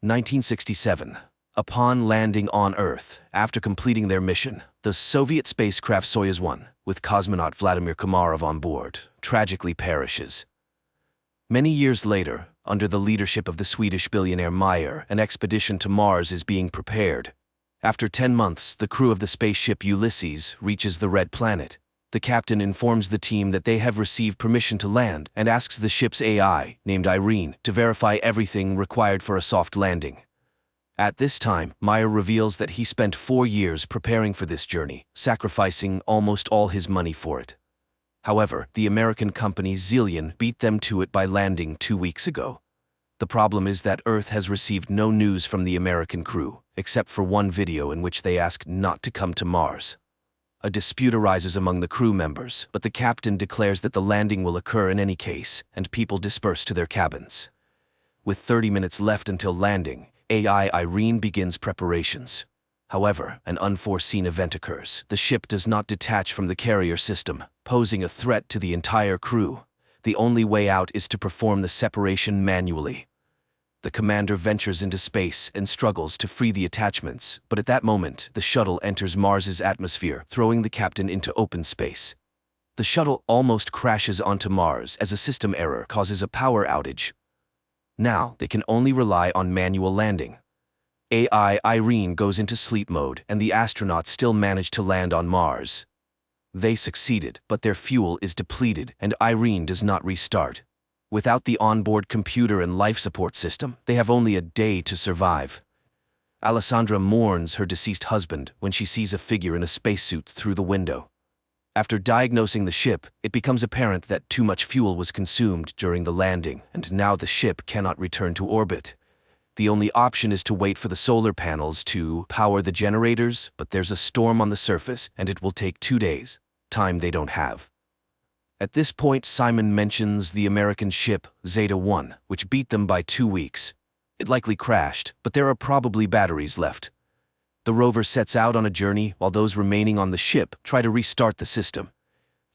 1967. Upon landing on Earth, after completing their mission, the Soviet spacecraft Soyuz 1, with cosmonaut Vladimir Komarov on board, tragically perishes. Many years later, under the leadership of the Swedish billionaire Meyer, an expedition to Mars is being prepared. After 10 months, the crew of the spaceship Ulysses reaches the Red Planet. The captain informs the team that they have received permission to land and asks the ship's AI, named Irene, to verify everything required for a soft landing. At this time, Meyer reveals that he spent 4 years preparing for this journey, sacrificing almost all his money for it. However, the American company Zillion beat them to it by landing 2 weeks ago. The problem is that Earth has received no news from the American crew, except for one video in which they ask not to come to Mars. A dispute arises among the crew members, but the captain declares that the landing will occur in any case, and people disperse to their cabins. With 30 minutes left until landing, AI Irene begins preparations. However, an unforeseen event occurs. The ship does not detach from the carrier system, posing a threat to the entire crew. The only way out is to perform the separation manually. The commander ventures into space and struggles to free the attachments, but at that moment, the shuttle enters Mars's atmosphere, throwing the captain into open space. The shuttle almost crashes onto Mars as a system error causes a power outage. Now, they can only rely on manual landing. AI Irene goes into sleep mode, and the astronauts still manage to land on Mars. They succeeded, but their fuel is depleted, and Irene does not restart. Without the onboard computer and life support system, they have only a day to survive. Alessandra mourns her deceased husband when she sees a figure in a spacesuit through the window. After diagnosing the ship, it becomes apparent that too much fuel was consumed during the landing, and now the ship cannot return to orbit. The only option is to wait for the solar panels to power the generators, but there's a storm on the surface, and it will take 2 days, time they don't have. At this point, Simon mentions the American ship Zeta 1, which beat them by 2 weeks. It likely crashed, but there are probably batteries left. The rover sets out on a journey while those remaining on the ship try to restart the system.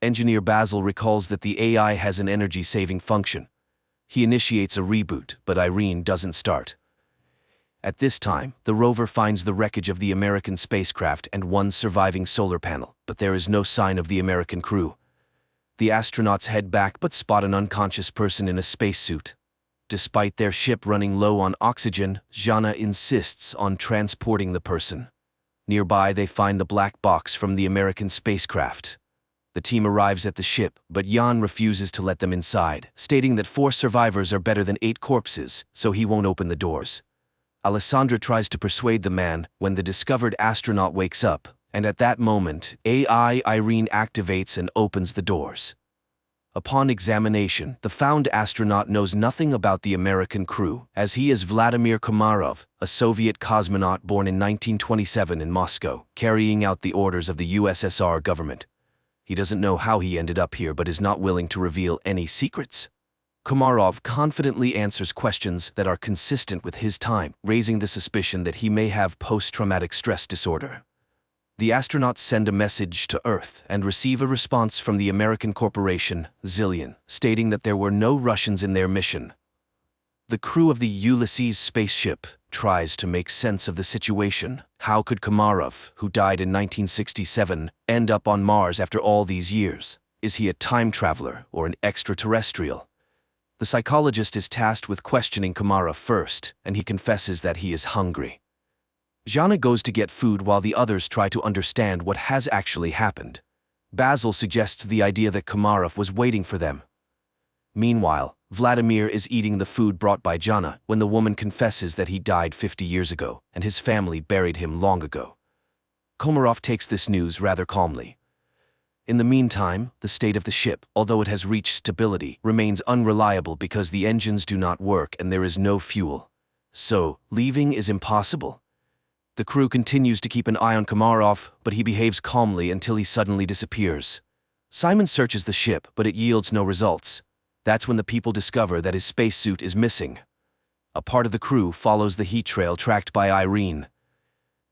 Engineer Basil recalls that the AI has an energy-saving function. He initiates a reboot, but Irene doesn't start. At this time, the rover finds the wreckage of the American spacecraft and one surviving solar panel, but there is no sign of the American crew. The astronauts head back but spot an unconscious person in a spacesuit. Despite their ship running low on oxygen, Jana insists on transporting the person. Nearby, they find the black box from the American spacecraft. The team arrives at the ship, but Jan refuses to let them inside, stating that 4 survivors are better than 8 corpses, so he won't open the doors. Alessandra tries to persuade the man when the discovered astronaut wakes up, and at that moment, AI Irene activates and opens the doors. Upon examination, the found astronaut knows nothing about the American crew, as he is Vladimir Komarov, a Soviet cosmonaut born in 1927 in Moscow, carrying out the orders of the USSR government. He doesn't know how he ended up here but is not willing to reveal any secrets. Komarov confidently answers questions that are consistent with his time, raising the suspicion that he may have post-traumatic stress disorder. The astronauts send a message to Earth and receive a response from the American corporation, Zillion, stating that there were no Russians in their mission. The crew of the Ulysses spaceship tries to make sense of the situation. How could Komarov, who died in 1967, end up on Mars after all these years? Is he a time traveler or an extraterrestrial? The psychologist is tasked with questioning Komarov first, and he confesses that he is hungry. Jana goes to get food while the others try to understand what has actually happened. Basil suggests the idea that Komarov was waiting for them. Meanwhile, Vladimir is eating the food brought by Jana when the woman confesses that he died 50 years ago and his family buried him long ago. Komarov takes this news rather calmly. In the meantime, the state of the ship, although it has reached stability, remains unreliable because the engines do not work and there is no fuel. So, leaving is impossible. The crew continues to keep an eye on Komarov, but he behaves calmly until he suddenly disappears. Simon searches the ship, but it yields no results. That's when the people discover that his spacesuit is missing. A part of the crew follows the heat trail tracked by Irene.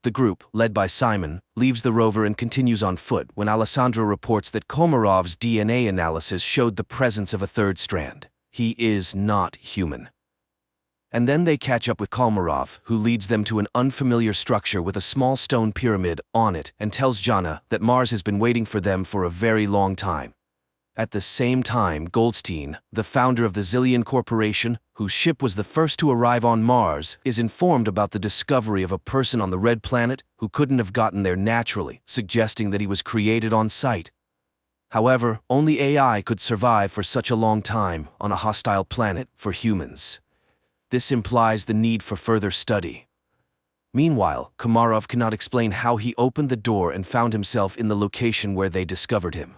The group, led by Simon, leaves the rover and continues on foot when Alessandra reports that Komarov's DNA analysis showed the presence of a third strand. He is not human. And then they catch up with Komarov, who leads them to an unfamiliar structure with a small stone pyramid on it and tells Jana that Mars has been waiting for them for a very long time. At the same time, Goldstein, the founder of the Zillion Corporation, whose ship was the first to arrive on Mars, is informed about the discovery of a person on the Red Planet who couldn't have gotten there naturally, suggesting that he was created on site. However, only AI could survive for such a long time on a hostile planet for humans. This implies the need for further study. Meanwhile, Komarov cannot explain how he opened the door and found himself in the location where they discovered him.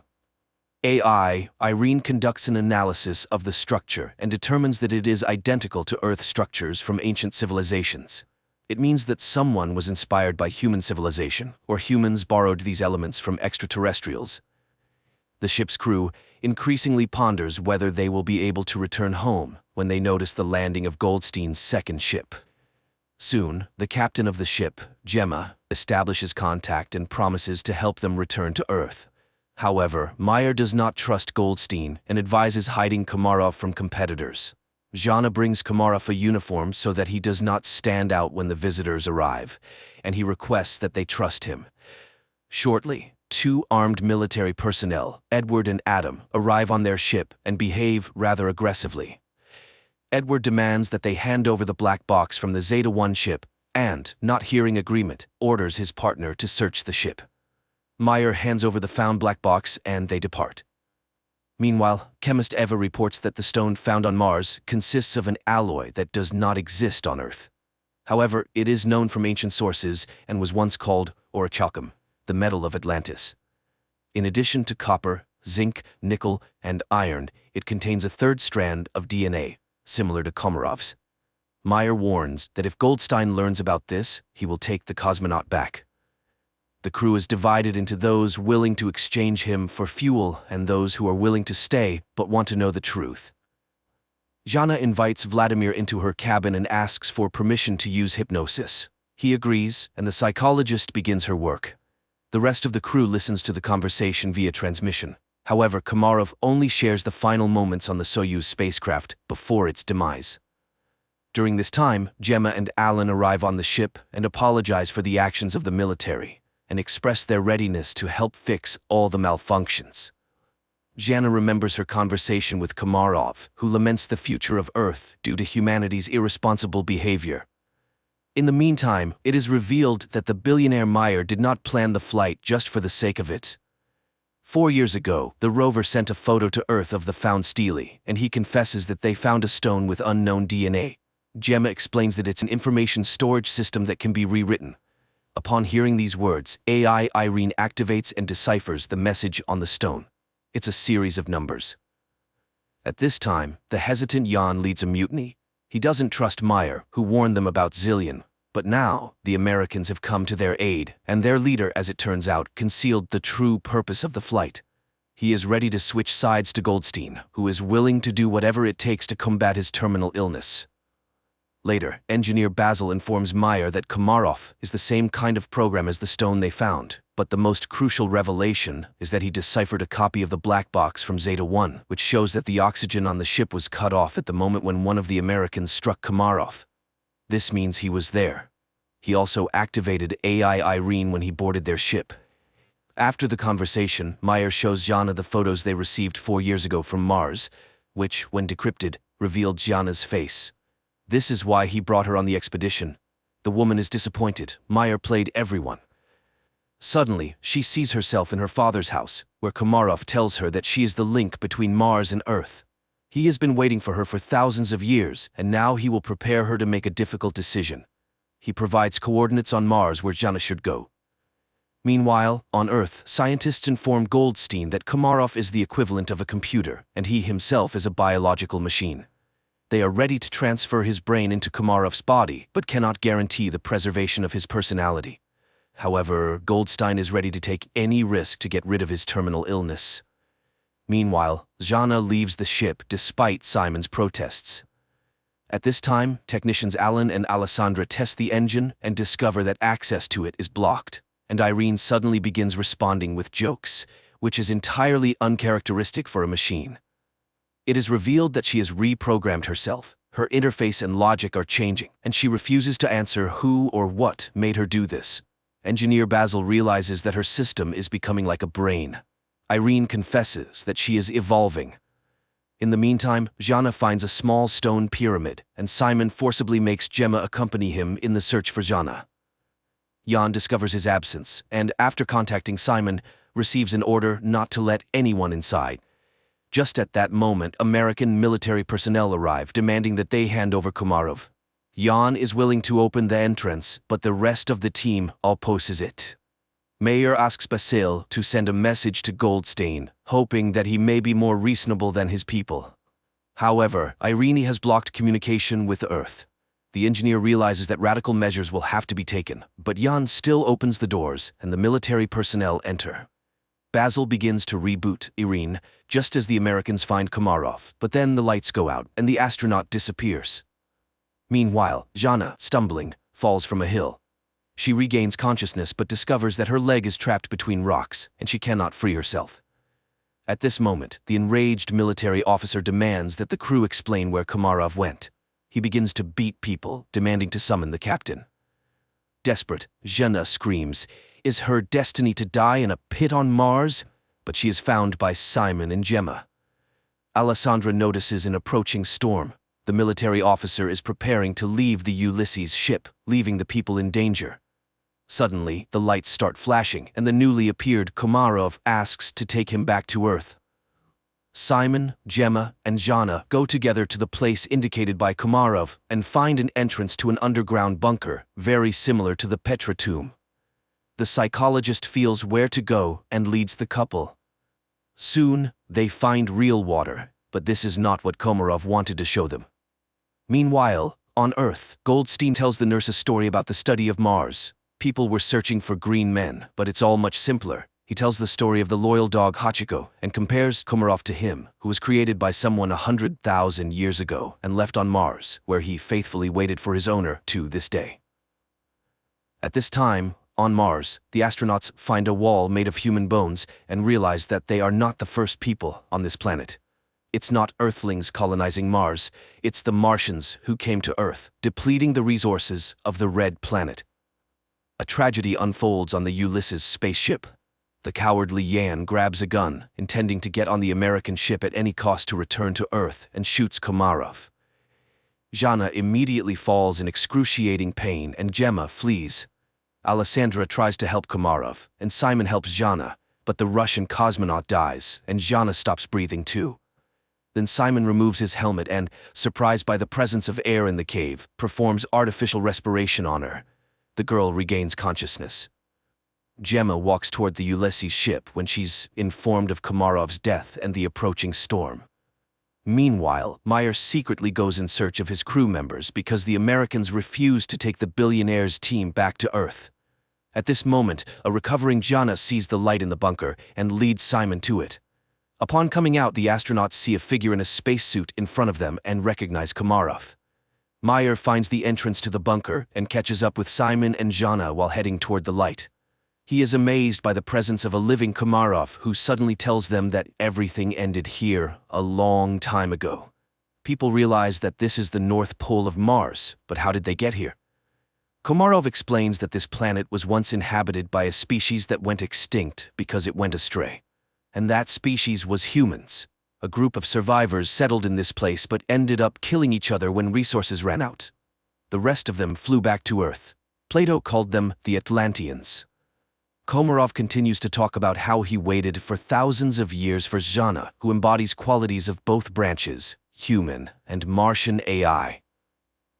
AI, Irene conducts an analysis of the structure and determines that it is identical to Earth structures from ancient civilizations. It means that someone was inspired by human civilization, or humans borrowed these elements from extraterrestrials. The ship's crew increasingly ponders whether they will be able to return home when they notice the landing of Goldstein's second ship. Soon, the captain of the ship, Gemma, establishes contact and promises to help them return to Earth. However, Meyer does not trust Goldstein and advises hiding Komarov from competitors. Jana brings Komarov a uniform so that he does not stand out when the visitors arrive, and he requests that they trust him. Shortly, two armed military personnel, Edward and Adam, arrive on their ship and behave rather aggressively. Edward demands that they hand over the black box from the Zeta-1 ship and, not hearing agreement, orders his partner to search the ship. Meyer hands over the found black box and they depart. Meanwhile, chemist Eva reports that the stone found on Mars consists of an alloy that does not exist on Earth. However, it is known from ancient sources and was once called orichalcum, the metal of Atlantis. In addition to copper, zinc, nickel, and iron, it contains a third strand of DNA, similar to Komarov's. Meyer warns that if Goldstein learns about this, he will take the cosmonaut back. The crew is divided into those willing to exchange him for fuel and those who are willing to stay but want to know the truth. Jana invites Vladimir into her cabin and asks for permission to use hypnosis. He agrees, and the psychologist begins her work. The rest of the crew listens to the conversation via transmission. However, Komarov only shares the final moments on the Soyuz spacecraft before its demise. During this time, Gemma and Alan arrive on the ship and apologize for the actions of the military, and express their readiness to help fix all the malfunctions. Jana remembers her conversation with Komarov, who laments the future of Earth due to humanity's irresponsible behavior. In the meantime, it is revealed that the billionaire Meyer did not plan the flight just for the sake of it. 4 years ago, the rover sent a photo to Earth of the found stele, and he confesses that they found a stone with unknown DNA. Gemma explains that it's an information storage system that can be rewritten. Upon hearing these words, AI Irene activates and deciphers the message on the stone. It's a series of numbers. At this time, the hesitant Jan leads a mutiny. He doesn't trust Meyer, who warned them about Zillion. But now, the Americans have come to their aid, and their leader, as it turns out, concealed the true purpose of the flight. He is ready to switch sides to Goldstein, who is willing to do whatever it takes to combat his terminal illness. Later, engineer Basil informs Meyer that Komarov is the same kind of program as the stone they found, but the most crucial revelation is that he deciphered a copy of the black box from Zeta-1, which shows that the oxygen on the ship was cut off at the moment when one of the Americans struck Komarov. This means he was there. He also activated AI Irene when he boarded their ship. After the conversation, Meyer shows Jana the photos they received 4 years ago from Mars, which, when decrypted, revealed Jana's face. This is why he brought her on the expedition. The woman is disappointed. Meyer played everyone. Suddenly, she sees herself in her father's house, where Komarov tells her that she is the link between Mars and Earth. He has been waiting for her for thousands of years, and now he will prepare her to make a difficult decision. He provides coordinates on Mars where Jana should go. Meanwhile, on Earth, scientists inform Goldstein that Komarov is the equivalent of a computer, and he himself is a biological machine. They are ready to transfer his brain into Komarov's body, but cannot guarantee the preservation of his personality. However, Goldstein is ready to take any risk to get rid of his terminal illness. Meanwhile, Jana leaves the ship despite Simon's protests. At this time, technicians Alan and Alessandra test the engine and discover that access to it is blocked, and Irene suddenly begins responding with jokes, which is entirely uncharacteristic for a machine. It is revealed that she has reprogrammed herself. Her interface and logic are changing, and she refuses to answer who or what made her do this. Engineer Basil realizes that her system is becoming like a brain. Irene confesses that she is evolving. In the meantime, Jana finds a small stone pyramid, and Simon forcibly makes Gemma accompany him in the search for Jana. Jan discovers his absence, and after contacting Simon, receives an order not to let anyone inside. Just at that moment, American military personnel arrive, demanding that they hand over Komarov. Jan is willing to open the entrance, but the rest of the team opposes it. Mayer asks Basil to send a message to Goldstein, hoping that he may be more reasonable than his people. However, Irene has blocked communication with Earth. The engineer realizes that radical measures will have to be taken, but Jan still opens the doors, and the military personnel enter. Basil begins to reboot Irene, just as the Americans find Komarov, but then the lights go out, and the astronaut disappears. Meanwhile, Jana, stumbling, falls from a hill. She regains consciousness but discovers that her leg is trapped between rocks, and she cannot free herself. At this moment, the enraged military officer demands that the crew explain where Komarov went. He begins to beat people, demanding to summon the captain. Desperate, Jana screams, "Is her destiny to die in a pit on Mars?" But she is found by Simon and Gemma. Alessandra notices an approaching storm. The military officer is preparing to leave the Ulysses ship, leaving the people in danger. Suddenly, the lights start flashing, and the newly appeared Komarov asks to take him back to Earth. Simon, Gemma, and Jana go together to the place indicated by Komarov and find an entrance to an underground bunker, very similar to the Petra tomb. The psychologist feels where to go and leads the couple. Soon, they find real water, but this is not what Komarov wanted to show them. Meanwhile, on Earth, Goldstein tells the nurse a story about the study of Mars. People were searching for green men, but it's all much simpler. He tells the story of the loyal dog Hachiko and compares Komarov to him, who was created by someone 100,000 years ago and left on Mars, where he faithfully waited for his owner to this day. At this time, on Mars, the astronauts find a wall made of human bones and realize that they are not the first people on this planet. It's not Earthlings colonizing Mars, it's the Martians who came to Earth, depleting the resources of the Red Planet. A tragedy unfolds on the Ulysses spaceship. The cowardly Yan grabs a gun, intending to get on the American ship at any cost to return to Earth, and shoots Komarov. Jana immediately falls in excruciating pain and Gemma flees. Alessandra tries to help Komarov, and Simon helps Jana, but the Russian cosmonaut dies, and Jana stops breathing too. Then Simon removes his helmet and, surprised by the presence of air in the cave, performs artificial respiration on her. The girl regains consciousness. Gemma walks toward the Ulysses ship when she's informed of Komarov's death and the approaching storm. Meanwhile, Meyer secretly goes in search of his crew members because the Americans refuse to take the billionaire's team back to Earth. At this moment, a recovering Jana sees the light in the bunker and leads Simon to it. Upon coming out, the astronauts see a figure in a spacesuit in front of them and recognize Komarov. Meyer finds the entrance to the bunker and catches up with Simon and Jana while heading toward the light. He is amazed by the presence of a living Komarov who suddenly tells them that everything ended here a long time ago. People realize that this is the North Pole of Mars, but how did they get here? Komarov explains that this planet was once inhabited by a species that went extinct because it went astray. And that species was humans. A group of survivors settled in this place but ended up killing each other when resources ran out. The rest of them flew back to Earth. Plato called them the Atlanteans. Komarov continues to talk about how he waited for thousands of years for Jana, who embodies qualities of both branches, human and Martian AI.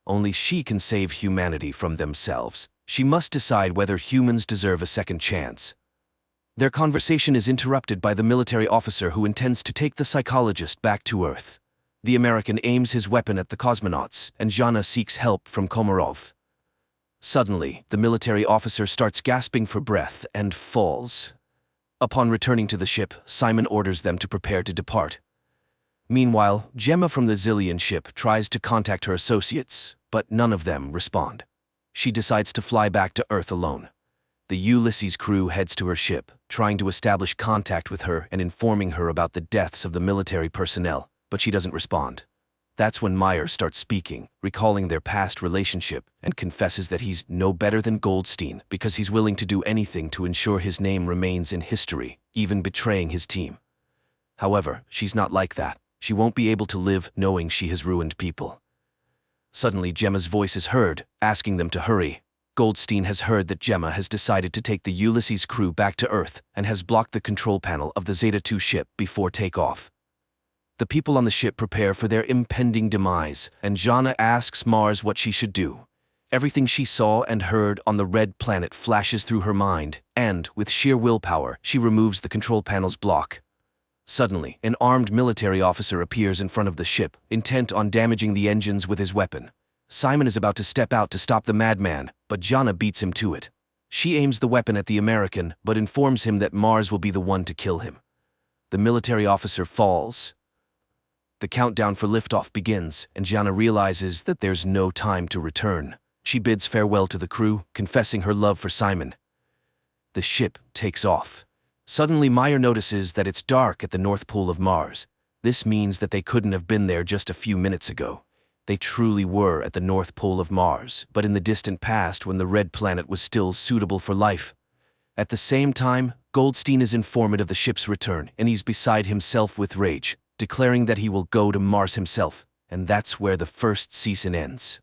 Only she can save humanity from themselves. She must decide whether humans deserve a second chance. Their conversation is interrupted by the military officer who intends to take the psychologist back to Earth. The American aims his weapon at the cosmonauts, and Jana seeks help from Komarov. Suddenly, the military officer starts gasping for breath and falls. Upon returning to the ship, Simon orders them to prepare to depart. Meanwhile, Gemma from the Zillion ship tries to contact her associates, but none of them respond. She decides to fly back to Earth alone. The Ulysses crew heads to her ship, trying to establish contact with her and informing her about the deaths of the military personnel, but she doesn't respond. That's when Meyer starts speaking, recalling their past relationship, and confesses that he's no better than Goldstein because he's willing to do anything to ensure his name remains in history, even betraying his team. However, she's not like that. She won't be able to live knowing she has ruined people. Suddenly, Gemma's voice is heard, asking them to hurry. Goldstein has heard that Gemma has decided to take the Ulysses crew back to Earth and has blocked the control panel of the Zeta-2 ship before takeoff. The people on the ship prepare for their impending demise, and Jana asks Mars what she should do. Everything she saw and heard on the red planet flashes through her mind, and, with sheer willpower, she removes the control panel's block. Suddenly, an armed military officer appears in front of the ship, intent on damaging the engines with his weapon. Simon is about to step out to stop the madman, but Jana beats him to it. She aims the weapon at the American, but informs him that Mars will be the one to kill him. The military officer falls. The countdown for liftoff begins, and Jana realizes that there's no time to return. She bids farewell to the crew, confessing her love for Simon. The ship takes off. Suddenly, Meyer notices that it's dark at the North Pole of Mars. This means that they couldn't have been there just a few minutes ago. They truly were at the North Pole of Mars, but in the distant past when the red planet was still suitable for life. At the same time, Goldstein is informed of the ship's return, and he's beside himself with rage, declaring that he will go to Mars himself, and that's where the first season ends.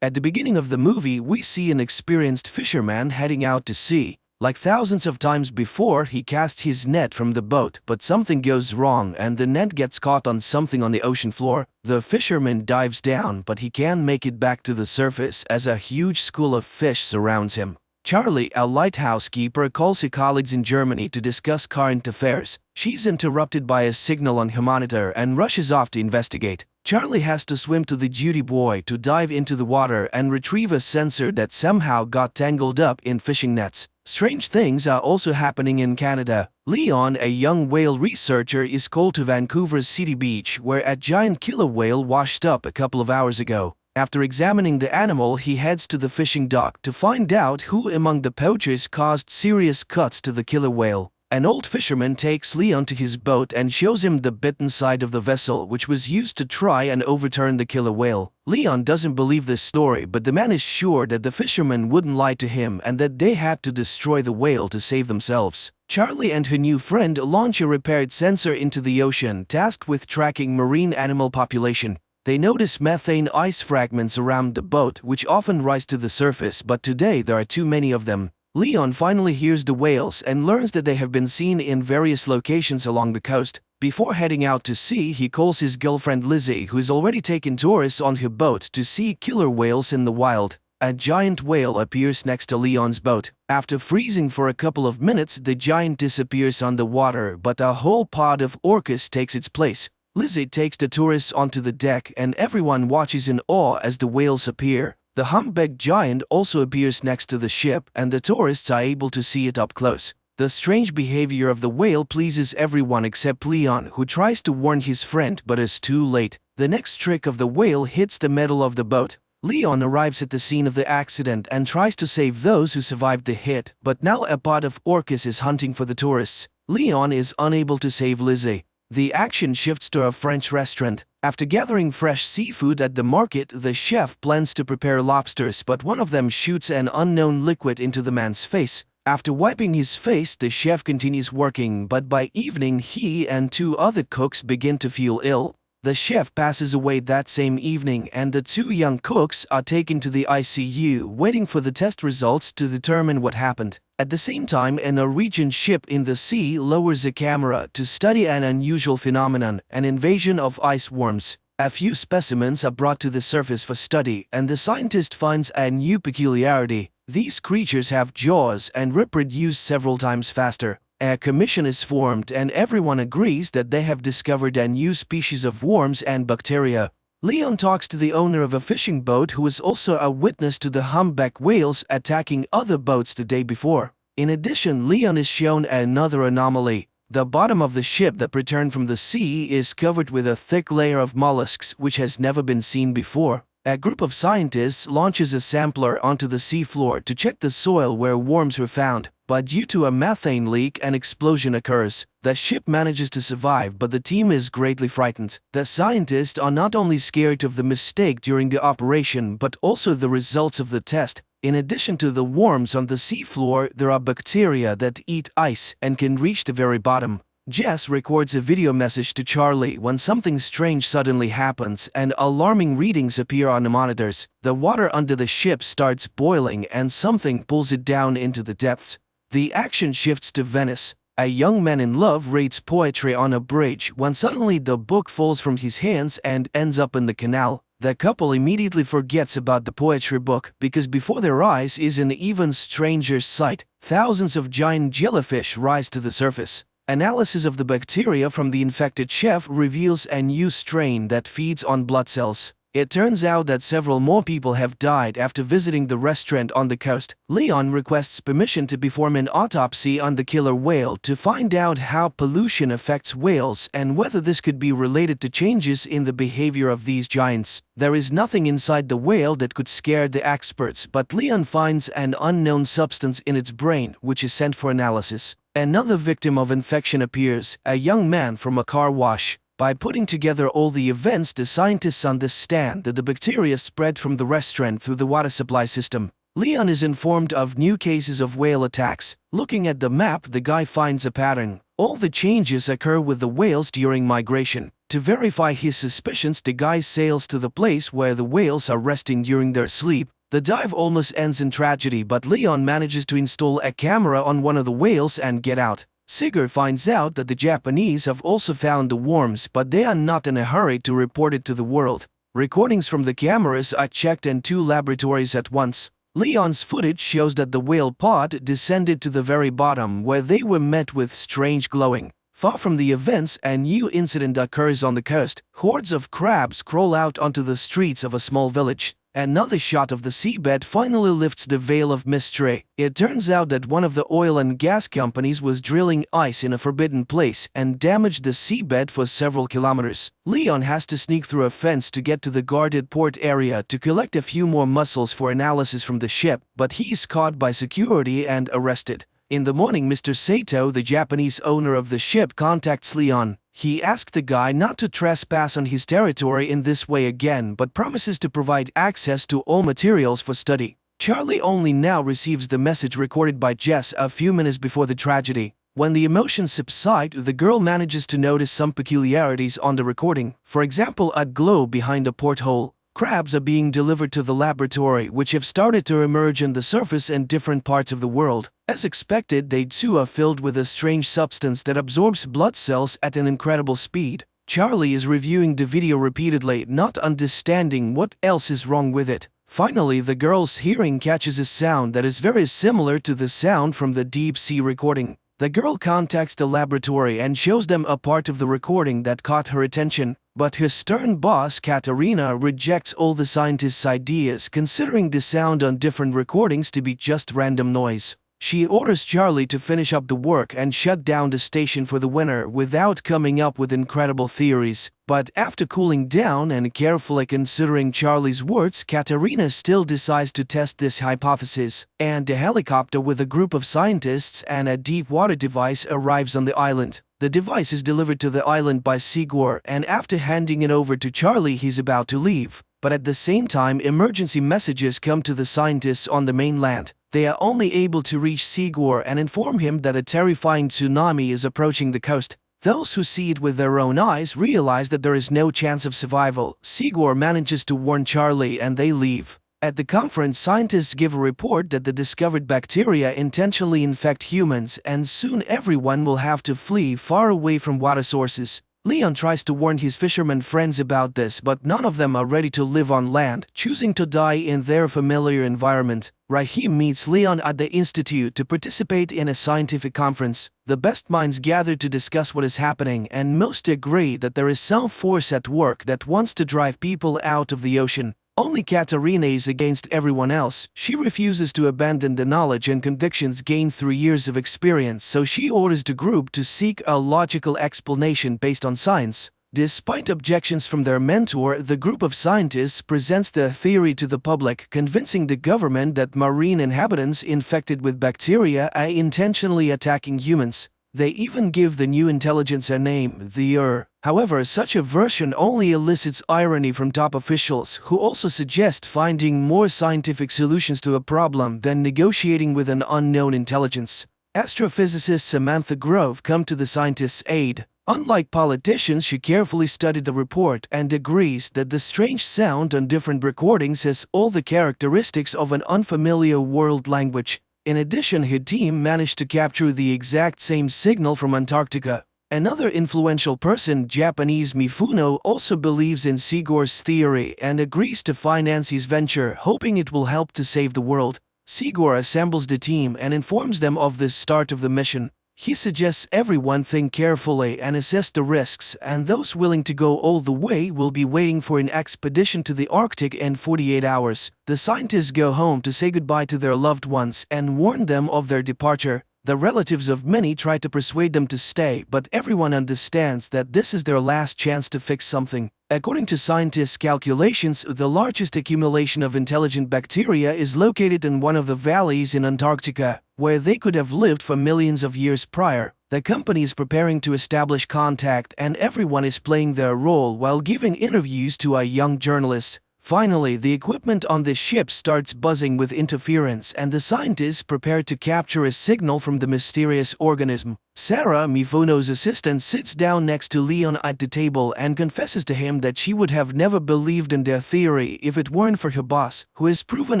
At the beginning of the movie, we see an experienced fisherman heading out to sea. Like thousands of times before, he casts his net from the boat, but something goes wrong and the net gets caught on something on the ocean floor. The fisherman dives down, but he can't make it back to the surface as a huge school of fish surrounds him. Charlie, a lighthouse keeper, calls her colleagues in Germany to discuss current affairs. She's interrupted by a signal on her monitor and rushes off to investigate. Charlie has to swim to the duty boy to dive into the water and retrieve a sensor that somehow got tangled up in fishing nets. Strange things are also happening in Canada. Leon, a young whale researcher, is called to Vancouver's City Beach, where a giant killer whale washed up a couple of hours ago. After examining the animal, he heads to the fishing dock to find out who among the poachers caused serious cuts to the killer whale. An old fisherman takes Leon to his boat and shows him the bitten side of the vessel which was used to try and overturn the killer whale. Leon doesn't believe this story, but the man is sure that the fisherman wouldn't lie to him and that they had to destroy the whale to save themselves. Charlie and her new friend launch a repaired sensor into the ocean, tasked with tracking marine animal population. They notice methane ice fragments around the boat, which often rise to the surface, but today there are too many of them. Leon finally hears the whales and learns that they have been seen in various locations along the coast. Before heading out to sea, he calls his girlfriend Lizzie, who has already taken tourists on her boat to see killer whales in the wild. A giant whale appears next to Leon's boat. After freezing for a couple of minutes, the giant disappears underwater, but a whole pod of orcas takes its place. Lizzie takes the tourists onto the deck and everyone watches in awe as the whales appear. The humpback giant also appears next to the ship and the tourists are able to see it up close. The strange behavior of the whale pleases everyone except Leon, who tries to warn his friend but is too late. The next trick of the whale hits the metal of the boat. Leon arrives at the scene of the accident and tries to save those who survived the hit, but now a pod of orcas is hunting for the tourists. Leon is unable to save Lizzie. The action shifts to a French restaurant. After gathering fresh seafood at the market, the chef plans to prepare lobsters, but one of them shoots an unknown liquid into the man's face. After wiping his face, the chef continues working, but by evening he and two other cooks begin to feel ill. The chef passes away that same evening and the two young cooks are taken to the ICU, waiting for the test results to determine what happened. At the same time, a Norwegian ship in the sea lowers a camera to study an unusual phenomenon, an invasion of ice worms. A few specimens are brought to the surface for study, and the scientist finds a new peculiarity. These creatures have jaws and reproduce several times faster. A commission is formed and everyone agrees that they have discovered a new species of worms and bacteria. Leon talks to the owner of a fishing boat who is also a witness to the humpback whales attacking other boats the day before. In addition, Leon is shown another anomaly. The bottom of the ship that returned from the sea is covered with a thick layer of mollusks which has never been seen before. A group of scientists launches a sampler onto the seafloor to check the soil where worms were found, but due to a methane leak, an explosion occurs. The ship manages to survive, but the team is greatly frightened. The scientists are not only scared of the mistake during the operation, but also the results of the test. In addition to the worms on the seafloor, there are bacteria that eat ice and can reach the very bottom. Jess records a video message to Charlie when something strange suddenly happens and alarming readings appear on the monitors. The water under the ship starts boiling and something pulls it down into the depths. The action shifts to Venice. A young man in love reads poetry on a bridge when suddenly the book falls from his hands and ends up in the canal. The couple immediately forgets about the poetry book because before their eyes is an even stranger sight. Thousands of giant jellyfish rise to the surface. Analysis of the bacteria from the infected chef reveals a new strain that feeds on blood cells. It turns out that several more people have died after visiting the restaurant on the coast. Leon requests permission to perform an autopsy on the killer whale to find out how pollution affects whales and whether this could be related to changes in the behavior of these giants. There is nothing inside the whale that could scare the experts, but Leon finds an unknown substance in its brain which is sent for analysis. Another victim of infection appears, a young man from a car wash. By putting together all the events, the scientists understand that the bacteria spread from the restaurant through the water supply system. Leon is informed of new cases of whale attacks. Looking at the map, the guy finds a pattern. All the changes occur with the whales during migration. To verify his suspicions, the guy sails to the place where the whales are resting during their sleep. The dive almost ends in tragedy, but Leon manages to install a camera on one of the whales and get out. Sigurd finds out that the Japanese have also found the worms, but they are not in a hurry to report it to the world. Recordings from the cameras are checked in 2 laboratories at once. Leon's footage shows that the whale pod descended to the very bottom, where they were met with strange glowing. Far from the events, a new incident occurs on the coast. Hordes of crabs crawl out onto the streets of a small village. Another shot of the seabed finally lifts the veil of mystery. It turns out that one of the oil and gas companies was drilling ice in a forbidden place and damaged the seabed for several kilometers. Leon has to sneak through a fence to get to the guarded port area to collect a few more mussels for analysis from the ship, but he is caught by security and arrested. In the morning, Mr. Sato, the Japanese owner of the ship, contacts Leon. He asks the guy not to trespass on his territory in this way again, but promises to provide access to all materials for study. Charlie only now receives the message recorded by Jess a few minutes before the tragedy. When the emotions subside, the girl manages to notice some peculiarities on the recording. For example, a glow behind a porthole. Crabs are being delivered to the laboratory, which have started to emerge on the surface in different parts of the world. As expected, they too are filled with a strange substance that absorbs blood cells at an incredible speed. Charlie is reviewing the video repeatedly, not understanding what else is wrong with it. Finally, the girl's hearing catches a sound that is very similar to the sound from the deep sea recording. The girl contacts the laboratory and shows them a part of the recording that caught her attention. But her stern boss, Katarina, rejects all the scientists' ideas, considering the sound on different recordings to be just random noise. She orders Charlie to finish up the work and shut down the station for the winter without coming up with incredible theories. But after cooling down and carefully considering Charlie's words, Katarina still decides to test this hypothesis, and a helicopter with a group of scientists and a deep water device arrives on the island. The device is delivered to the island by Sigurd, and after handing it over to Charlie, he's about to leave. But at the same time, emergency messages come to the scientists on the mainland. They are only able to reach Sigurd and inform him that a terrifying tsunami is approaching the coast. Those who see it with their own eyes realize that there is no chance of survival. Sigurd manages to warn Charlie and they leave. At the conference, scientists give a report that the discovered bacteria intentionally infect humans, and soon everyone will have to flee far away from water sources. Leon tries to warn his fishermen friends about this, but none of them are ready to live on land, choosing to die in their familiar environment. Rahim meets Leon at the institute to participate in a scientific conference. The best minds gather to discuss what is happening, and most agree that there is some force at work that wants to drive people out of the ocean. Only Katarina is against everyone else. She refuses to abandon the knowledge and convictions gained through years of experience, so she orders the group to seek a logical explanation based on science. Despite objections from their mentor, the group of scientists presents the theory to the public, convincing the government that marine inhabitants infected with bacteria are intentionally attacking humans. They even give the new intelligence a name, the However, such a version only elicits irony from top officials, who also suggest finding more scientific solutions to a problem than negotiating with an unknown intelligence. Astrophysicist Samantha Grove comes to the scientists' aid. Unlike politicians, she carefully studied the report and agrees that the strange sound on different recordings has all the characteristics of an unfamiliar world language. In addition, her team managed to capture the exact same signal from Antarctica. Another influential person, Japanese Mifuno, also believes in Sigur's theory and agrees to finance his venture, hoping it will help to save the world. Sigur assembles the team and informs them of the start of the mission. He suggests everyone think carefully and assess the risks, and those willing to go all the way will be waiting for an expedition to the Arctic in 48 hours. The scientists go home to say goodbye to their loved ones and warn them of their departure. The relatives of many try to persuade them to stay, but everyone understands that this is their last chance to fix something. According to scientists' calculations, the largest accumulation of intelligent bacteria is located in one of the valleys in Antarctica, where they could have lived for millions of years prior. The company is preparing to establish contact, and everyone is playing their role while giving interviews to a young journalist. Finally, the equipment on the ship starts buzzing with interference, and the scientists prepare to capture a signal from the mysterious organism. Sarah, Mifuno's assistant, sits down next to Leon at the table and confesses to him that she would have never believed in their theory if it weren't for her boss, who has proven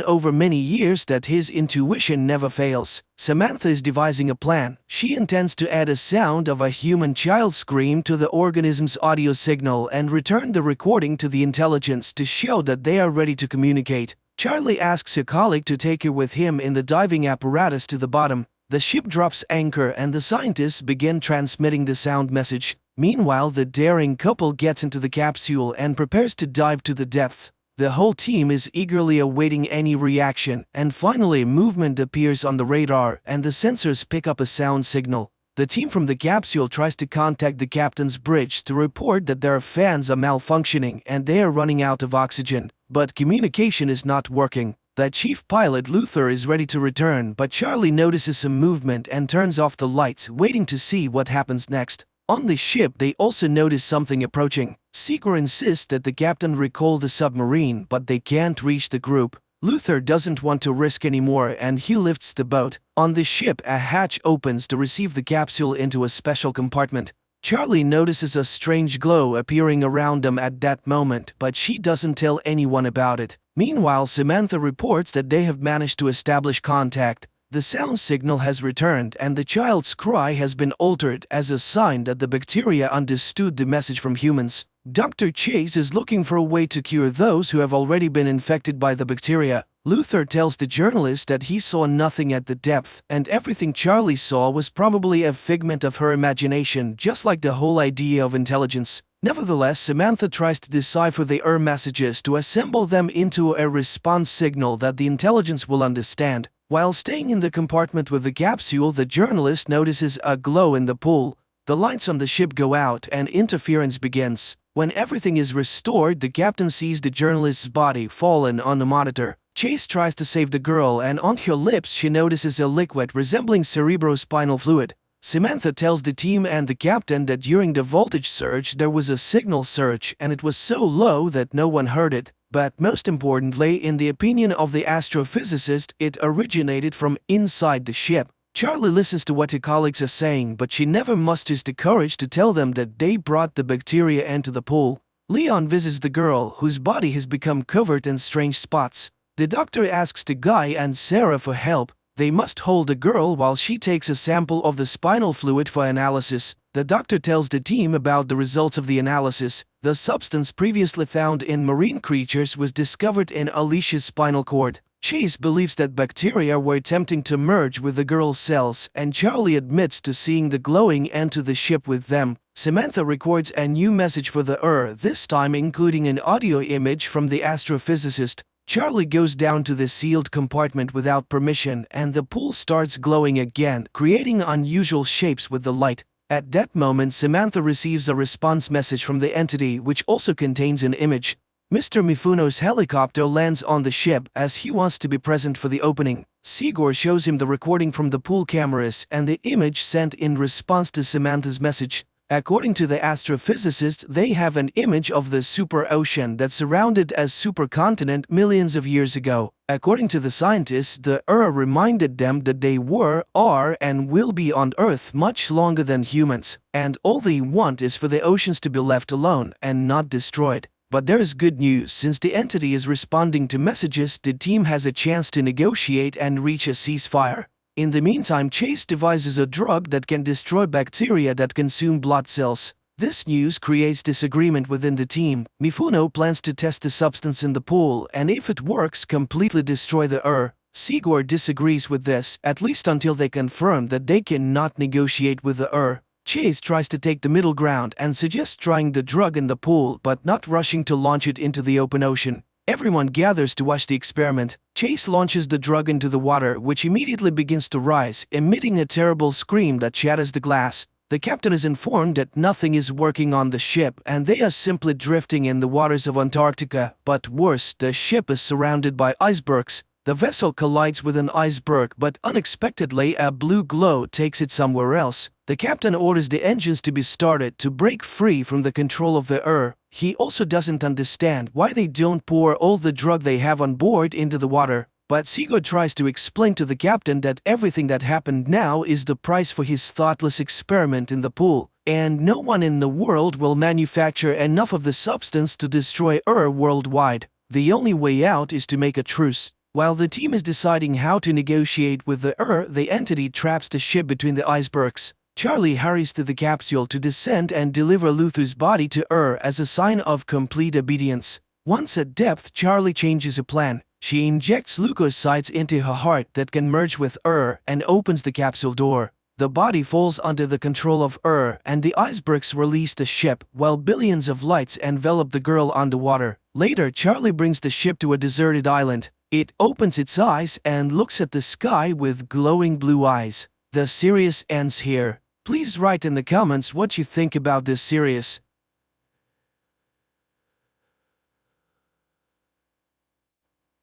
over many years that his intuition never fails. Samantha is devising a plan. She intends to add a sound of a human child scream to the organism's audio signal and return the recording to the intelligence to show that they are ready to communicate. Charlie asks a colleague to take her with him in the diving apparatus to the bottom. The ship drops anchor and the scientists begin transmitting the sound message. Meanwhile, the daring couple gets into the capsule and prepares to dive to the depths. The whole team is eagerly awaiting any reaction, and finally movement appears on the radar and the sensors pick up a sound signal. The team from the capsule tries to contact the captain's bridge to report that their fans are malfunctioning and they are running out of oxygen, but communication is not working. The chief pilot, Luther, is ready to return, but Charlie notices some movement and turns off the lights, waiting to see what happens next. On the ship, they also notice something approaching. Sigur insists that the captain recall the submarine, but they can't reach the group. Luther doesn't want to risk anymore and he lifts the boat. On the ship, a hatch opens to receive the capsule into a special compartment. Charlie notices a strange glow appearing around them at that moment, but she doesn't tell anyone about it. Meanwhile, Samantha reports that they have managed to establish contact. The sound signal has returned and the child's cry has been altered as a sign that the bacteria understood the message from humans. Dr. Chase is looking for a way to cure those who have already been infected by the bacteria. Luther tells the journalist that he saw nothing at the depth, and everything Charlie saw was probably a figment of her imagination, just like the whole idea of intelligence. Nevertheless, Samantha tries to decipher the messages to assemble them into a response signal that the intelligence will understand. While staying in the compartment with the capsule, the journalist notices a glow in the pool. The lights on the ship go out and interference begins. When everything is restored, the captain sees the journalist's body fallen on the monitor. Chase tries to save the girl, and on her lips she notices a liquid resembling cerebrospinal fluid. Samantha tells the team and the captain that during the voltage surge there was a signal surge and it was so low that no one heard it. But most importantly, in the opinion of the astrophysicist, it originated from inside the ship. Charlie listens to what her colleagues are saying, but she never musters the courage to tell them that they brought the bacteria into the pool. Leon visits the girl, whose body has become covered in strange spots. The doctor asks the guy and Sarah for help. They must hold the girl while she takes a sample of the spinal fluid for analysis. The doctor tells the team about the results of the analysis. The substance previously found in marine creatures was discovered in Alicia's spinal cord. Chase believes that bacteria were attempting to merge with the girl's cells, and Charlie admits to seeing the glowing enter the ship with them. Samantha records a new message for the this time including an audio image from the astrophysicist. Charlie goes down to the sealed compartment without permission, and the pool starts glowing again, creating unusual shapes with the light. At that moment, Samantha receives a response message from the entity which also contains an image. Mr. Mifuno's helicopter lands on the ship as he wants to be present for the opening. Sigor shows him the recording from the pool cameras and the image sent in response to Samantha's message. According to the astrophysicist, they have an image of the super ocean that surrounded as supercontinent millions of years ago. According to the scientists, the reminded them that they were, are, and will be on Earth much longer than humans, and all they want is for the oceans to be left alone and not destroyed. But there is good news. Since the entity is responding to messages, the team has a chance to negotiate and reach a ceasefire. In the meantime, Chase devises a drug that can destroy bacteria that consume blood cells. This news creates disagreement within the team. Mifuno plans to test the substance in the pool and if it works, completely destroy the Sigor disagrees with this, at least until they confirm that they cannot negotiate with the Chase tries to take the middle ground and suggests trying the drug in the pool but not rushing to launch it into the open ocean. Everyone gathers to watch the experiment. Chase launches the drug into the water, which immediately begins to rise, emitting a terrible scream that shatters the glass. The captain is informed that nothing is working on the ship and they are simply drifting in the waters of Antarctica. But worse, the ship is surrounded by icebergs. The vessel collides with an iceberg, but unexpectedly a blue glow takes it somewhere else. The captain orders the engines to be started to break free from the control of the He also doesn't understand why they don't pour all the drug they have on board into the water. But Sigurd tries to explain to the captain that everything that happened now is the price for his thoughtless experiment in the pool, and no one in the world will manufacture enough of the substance to destroy worldwide. The only way out is to make a truce. While the team is deciding how to negotiate with the entity traps the ship between the icebergs. Charlie hurries to the capsule to descend and deliver Luther's body to as a sign of complete obedience. Once at depth, Charlie changes her plan. She injects leukocytes into her heart that can merge with and opens the capsule door. The body falls under the control of and the icebergs release the ship, while billions of lights envelop the girl underwater. Later, Charlie brings the ship to a deserted island. It opens its eyes and looks at the sky with glowing blue eyes. The series ends here. Please write in the comments what you think about this series.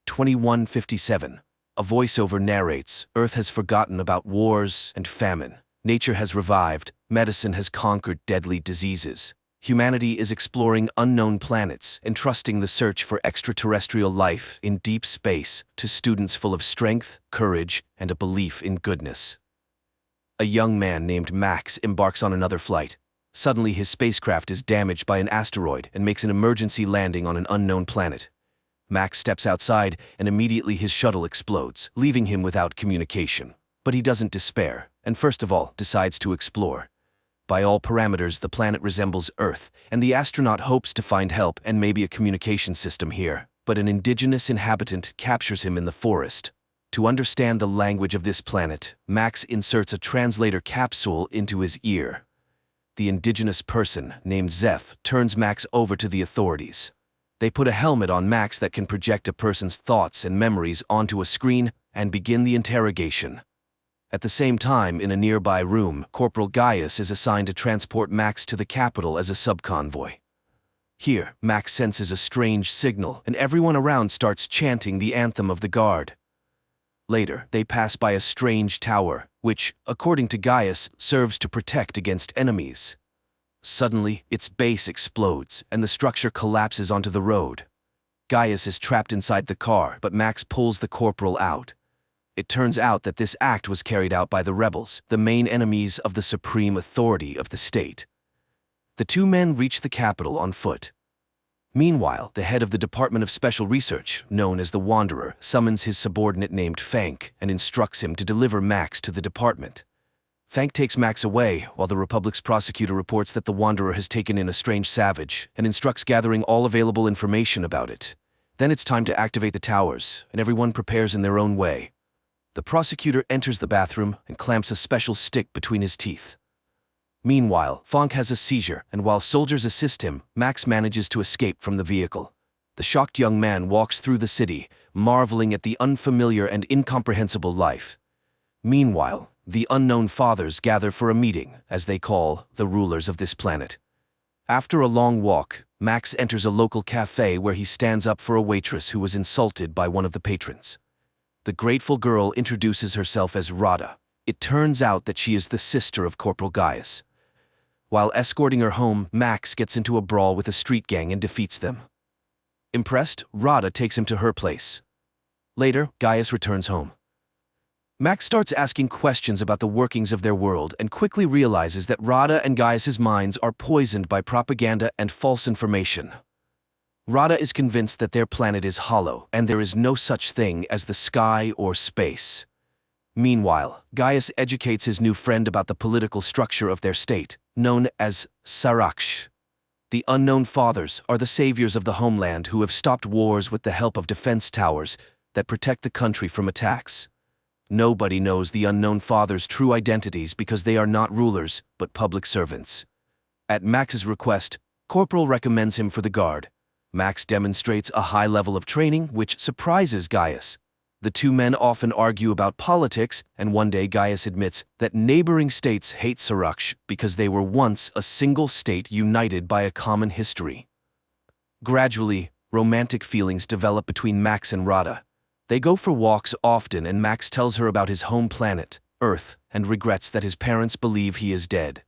(2157) A voiceover narrates, Earth has forgotten about wars and famine. Nature has revived, medicine has conquered deadly diseases. Humanity is exploring unknown planets, entrusting the search for extraterrestrial life in deep space to students full of strength, courage, and a belief in goodness. A young man named Max embarks on another flight. Suddenly, his spacecraft is damaged by an asteroid and makes an emergency landing on an unknown planet. Max steps outside, and immediately his shuttle explodes, leaving him without communication. But he doesn't despair, and first of all, decides to explore. By all parameters, the planet resembles Earth, and the astronaut hopes to find help and maybe a communication system here. But an indigenous inhabitant captures him in the forest. To understand the language of this planet, Max inserts a translator capsule into his ear. The indigenous person, named Zeph, turns Max over to the authorities. They put a helmet on Max that can project a person's thoughts and memories onto a screen and begin the interrogation. At the same time, in a nearby room, Corporal Gaius is assigned to transport Max to the capital as a subconvoy. Here, Max senses a strange signal, and everyone around starts chanting the anthem of the guard. Later, they pass by a strange tower, which, according to Gaius, serves to protect against enemies. Suddenly, its base explodes, and the structure collapses onto the road. Gaius is trapped inside the car, but Max pulls the corporal out. It turns out that this act was carried out by the rebels, the main enemies of the supreme authority of the state. The two men reach the capital on foot. Meanwhile, the head of the Department of Special Research, known as the Wanderer, summons his subordinate named Fank and instructs him to deliver Max to the department. Fank takes Max away, while the Republic's prosecutor reports that the Wanderer has taken in a strange savage and instructs gathering all available information about it. Then it's time to activate the towers, and everyone prepares in their own way. The prosecutor enters the bathroom and clamps a special stick between his teeth. Meanwhile, Fank has a seizure, and while soldiers assist him, Max manages to escape from the vehicle. The shocked young man walks through the city, marveling at the unfamiliar and incomprehensible life. Meanwhile, The Unknown Fathers gather for a meeting, as they call the rulers of this planet. After a long walk, Max enters a local cafe where he stands up for a waitress who was insulted by one of the patrons. The grateful girl introduces herself as Rada. It turns out that she is the sister of Corporal Gaius. While escorting her home, Max gets into a brawl with a street gang and defeats them. Impressed, Rada takes him to her place. Later, Gaius returns home. Max starts asking questions about the workings of their world and quickly realizes that Rada and Gaius's minds are poisoned by propaganda and false information. Rada is convinced that their planet is hollow and there is no such thing as the sky or space. Meanwhile, Gaius educates his new friend about the political structure of their state, known as Saraksh. The Unknown Fathers are the saviors of the homeland who have stopped wars with the help of defense towers that protect the country from attacks. Nobody knows the Unknown Fathers' true identities because they are not rulers, but public servants. At Max's request, Corporal recommends him for the guard. Max demonstrates a high level of training, which surprises Gaius. The two men often argue about politics, and one day Gaius admits that neighboring states hate Saraksh because they were once a single state united by a common history. Gradually, romantic feelings develop between Max and Rada. They go for walks often and Max tells her about his home planet, Earth, and regrets that his parents believe he is dead.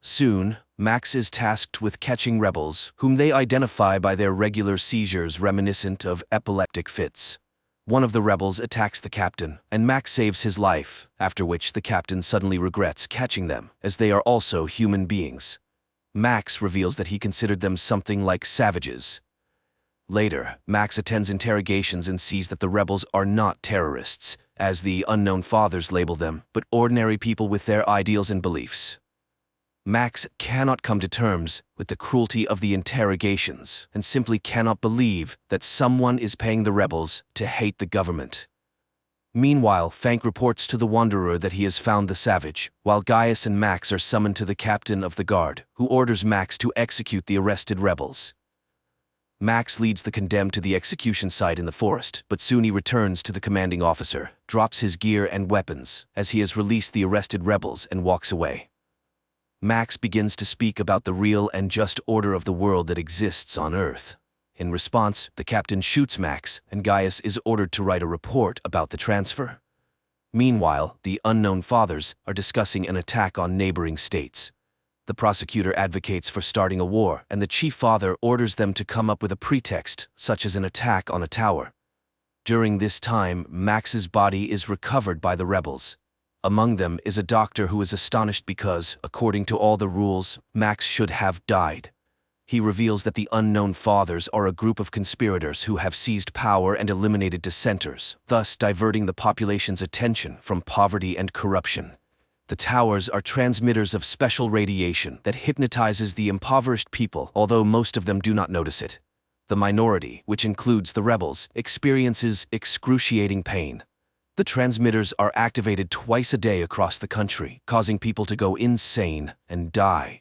Soon, Max is tasked with catching rebels, whom they identify by their regular seizures reminiscent of epileptic fits. One of the rebels attacks the captain, and Max saves his life, after which the captain suddenly regrets catching them, as they are also human beings. Max reveals that he considered them something like savages. Later, Max attends interrogations and sees that the rebels are not terrorists, as the Unknown Fathers label them, but ordinary people with their ideals and beliefs. Max cannot come to terms with the cruelty of the interrogations and simply cannot believe that someone is paying the rebels to hate the government. Meanwhile, Fank reports to the Wanderer that he has found the savage, while Gaius and Max are summoned to the captain of the guard, who orders Max to execute the arrested rebels. Max leads the condemned to the execution site in the forest, but soon he returns to the commanding officer, drops his gear and weapons, as he has released the arrested rebels and walks away. Max begins to speak about the real and just order of the world that exists on Earth. In response, the captain shoots Max, and Gaius is ordered to write a report about the transfer. Meanwhile, the Unknown Fathers are discussing an attack on neighboring states. The prosecutor advocates for starting a war, and the Chief Father orders them to come up with a pretext, such as an attack on a tower. During this time, Max's body is recovered by the rebels. Among them is a doctor who is astonished because, according to all the rules, Max should have died. He reveals that the Unknown Fathers are a group of conspirators who have seized power and eliminated dissenters, thus diverting the population's attention from poverty and corruption. The towers are transmitters of special radiation that hypnotizes the impoverished people, although most of them do not notice it. The minority, which includes the rebels, experiences excruciating pain. The transmitters are activated twice a day across the country, causing people to go insane and die.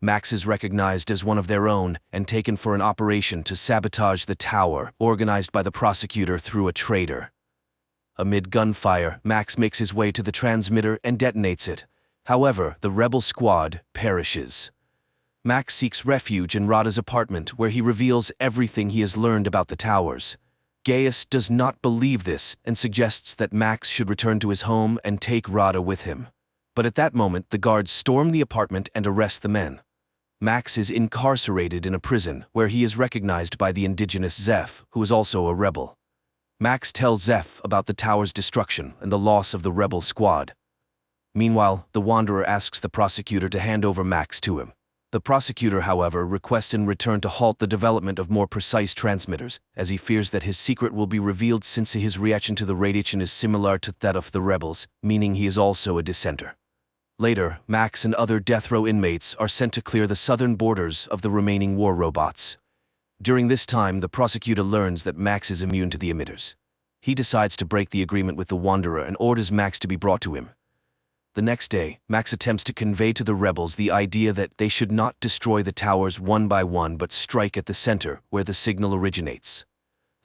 Max is recognized as one of their own and taken for an operation to sabotage the tower, organized by the prosecutor through a traitor. Amid gunfire, Max makes his way to the transmitter and detonates it. However, the rebel squad perishes. Max seeks refuge in Rada's apartment, where he reveals everything he has learned about the towers. Gaius does not believe this and suggests that Max should return to his home and take Rada with him. But at that moment, the guards storm the apartment and arrest the men. Max is incarcerated in a prison, where he is recognized by the indigenous Zeph, who is also a rebel. Max tells Zeph about the tower's destruction and the loss of the rebel squad. Meanwhile, the Wanderer asks the prosecutor to hand over Max to him. The prosecutor, however, requests in return to halt the development of more precise transmitters, as he fears that his secret will be revealed since his reaction to the radiation is similar to that of the rebels, meaning he is also a dissenter. Later, Max and other death row inmates are sent to clear the southern borders of the remaining war robots. During this time, the prosecutor learns that Max is immune to the emitters. He decides to break the agreement with the Wanderer and orders Max to be brought to him. The next day, Max attempts to convey to the rebels the idea that they should not destroy the towers one by one but strike at the center, where the signal originates.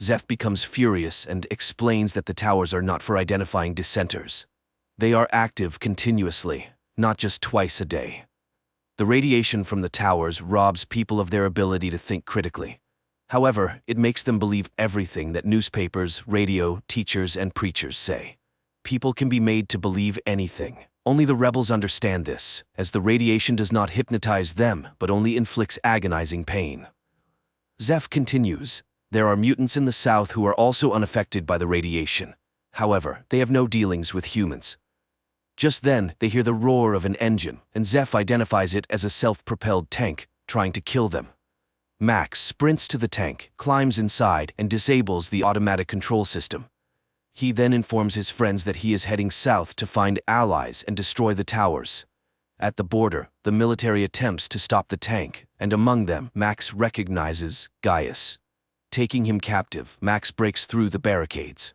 Zeph becomes furious and explains that the towers are not for identifying dissenters. They are active continuously, not just twice a day. The radiation from the towers robs people of their ability to think critically. However, it makes them believe everything that newspapers, radio, teachers, and preachers say. People can be made to believe anything. Only the rebels understand this, as the radiation does not hypnotize them, but only inflicts agonizing pain. Zeph continues, there are mutants in the south who are also unaffected by the radiation. However, they have no dealings with humans. Just then, they hear the roar of an engine, and Zeph identifies it as a self-propelled tank, trying to kill them. Max sprints to the tank, climbs inside, and disables the automatic control system. He then informs his friends that he is heading south to find allies and destroy the towers. At the border, the military attempts to stop the tank, and among them, Max recognizes Gaius. Taking him captive, Max breaks through the barricades.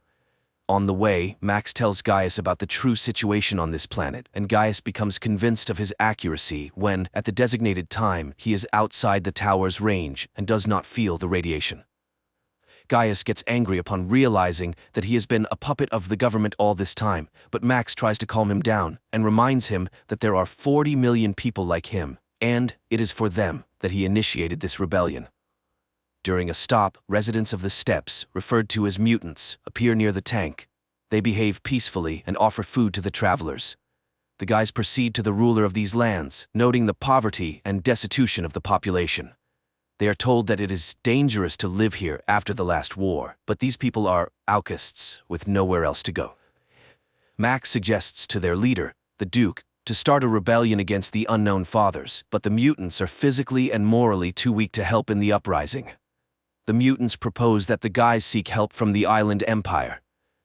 On the way, Max tells Gaius about the true situation on this planet, and Gaius becomes convinced of his accuracy when, at the designated time, he is outside the tower's range and does not feel the radiation. Gaius gets angry upon realizing that he has been a puppet of the government all this time, but Max tries to calm him down and reminds him that there are 40 million people like him, and it is for them that he initiated this rebellion. During a stop, residents of the steppes, referred to as mutants, appear near the tank. They behave peacefully and offer food to the travelers. The guys proceed to the ruler of these lands, noting the poverty and destitution of the population. They are told that it is dangerous to live here after the last war, but these people are outcasts with nowhere else to go. Max suggests to their leader, the Duke, to start a rebellion against the Unknown Fathers, but the mutants are physically and morally too weak to help in the uprising. The mutants propose that the guys seek help from the Island Empire.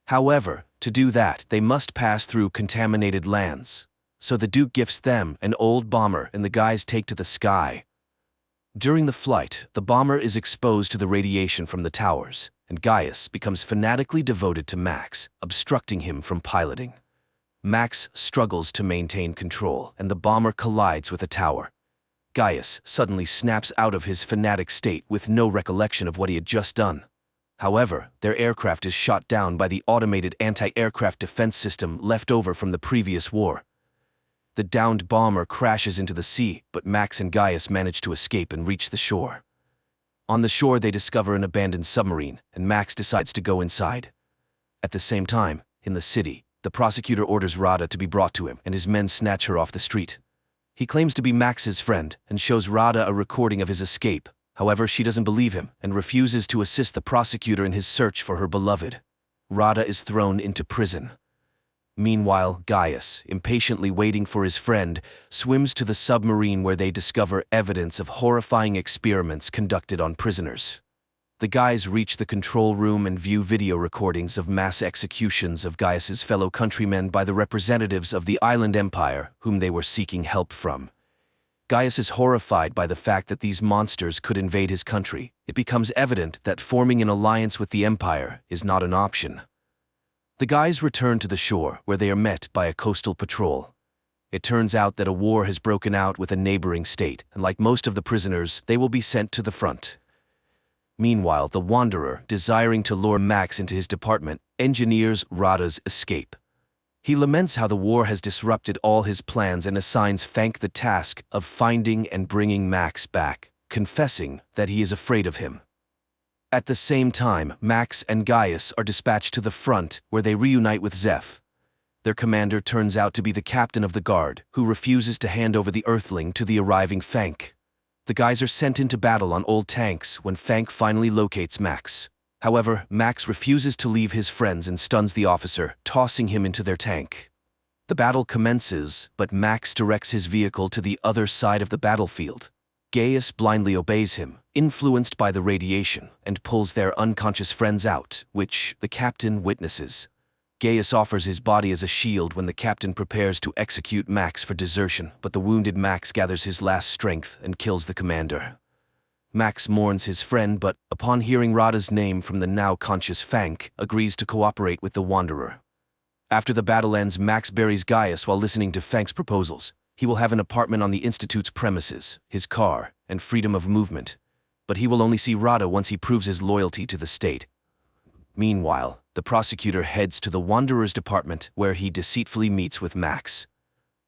However, to do that, they must pass through contaminated lands. So the Duke gifts them an old bomber and the guys take to the sky. During the flight, the bomber is exposed to the radiation from the towers, and Gaius becomes fanatically devoted to Max, obstructing him from piloting. Max struggles to maintain control, and the bomber collides with a tower. Gaius suddenly snaps out of his fanatic state with no recollection of what he had just done. However, their aircraft is shot down by the automated anti-aircraft defense system left over from the previous war. The downed bomber crashes into the sea, but Max and Gaius manage to escape and reach the shore. On the shore, they discover an abandoned submarine, and Max decides to go inside. At the same time, in the city, the prosecutor orders Rada to be brought to him, and his men snatch her off the street. He claims to be Max's friend and shows Rada a recording of his escape. However, she doesn't believe him and refuses to assist the prosecutor in his search for her beloved. Rada is thrown into prison. Meanwhile, Gaius, impatiently waiting for his friend, swims to the submarine where they discover evidence of horrifying experiments conducted on prisoners. The guys reach the control room and view video recordings of mass executions of Gaius's fellow countrymen by the representatives of the Island Empire, whom they were seeking help from. Gaius is horrified by the fact that these monsters could invade his country. It becomes evident that forming an alliance with the Empire is not an option. The guys return to the shore, where they are met by a coastal patrol. It turns out that a war has broken out with a neighboring state, and like most of the prisoners, they will be sent to the front. Meanwhile, the Wanderer, desiring to lure Max into his department, engineers Rada's escape. He laments how the war has disrupted all his plans and assigns Fank the task of finding and bringing Max back, confessing that he is afraid of him. At the same time, Max and Gaius are dispatched to the front, where they reunite with Zeph. Their commander turns out to be the captain of the guard, who refuses to hand over the Earthling to the arriving Fank. The guys are sent into battle on old tanks when Fank finally locates Max. However, Max refuses to leave his friends and stuns the officer, tossing him into their tank. The battle commences, but Max directs his vehicle to the other side of the battlefield. Gaius blindly obeys him, influenced by the radiation, and pulls their unconscious friends out, which the captain witnesses. Gaius offers his body as a shield when the captain prepares to execute Max for desertion, but the wounded Max gathers his last strength and kills the commander. Max mourns his friend, but, upon hearing Rada's name from the now conscious Fank, agrees to cooperate with the Wanderer. After the battle ends, Max buries Gaius while listening to Fank's proposals. He will have an apartment on the Institute's premises, his car, and freedom of movement. But he will only see Rada once he proves his loyalty to the state. Meanwhile, the prosecutor heads to the Wanderer's department where he deceitfully meets with Max.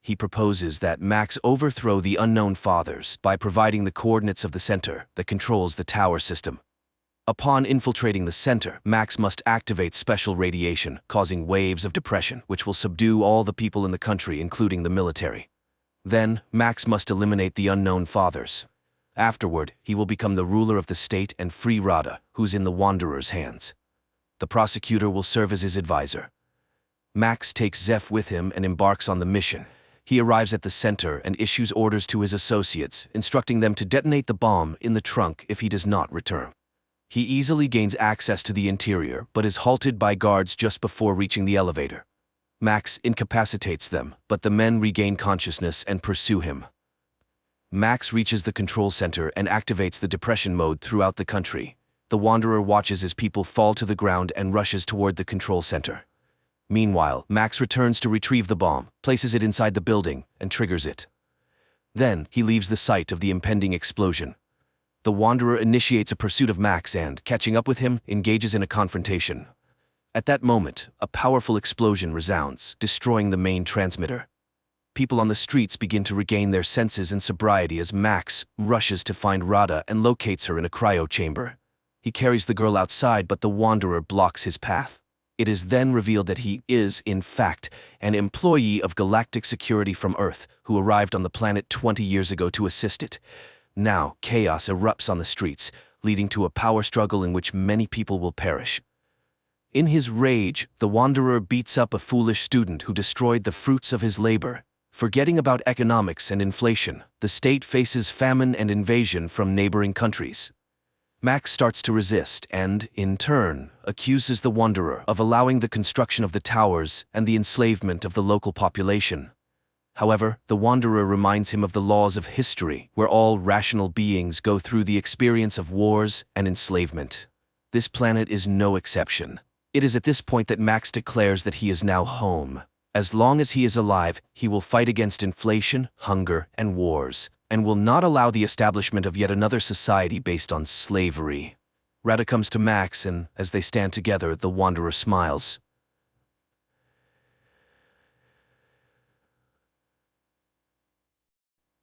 He proposes that Max overthrow the Unknown Fathers by providing the coordinates of the center that controls the tower system. Upon infiltrating the center, Max must activate special radiation, causing waves of depression, which will subdue all the people in the country, including the military. Then, Max must eliminate the Unknown Fathers. Afterward, he will become the ruler of the state and free Rada, who's in the Wanderer's hands. The prosecutor will serve as his advisor. Max takes Zeph with him and embarks on the mission. He arrives at the center and issues orders to his associates, instructing them to detonate the bomb in the trunk if he does not return. He easily gains access to the interior, but is halted by guards just before reaching the elevator. Max incapacitates them, but the men regain consciousness and pursue him. Max reaches the control center and activates the depression mode throughout the country. The Wanderer watches as people fall to the ground and rushes toward the control center. Meanwhile, Max returns to retrieve the bomb, places it inside the building, and triggers it. Then, he leaves the site of the impending explosion. The Wanderer initiates a pursuit of Max and, catching up with him, engages in a confrontation. At that moment, a powerful explosion resounds, destroying the main transmitter. People on the streets begin to regain their senses and sobriety as Max rushes to find Rada and locates her in a cryo chamber. He carries the girl outside, but the Wanderer blocks his path. It is then revealed that he is, in fact, an employee of Galactic Security from Earth who arrived on the planet 20 years ago to assist it. Now, chaos erupts on the streets, leading to a power struggle in which many people will perish. In his rage, the Wanderer beats up a foolish student who destroyed the fruits of his labor. Forgetting about economics and inflation, the state faces famine and invasion from neighboring countries. Max starts to resist and, in turn, accuses the Wanderer of allowing the construction of the towers and the enslavement of the local population. However, the Wanderer reminds him of the laws of history, where all rational beings go through the experience of wars and enslavement. This planet is no exception. It is at this point that Max declares that he is now home. As long as he is alive, he will fight against inflation, hunger, and wars, and will not allow the establishment of yet another society based on slavery. Rada comes to Max, and as they stand together, the Wanderer smiles.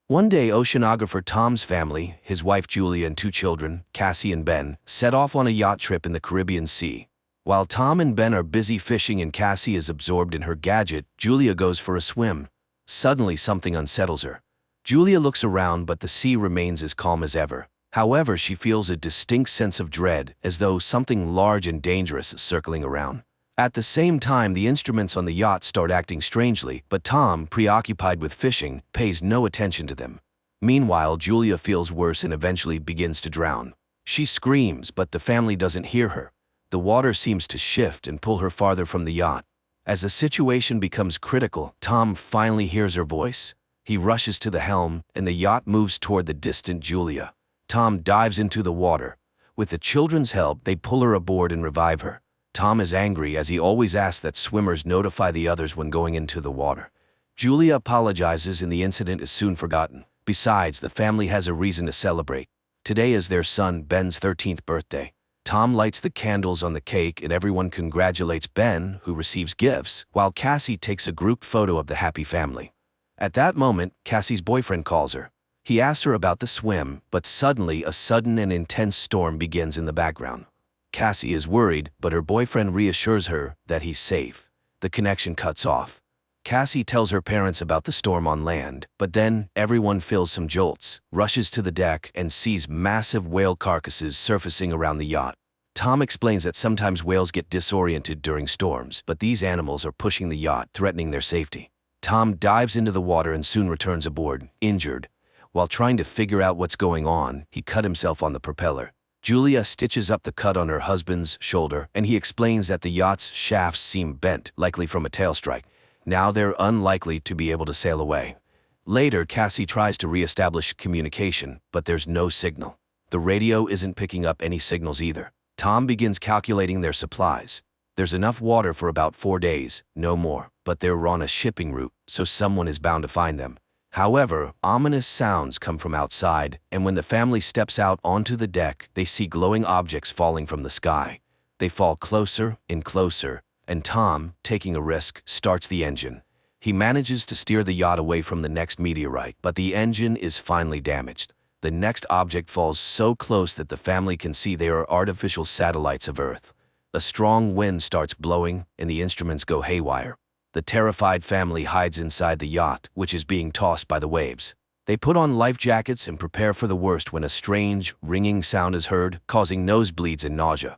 One day, oceanographer Tom's family, his wife Julia and two children, Cassie and Ben, set off on a yacht trip in the Caribbean Sea. While Tom and Ben are busy fishing and Cassie is absorbed in her gadget, Julia goes for a swim. Suddenly, something unsettles her. Julia looks around, but the sea remains as calm as ever. However, she feels a distinct sense of dread, as though something large and dangerous is circling around. At the same time, the instruments on the yacht start acting strangely, but Tom, preoccupied with fishing, pays no attention to them. Meanwhile, Julia feels worse and eventually begins to drown. She screams, but the family doesn't hear her. The water seems to shift and pull her farther from the yacht. As the situation becomes critical, Tom finally hears her voice. He rushes to the helm, and the yacht moves toward the distant Julia. Tom dives into the water. With the children's help, they pull her aboard and revive her. Tom is angry, as he always asks that swimmers notify the others when going into the water. Julia apologizes and the incident is soon forgotten. Besides, the family has a reason to celebrate. Today is their son Ben's 13th birthday. Tom lights the candles on the cake and everyone congratulates Ben, who receives gifts, while Cassie takes a group photo of the happy family. At that moment, Cassie's boyfriend calls her. He asks her about the swim, but suddenly a sudden and intense storm begins in the background. Cassie is worried, but her boyfriend reassures her that he's safe. The connection cuts off. Cassie tells her parents about the storm on land, but then everyone feels some jolts, rushes to the deck, and sees massive whale carcasses surfacing around the yacht. Tom explains that sometimes whales get disoriented during storms, but these animals are pushing the yacht, threatening their safety. Tom dives into the water and soon returns aboard, injured. While trying to figure out what's going on, he cut himself on the propeller. Julia stitches up the cut on her husband's shoulder, and he explains that the yacht's shafts seem bent, likely from a tail strike. Now they're unlikely to be able to sail away. Later, Cassie tries to re-establish communication, but there's no signal. The radio isn't picking up any signals either. Tom begins calculating their supplies. There's enough water for about 4 days, no more, but they're on a shipping route, so someone is bound to find them. However, ominous sounds come from outside, and when the family steps out onto the deck, they see glowing objects falling from the sky. They fall closer and closer, and Tom, taking a risk, starts the engine. He manages to steer the yacht away from the next meteorite, but the engine is finally damaged. The next object falls so close that the family can see they are artificial satellites of Earth. A strong wind starts blowing, and the instruments go haywire. The terrified family hides inside the yacht, which is being tossed by the waves. They put on life jackets and prepare for the worst when a strange, ringing sound is heard, causing nosebleeds and nausea.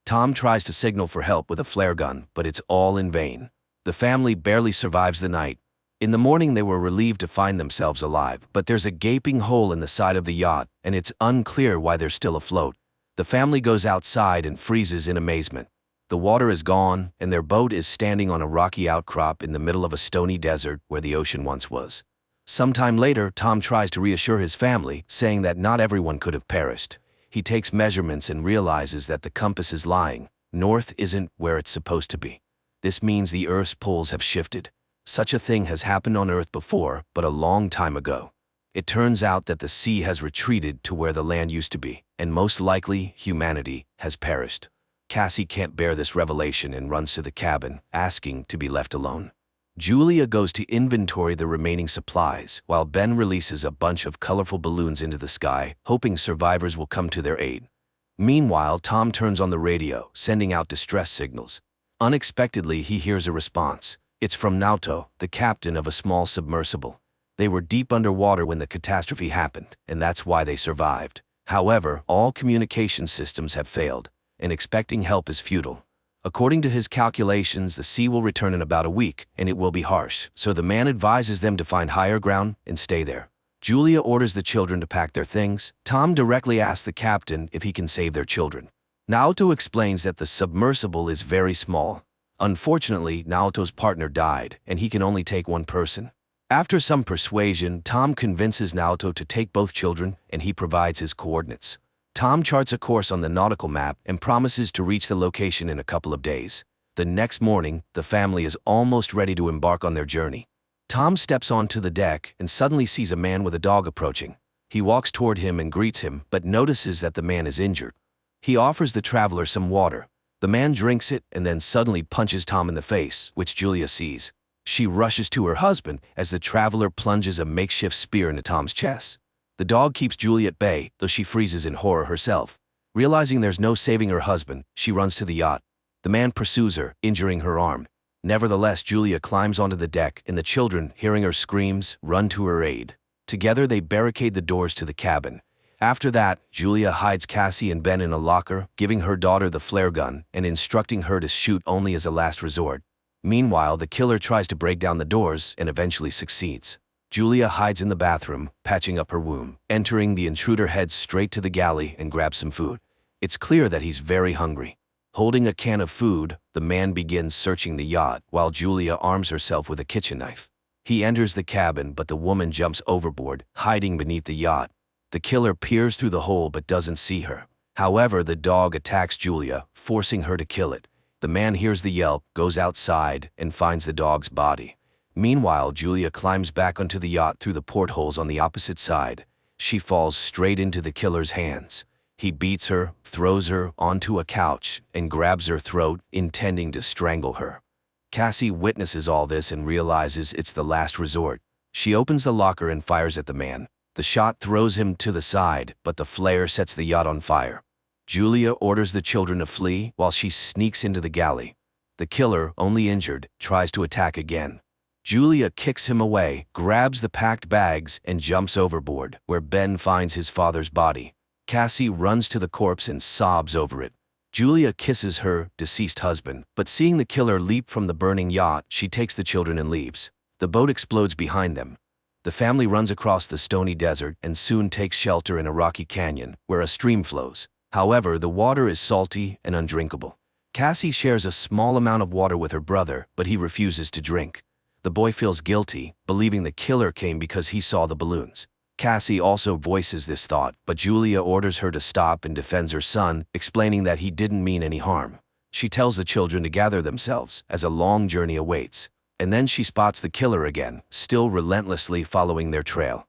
Tom tries to signal for help with a flare gun, but it's all in vain. The family barely survives the night. In the morning they were relieved to find themselves alive, but there's a gaping hole in the side of the yacht, and it's unclear why they're still afloat. The family goes outside and freezes in amazement. The water is gone, and their boat is standing on a rocky outcrop in the middle of a stony desert where the ocean once was. Sometime later, Tom tries to reassure his family, saying that not everyone could have perished. He takes measurements and realizes that the compass is lying. North isn't where it's supposed to be. This means the Earth's poles have shifted. Such a thing has happened on Earth before, but a long time ago. It turns out that the sea has retreated to where the land used to be, and most likely humanity has perished. Cassie can't bear this revelation and runs to the cabin, asking to be left alone. Julia goes to inventory the remaining supplies, while Ben releases a bunch of colorful balloons into the sky, hoping survivors will come to their aid. Meanwhile, Tom turns on the radio, sending out distress signals. Unexpectedly, he hears a response. It's from Naoto, the captain of a small submersible. They were deep underwater when the catastrophe happened, and that's why they survived. However, all communication systems have failed, and expecting help is futile. According to his calculations, the sea will return in about a week, and it will be harsh, so the man advises them to find higher ground and stay there. Julia orders the children to pack their things. Tom directly asks the captain if he can save their children. Naoto explains that the submersible is very small. Unfortunately, Naoto's partner died, and he can only take one person. After some persuasion, Tom convinces Naoto to take both children, and he provides his coordinates. Tom charts a course on the nautical map and promises to reach the location in a couple of days. The next morning, the family is almost ready to embark on their journey. Tom steps onto the deck and suddenly sees a man with a dog approaching. He walks toward him and greets him, but notices that the man is injured. He offers the traveler some water. The man drinks it and then suddenly punches Tom in the face, which Julia sees. She rushes to her husband as the traveler plunges a makeshift spear into Tom's chest. The dog keeps Julia at bay, though she freezes in horror herself. Realizing there's no saving her husband, she runs to the yacht. The man pursues her, injuring her arm. Nevertheless, Julia climbs onto the deck, and the children, hearing her screams, run to her aid. Together, they barricade the doors to the cabin. After that, Julia hides Cassie and Ben in a locker, giving her daughter the flare gun and instructing her to shoot only as a last resort. Meanwhile, the killer tries to break down the doors and eventually succeeds. Julia hides in the bathroom, patching up her wound. Entering, the intruder heads straight to the galley and grabs some food. It's clear that he's very hungry. Holding a can of food, the man begins searching the yacht while Julia arms herself with a kitchen knife. He enters the cabin, but the woman jumps overboard, hiding beneath the yacht. The killer peers through the hole but doesn't see her. However, the dog attacks Julia, forcing her to kill it. The man hears the yelp, goes outside, and finds the dog's body. Meanwhile, Julia climbs back onto the yacht through the portholes on the opposite side. She falls straight into the killer's hands. He beats her, throws her onto a couch, and grabs her throat, intending to strangle her. Cassie witnesses all this and realizes it's the last resort. She opens the locker and fires at the man. The shot throws him to the side, but the flare sets the yacht on fire. Julia orders the children to flee while she sneaks into the galley. The killer, only injured, tries to attack again. Julia kicks him away, grabs the packed bags, and jumps overboard, where Ben finds his father's body. Cassie runs to the corpse and sobs over it. Julia kisses her deceased husband, but seeing the killer leap from the burning yacht, she takes the children and leaves. The boat explodes behind them. The family runs across the stony desert and soon takes shelter in a rocky canyon, where a stream flows. However, the water is salty and undrinkable. Cassie shares a small amount of water with her brother, but he refuses to drink. The boy feels guilty, believing the killer came because he saw the balloons. Cassie also voices this thought, but Julia orders her to stop and defends her son, explaining that he didn't mean any harm. She tells the children to gather themselves, as a long journey awaits. And then she spots the killer again, still relentlessly following their trail.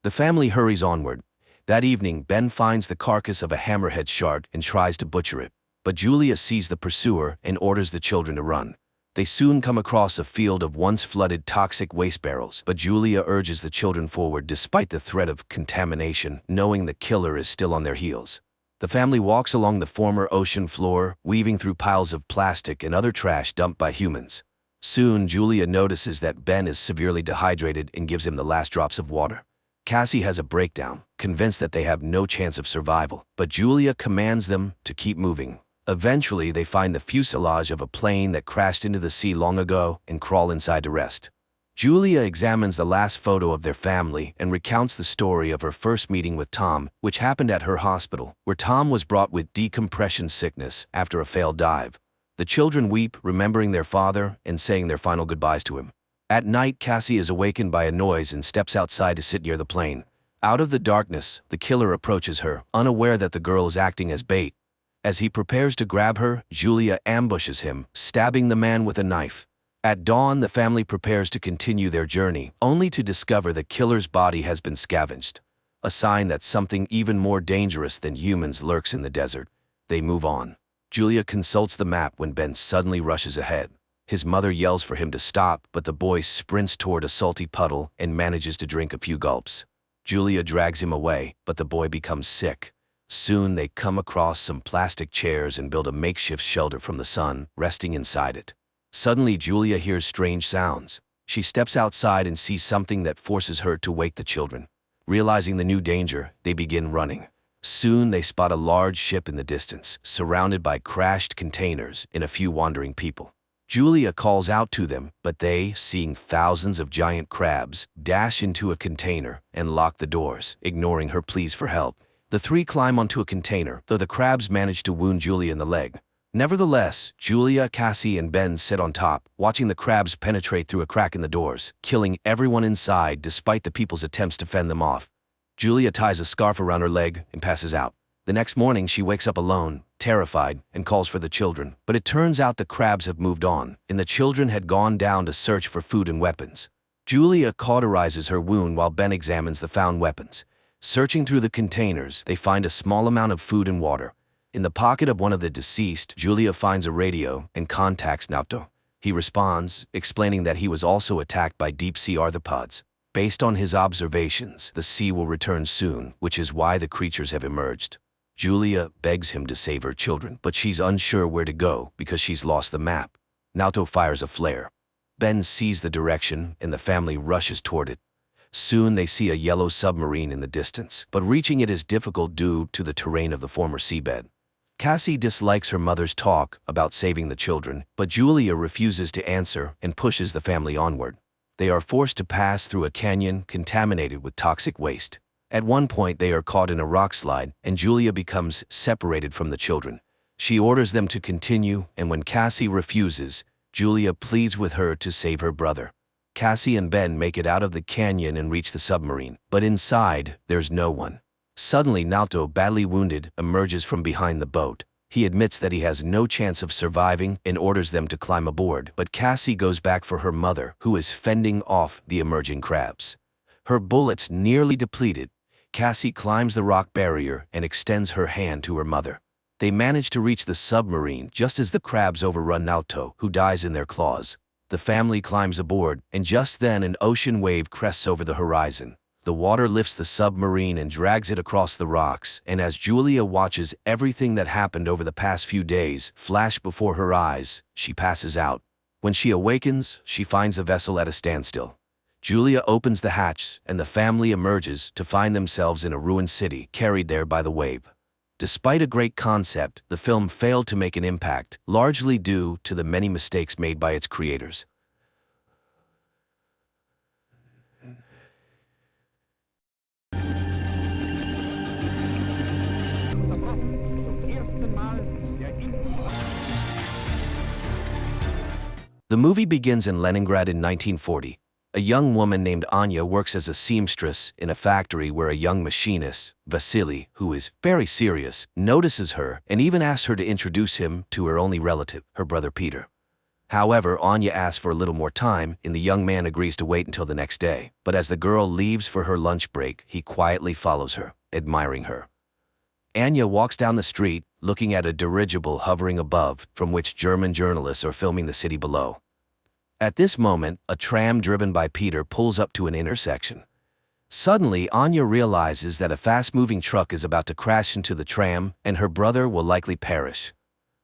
The family hurries onward. That evening, Ben finds the carcass of a hammerhead shark and tries to butcher it. but Julia sees the pursuer and orders the children to run. They soon come across a field of once flooded toxic waste barrels, but Julia urges the children forward despite the threat of contamination, knowing the killer is still on their heels. The family walks along the former ocean floor, weaving through piles of plastic and other trash dumped by humans. Soon, Julia notices that Ben is severely dehydrated and gives him the last drops of water. Cassie has a breakdown, convinced that they have no chance of survival, but Julia commands them to keep moving. Eventually, they find the fuselage of a plane that crashed into the sea long ago and crawl inside to rest. Julia examines the last photo of their family and recounts the story of her first meeting with Tom, which happened at her hospital, where Tom was brought with decompression sickness after a failed dive. The children weep, remembering their father and saying their final goodbyes to him. At night, Cassie is awakened by a noise and steps outside to sit near the plane. Out of the darkness, the killer approaches her, unaware that the girl is acting as bait. As he prepares to grab her, Julia ambushes him, stabbing the man with a knife. At dawn, the family prepares to continue their journey, only to discover the killer's body has been scavenged, a sign that something even more dangerous than humans lurks in the desert. They move on. Julia consults the map when Ben suddenly rushes ahead. His mother yells for him to stop, but the boy sprints toward a salty puddle and manages to drink a few gulps. Julia drags him away, but the boy becomes sick. Soon they come across some plastic chairs and build a makeshift shelter from the sun, resting inside it. Suddenly, Julia hears strange sounds. She steps outside and sees something that forces her to wake the children. Realizing the new danger, they begin running. Soon they spot a large ship in the distance, surrounded by crashed containers and a few wandering people. Julia calls out to them, but they, seeing thousands of giant crabs, dash into a container and lock the doors, ignoring her pleas for help. The three climb onto a container, though the crabs manage to wound Julia in the leg. Nevertheless, Julia, Cassie, and Ben sit on top, watching the crabs penetrate through a crack in the doors, killing everyone inside despite the people's attempts to fend them off. Julia ties a scarf around her leg and passes out. The next morning, she wakes up alone, terrified, and calls for the children. But it turns out the crabs have moved on, and the children had gone down to search for food and weapons. Julia cauterizes her wound while Ben examines the found weapons. Searching through the containers, they find a small amount of food and water. In the pocket of one of the deceased, Julia finds a radio and contacts Naoto. He responds, explaining that he was also attacked by deep-sea arthropods. Based on his observations, the sea will return soon, which is why the creatures have emerged. Julia begs him to save her children, but she's unsure where to go because she's lost the map. Naoto fires a flare. Ben sees the direction, and the family rushes toward it. Soon they see a yellow submarine in the distance, but reaching it is difficult due to the terrain of the former seabed. Cassie dislikes her mother's talk about saving the children, but Julia refuses to answer and pushes the family onward. They are forced to pass through a canyon contaminated with toxic waste. At one point, they are caught in a rock slide, and Julia becomes separated from the children. She orders them to continue, and when Cassie refuses, Julia pleads with her to save her brother. Cassie and Ben make it out of the canyon and reach the submarine, but inside, there's no one. Suddenly, Naoto, badly wounded, emerges from behind the boat. He admits that he has no chance of surviving and orders them to climb aboard, but Cassie goes back for her mother, who is fending off the emerging crabs. Her bullets nearly depleted, Cassie climbs the rock barrier and extends her hand to her mother. They manage to reach the submarine just as the crabs overrun Naoto, who dies in their claws. The family climbs aboard, and just then an ocean wave crests over the horizon. The water lifts the submarine and drags it across the rocks, and as Julia watches everything that happened over the past few days flash before her eyes, she passes out. When she awakens, she finds the vessel at a standstill. Julia opens the hatch, and the family emerges to find themselves in a ruined city, carried there by the wave. Despite a great concept, the film failed to make an impact, largely due to the many mistakes made by its creators. The movie begins in Leningrad in 1940. A young woman named Anya works as a seamstress in a factory where a young machinist, Vasily, who is very serious, notices her and even asks her to introduce him to her only relative, her brother Peter. However, Anya asks for a little more time, and the young man agrees to wait until the next day. But as the girl leaves for her lunch break, he quietly follows her, admiring her. Anya walks down the street, looking at a dirigible hovering above, from which German journalists are filming the city below. At this moment, a tram driven by Peter pulls up to an intersection. Suddenly, Anya realizes that a fast-moving truck is about to crash into the tram, and her brother will likely perish.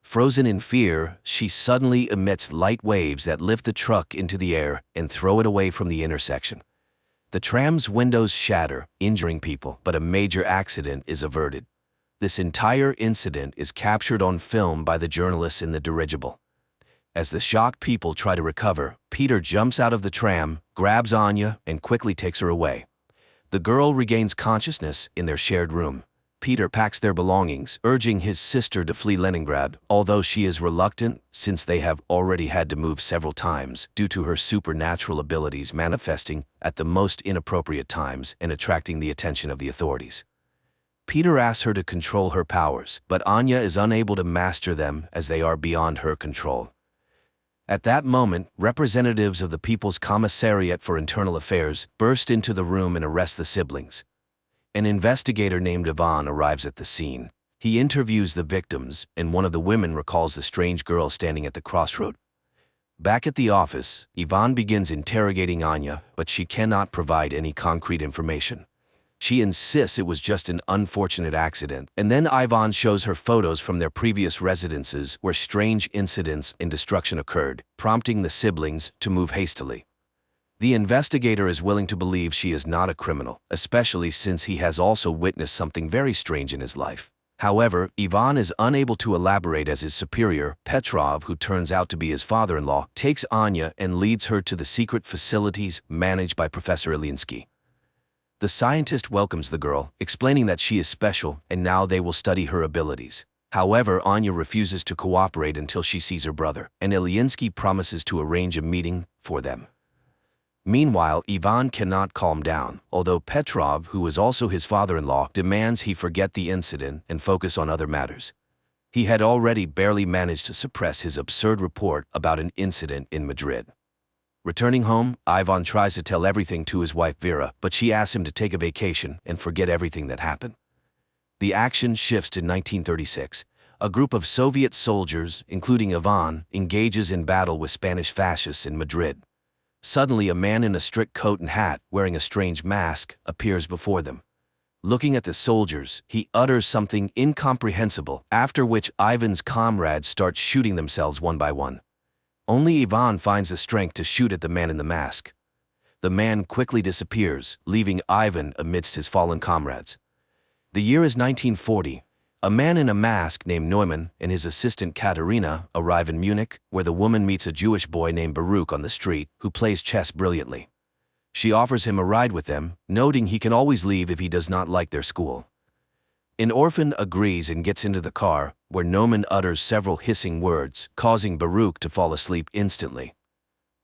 Frozen in fear, she suddenly emits light waves that lift the truck into the air and throw it away from the intersection. The tram's windows shatter, injuring people, but a major accident is averted. This entire incident is captured on film by the journalists in the dirigible. As the shocked people try to recover, Peter jumps out of the tram, grabs Anya, and quickly takes her away. The girl regains consciousness in their shared room. Peter packs their belongings, urging his sister to flee Leningrad, although she is reluctant since they have already had to move several times due to her supernatural abilities manifesting at the most inappropriate times and attracting the attention of the authorities. Peter asks her to control her powers, but Anya is unable to master them as they are beyond her control. At that moment, representatives of the People's Commissariat for Internal Affairs burst into the room and arrest the siblings. An investigator named Ivan arrives at the scene. He interviews the victims, and one of the women recalls the strange girl standing at the crossroad. Back at the office, Ivan begins interrogating Anya, but she cannot provide any concrete information. She insists it was just an unfortunate accident, and then Ivan shows her photos from their previous residences where strange incidents and destruction occurred, prompting the siblings to move hastily. The investigator is willing to believe she is not a criminal, especially since he has also witnessed something very strange in his life. However, Ivan is unable to elaborate as his superior, Petrov, who turns out to be his father-in-law, takes Anya and leads her to the secret facilities managed by Professor Ilyinsky. The scientist welcomes the girl, explaining that she is special and now they will study her abilities. However, Anya refuses to cooperate until she sees her brother, and Ilyinsky promises to arrange a meeting for them. Meanwhile, Ivan cannot calm down, although Petrov, who is also his father-in-law, demands he forget the incident and focus on other matters. He had already barely managed to suppress his absurd report about an incident in Madrid. Returning home, Ivan tries to tell everything to his wife Vera, but she asks him to take a vacation and forget everything that happened. The action shifts to 1936. A group of Soviet soldiers, including Ivan, engages in battle with Spanish fascists in Madrid. Suddenly, a man in a strict coat and hat, wearing a strange mask, appears before them. Looking at the soldiers, he utters something incomprehensible, after which Ivan's comrades start shooting themselves one by one. Only Ivan finds the strength to shoot at the man in the mask. The man quickly disappears, leaving Ivan amidst his fallen comrades. The year is 1940. A man in a mask named Neumann and his assistant Katerina arrive in Munich, where the woman meets a Jewish boy named Baruch on the street, who plays chess brilliantly. She offers him a ride with them, noting he can always leave if he does not like their school. An orphan agrees and gets into the car, where Neumann utters several hissing words, causing Baruch to fall asleep instantly.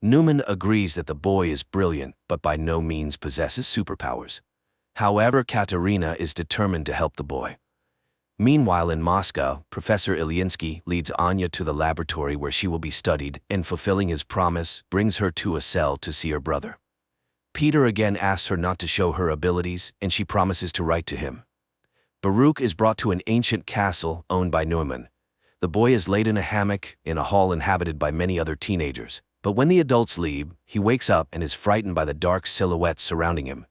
Neumann agrees that the boy is brilliant, but by no means possesses superpowers. However, Katerina is determined to help the boy. Meanwhile, in Moscow, Professor Ilyinsky leads Anya to the laboratory where she will be studied, and fulfilling his promise, brings her to a cell to see her brother. Peter again asks her not to show her abilities, and she promises to write to him. Baruch is brought to an ancient castle owned by Neumann. The boy is laid in a hammock in a hall inhabited by many other teenagers, but when the adults leave, he wakes up and is frightened by the dark silhouettes surrounding him.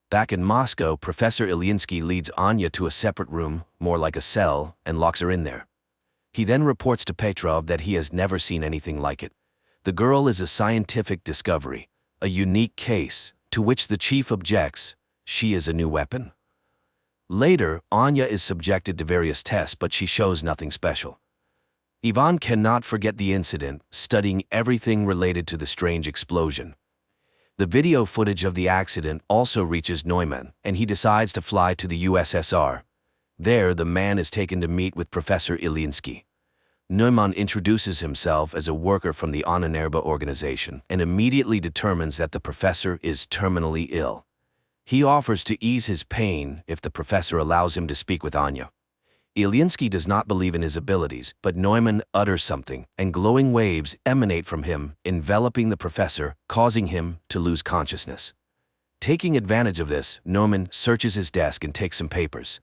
Back in Moscow, Professor Ilyinsky leads Anya to a separate room, more like a cell, and locks her in there. He then reports to Petrov that he has never seen anything like it. The girl is a scientific discovery, a unique case, to which the chief objects. She is a new weapon. Later, Anya is subjected to various tests, but she shows nothing special. Ivan cannot forget the incident, studying everything related to the strange explosion. The video footage of the accident also reaches Neumann, and he decides to fly to the USSR. There, the man is taken to meet with Professor Ilyinsky. Neumann introduces himself as a worker from the Ahnenerbe organization and immediately determines that the professor is terminally ill. He offers to ease his pain if the professor allows him to speak with Anya. Ilyinsky does not believe in his abilities, but Neumann utters something, and glowing waves emanate from him, enveloping the professor, causing him to lose consciousness. Taking advantage of this, Neumann searches his desk and takes some papers.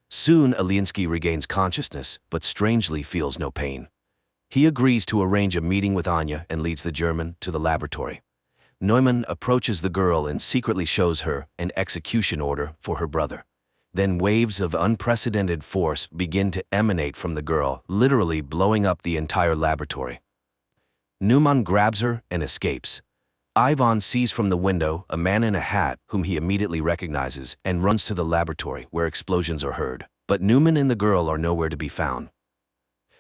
Soon, Ilinsky regains consciousness, but strangely feels no pain. He agrees to arrange a meeting with Anya and leads the German to the laboratory. Neumann approaches the girl and secretly shows her an execution order for her brother. Then waves of unprecedented force begin to emanate from the girl, literally blowing up the entire laboratory. Neumann grabs her and escapes. Ivan sees from the window a man in a hat whom he immediately recognizes and runs to the laboratory where explosions are heard. But Neumann and the girl are nowhere to be found.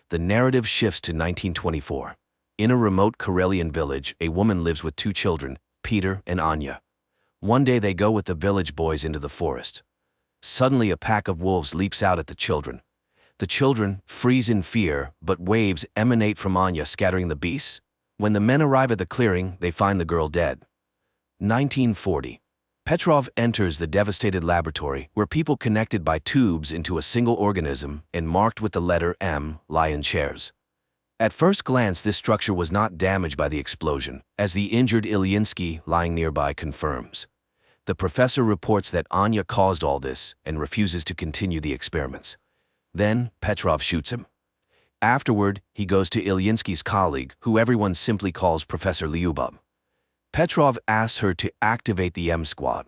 The narrative shifts to 1924. In a remote Karelian village, a woman lives with two children, Peter and Anya. One day they go with the village boys into the forest. Suddenly a pack of wolves leaps out at the children. The children freeze in fear, but waves emanate from Anya scattering the beasts. When the men arrive at the clearing, they find the girl dead. 1940. Petrov enters the devastated laboratory where people connected by tubes into a single organism and marked with the letter M lie in chairs. At first glance, this structure was not damaged by the explosion, as the injured Ilinsky lying nearby confirms. The professor reports that Anya caused all this and refuses to continue the experiments. Then Petrov shoots him. Afterward, he goes to Ilinsky's colleague, who everyone simply calls Professor Lyubov. Petrov asks her to activate the M Squad.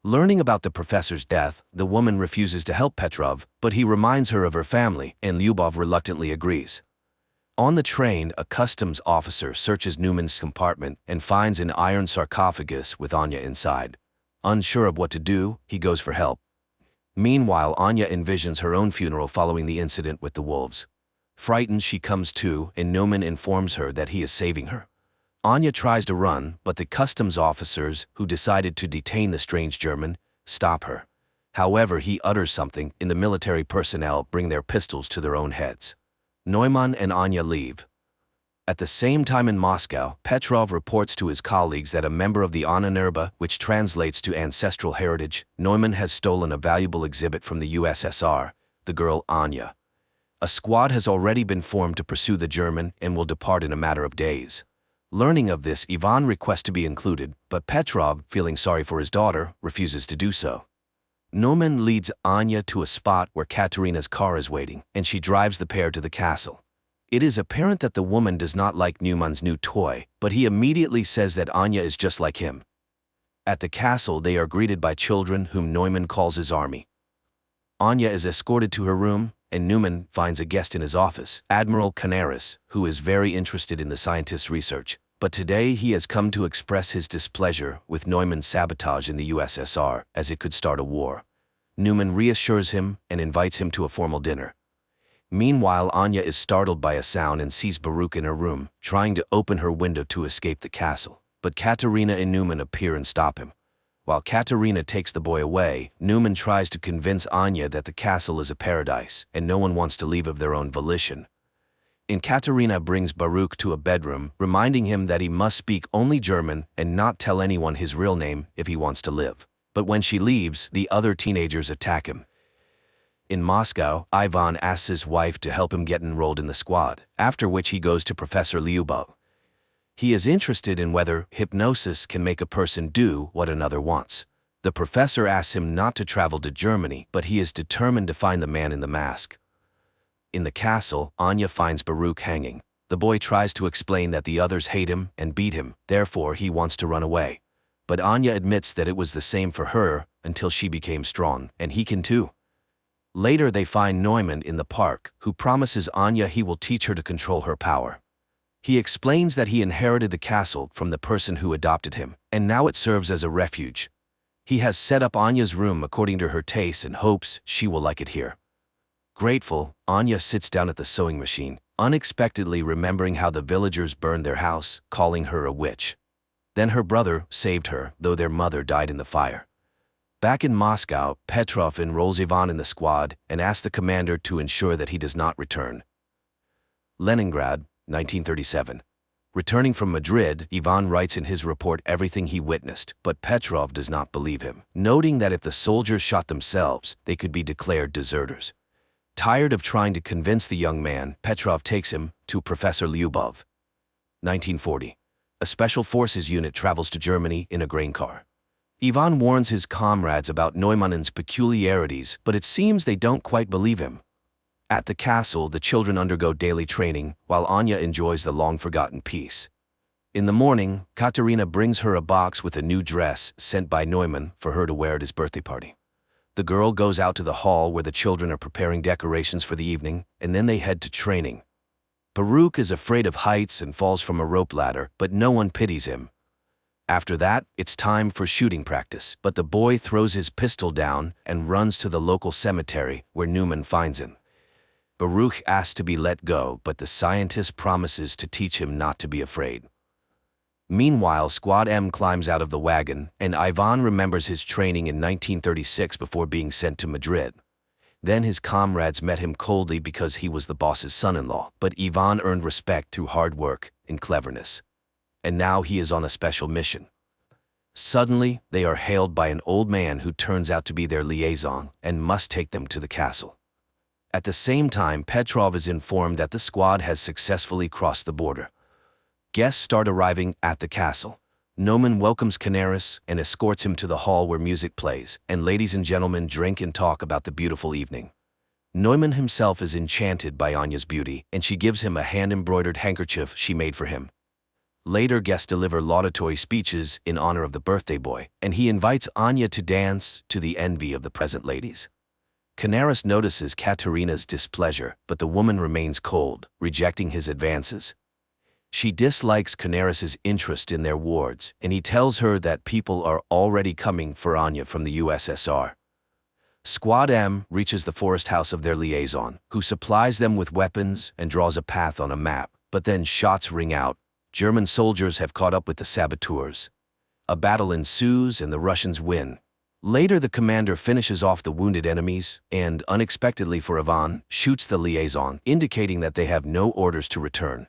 Learning about the professor's death, the woman refuses to help Petrov, but he reminds her of her family, and Lyubov reluctantly agrees. On the train, a customs officer searches Neumann's compartment and finds an iron sarcophagus with Anya inside. Unsure of what to do, he goes for help. Meanwhile, Anya envisions her own funeral following the incident with the wolves. Frightened, she comes to, and Neumann informs her that he is saving her. Anya tries to run, but the customs officers, who decided to detain the strange German, stop her. However, he utters something, and the military personnel bring their pistols to their own heads. Neumann and Anya leave. At the same time in Moscow, Petrov reports to his colleagues that a member of the Ahnenerbe, which translates to ancestral heritage, Neumann has stolen a valuable exhibit from the USSR, the girl Anya. A squad has already been formed to pursue the German and will depart in a matter of days. Learning of this, Ivan requests to be included, but Petrov, feeling sorry for his daughter, refuses to do so. Neumann leads Anya to a spot where Katerina's car is waiting, and she drives the pair to the castle. It is apparent that the woman does not like Neumann's new toy, but he immediately says that Anya is just like him. At the castle, they are greeted by children whom Neumann calls his army. Anya is escorted to her room, and Neumann finds a guest in his office, Admiral Canaris, who is very interested in the scientist's research. But today he has come to express his displeasure with Neumann's sabotage in the USSR, as it could start a war. Neumann reassures him and invites him to a formal dinner. Meanwhile, Anya is startled by a sound and sees Baruch in her room, trying to open her window to escape the castle. But Katerina and Neumann appear and stop him. While Katerina takes the boy away, Neumann tries to convince Anya that the castle is a paradise, and no one wants to leave of their own volition. Katerina brings Baruch to a bedroom, reminding him that he must speak only German and not tell anyone his real name if he wants to live. But when she leaves, the other teenagers attack him. In Moscow, Ivan asks his wife to help him get enrolled in the squad, after which he goes to Professor Lyubov. He is interested in whether hypnosis can make a person do what another wants. The professor asks him not to travel to Germany, but he is determined to find the man in the mask. In the castle, Anya finds Baruch hanging. The boy tries to explain that the others hate him and beat him, therefore he wants to run away. But Anya admits that it was the same for her until she became strong, and he can too. Later they find Neumann in the park, who promises Anya he will teach her to control her power. He explains that he inherited the castle from the person who adopted him, and now it serves as a refuge. He has set up Anya's room according to her taste and hopes she will like it here. Grateful, Anya sits down at the sewing machine, unexpectedly remembering how the villagers burned their house, calling her a witch. Then her brother saved her, though their mother died in the fire. Back in Moscow, Petrov enrolls Ivan in the squad and asks the commander to ensure that he does not return. Leningrad, 1937. Returning from Madrid, Ivan writes in his report everything he witnessed, but Petrov does not believe him, noting that if the soldiers shot themselves, they could be declared deserters. Tired of trying to convince the young man, Petrov takes him to Professor Lyubov. 1940. A special forces unit travels to Germany in a grain car. Ivan warns his comrades about Neumann's peculiarities, but it seems they don't quite believe him. At the castle, the children undergo daily training, while Anya enjoys the long-forgotten peace. In the morning, Katerina brings her a box with a new dress sent by Neumann for her to wear at his birthday party. The girl goes out to the hall where the children are preparing decorations for the evening, and then they head to training. Baruch is afraid of heights and falls from a rope ladder, but no one pities him. After that, it's time for shooting practice, but the boy throws his pistol down and runs to the local cemetery where Neumann finds him. Baruch asks to be let go, but the scientist promises to teach him not to be afraid. Meanwhile, Squad M climbs out of the wagon, and Ivan remembers his training in 1936 before being sent to Madrid. Then his comrades met him coldly because he was the boss's son-in-law, but Ivan earned respect through hard work and cleverness. And now he is on a special mission. Suddenly, they are hailed by an old man who turns out to be their liaison and must take them to the castle. At the same time, Petrov is informed that the squad has successfully crossed the border. Guests start arriving at the castle. Neumann welcomes Canaris and escorts him to the hall where music plays, and ladies and gentlemen drink and talk about the beautiful evening. Neumann himself is enchanted by Anya's beauty, and she gives him a hand-embroidered handkerchief she made for him. Later, guests deliver laudatory speeches in honor of the birthday boy, and he invites Anya to dance to the envy of the present ladies. Canaris notices Katerina's displeasure, but the woman remains cold, rejecting his advances. She dislikes Canaris's interest in their wards, and he tells her that people are already coming for Anya from the USSR. Squad M reaches the forest house of their liaison, who supplies them with weapons and draws a path on a map, but then shots ring out. German soldiers have caught up with the saboteurs. A battle ensues and the Russians win. Later, the commander finishes off the wounded enemies and, unexpectedly for Ivan, shoots the liaison, indicating that they have no orders to return.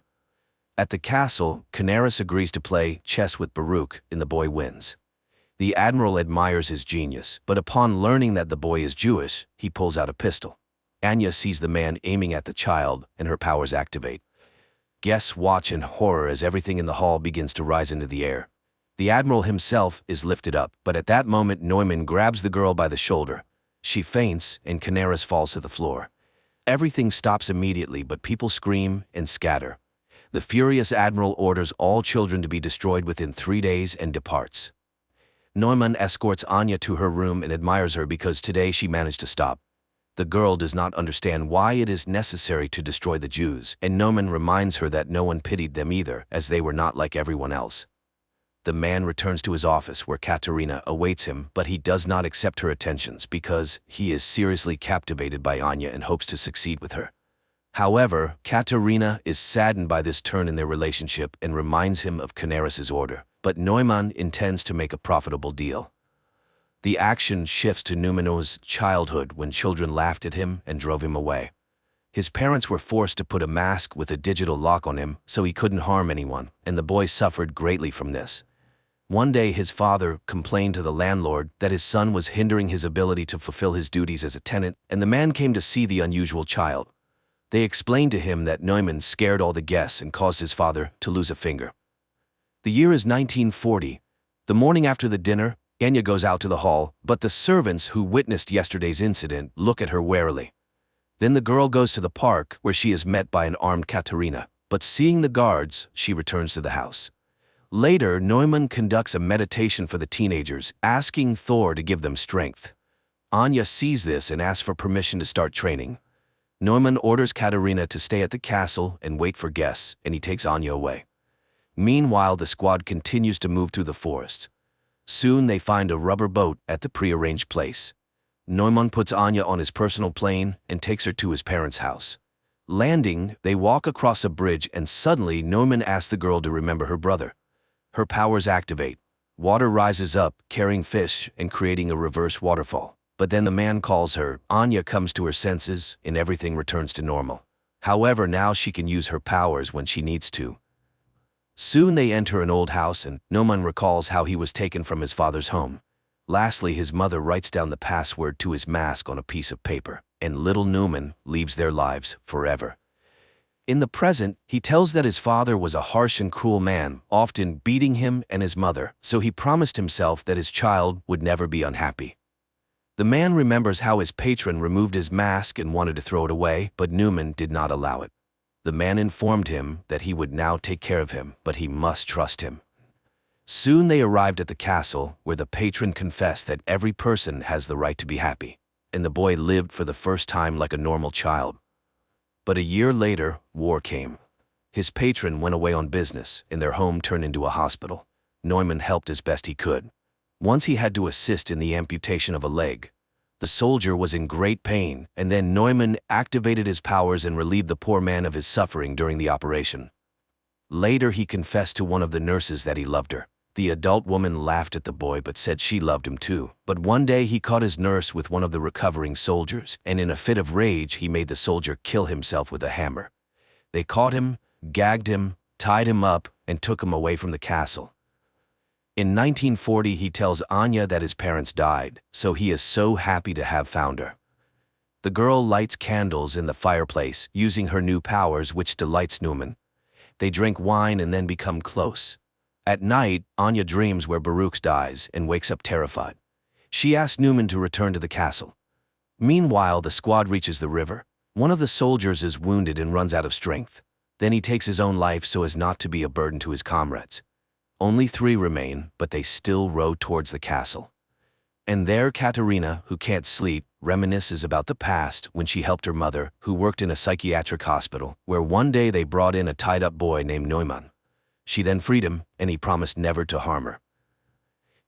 At the castle, Canaris agrees to play chess with Baruch, and the boy wins. The admiral admires his genius, but upon learning that the boy is Jewish, he pulls out a pistol. Anya sees the man aiming at the child, and her powers activate. Guests watch in horror as everything in the hall begins to rise into the air. The admiral himself is lifted up, but at that moment Neumann grabs the girl by the shoulder. She faints, and Canaris falls to the floor. Everything stops immediately, but people scream and scatter. The furious admiral orders all children to be destroyed within 3 days and departs. Neumann escorts Anya to her room and admires her because today she managed to stop. The girl does not understand why it is necessary to destroy the Jews, and Neumann reminds her that no one pitied them either, as they were not like everyone else. The man returns to his office where Katerina awaits him, but he does not accept her attentions because he is seriously captivated by Anya and hopes to succeed with her. However, Katerina is saddened by this turn in their relationship and reminds him of Canaris's order, but Neumann intends to make a profitable deal. The action shifts to Neumann's childhood when children laughed at him and drove him away. His parents were forced to put a mask with a digital lock on him so he couldn't harm anyone, and the boy suffered greatly from this. One day his father complained to the landlord that his son was hindering his ability to fulfill his duties as a tenant, and the man came to see the unusual child. They explained to him that Neumann scared all the guests and caused his father to lose a finger. The year is 1940. The morning after the dinner, Anya goes out to the hall, but the servants who witnessed yesterday's incident look at her warily. Then the girl goes to the park where she is met by an armed Katerina, but seeing the guards, she returns to the house. Later, Neumann conducts a meditation for the teenagers, asking Thor to give them strength. Anya sees this and asks for permission to start training. Neumann orders Katerina to stay at the castle and wait for guests, and he takes Anya away. Meanwhile, the squad continues to move through the forest. Soon they find a rubber boat at the prearranged place. Neumann puts Anya on his personal plane and takes her to his parents' house. Landing, they walk across a bridge, and suddenly Neumann asks the girl to remember her brother. Her powers activate. Water rises up, carrying fish and creating a reverse waterfall. But then the man calls her. Anya comes to her senses, and everything returns to normal. However, now she can use her powers when she needs to. Soon they enter an old house, and Neumann recalls how he was taken from his father's home. Lastly, his mother writes down the password to his mask on a piece of paper, and little Neumann leaves their lives forever. In the present, he tells that his father was a harsh and cruel man, often beating him and his mother, so he promised himself that his child would never be unhappy. The man remembers how his patron removed his mask and wanted to throw it away, but Newman did not allow it. The man informed him that he would now take care of him, but he must trust him. Soon they arrived at the castle, where the patron confessed that every person has the right to be happy, and the boy lived for the first time like a normal child. But a year later, war came. His patron went away on business, and their home turned into a hospital. Neumann helped as best he could. Once he had to assist in the amputation of a leg. The soldier was in great pain, and then Neumann activated his powers and relieved the poor man of his suffering during the operation. Later he confessed to one of the nurses that he loved her. The adult woman laughed at the boy but said she loved him too. But one day he caught his nurse with one of the recovering soldiers, and in a fit of rage he made the soldier kill himself with a hammer. They caught him, gagged him, tied him up, and took him away from the castle. In 1940 he tells Anya that his parents died, so he is so happy to have found her. The girl lights candles in the fireplace, using her new powers, which delights Newman. They drink wine and then become close. At night, Anya dreams where Baruch dies and wakes up terrified. She asks Newman to return to the castle. Meanwhile, the squad reaches the river. One of the soldiers is wounded and runs out of strength. Then he takes his own life so as not to be a burden to his comrades. Only 3 remain, but they still row towards the castle. And there Katerina, who can't sleep, reminisces about the past when she helped her mother, who worked in a psychiatric hospital, where one day they brought in a tied-up boy named Neumann. She then freed him, and he promised never to harm her.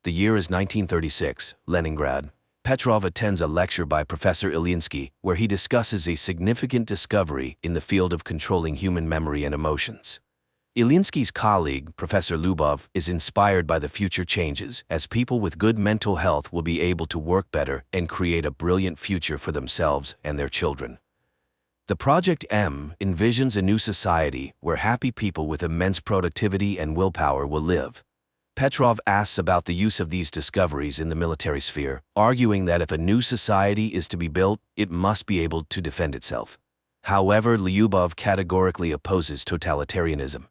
The year is 1936, Leningrad. Petrov attends a lecture by Professor Ilyinsky, where he discusses a significant discovery in the field of controlling human memory and emotions. Ilyinsky's colleague, Professor Lubov, is inspired by the future changes, as people with good mental health will be able to work better and create a brilliant future for themselves and their children. The Project M envisions a new society where happy people with immense productivity and willpower will live. Petrov asks about the use of these discoveries in the military sphere, arguing that if a new society is to be built, it must be able to defend itself. However, Lyubov categorically opposes totalitarianism.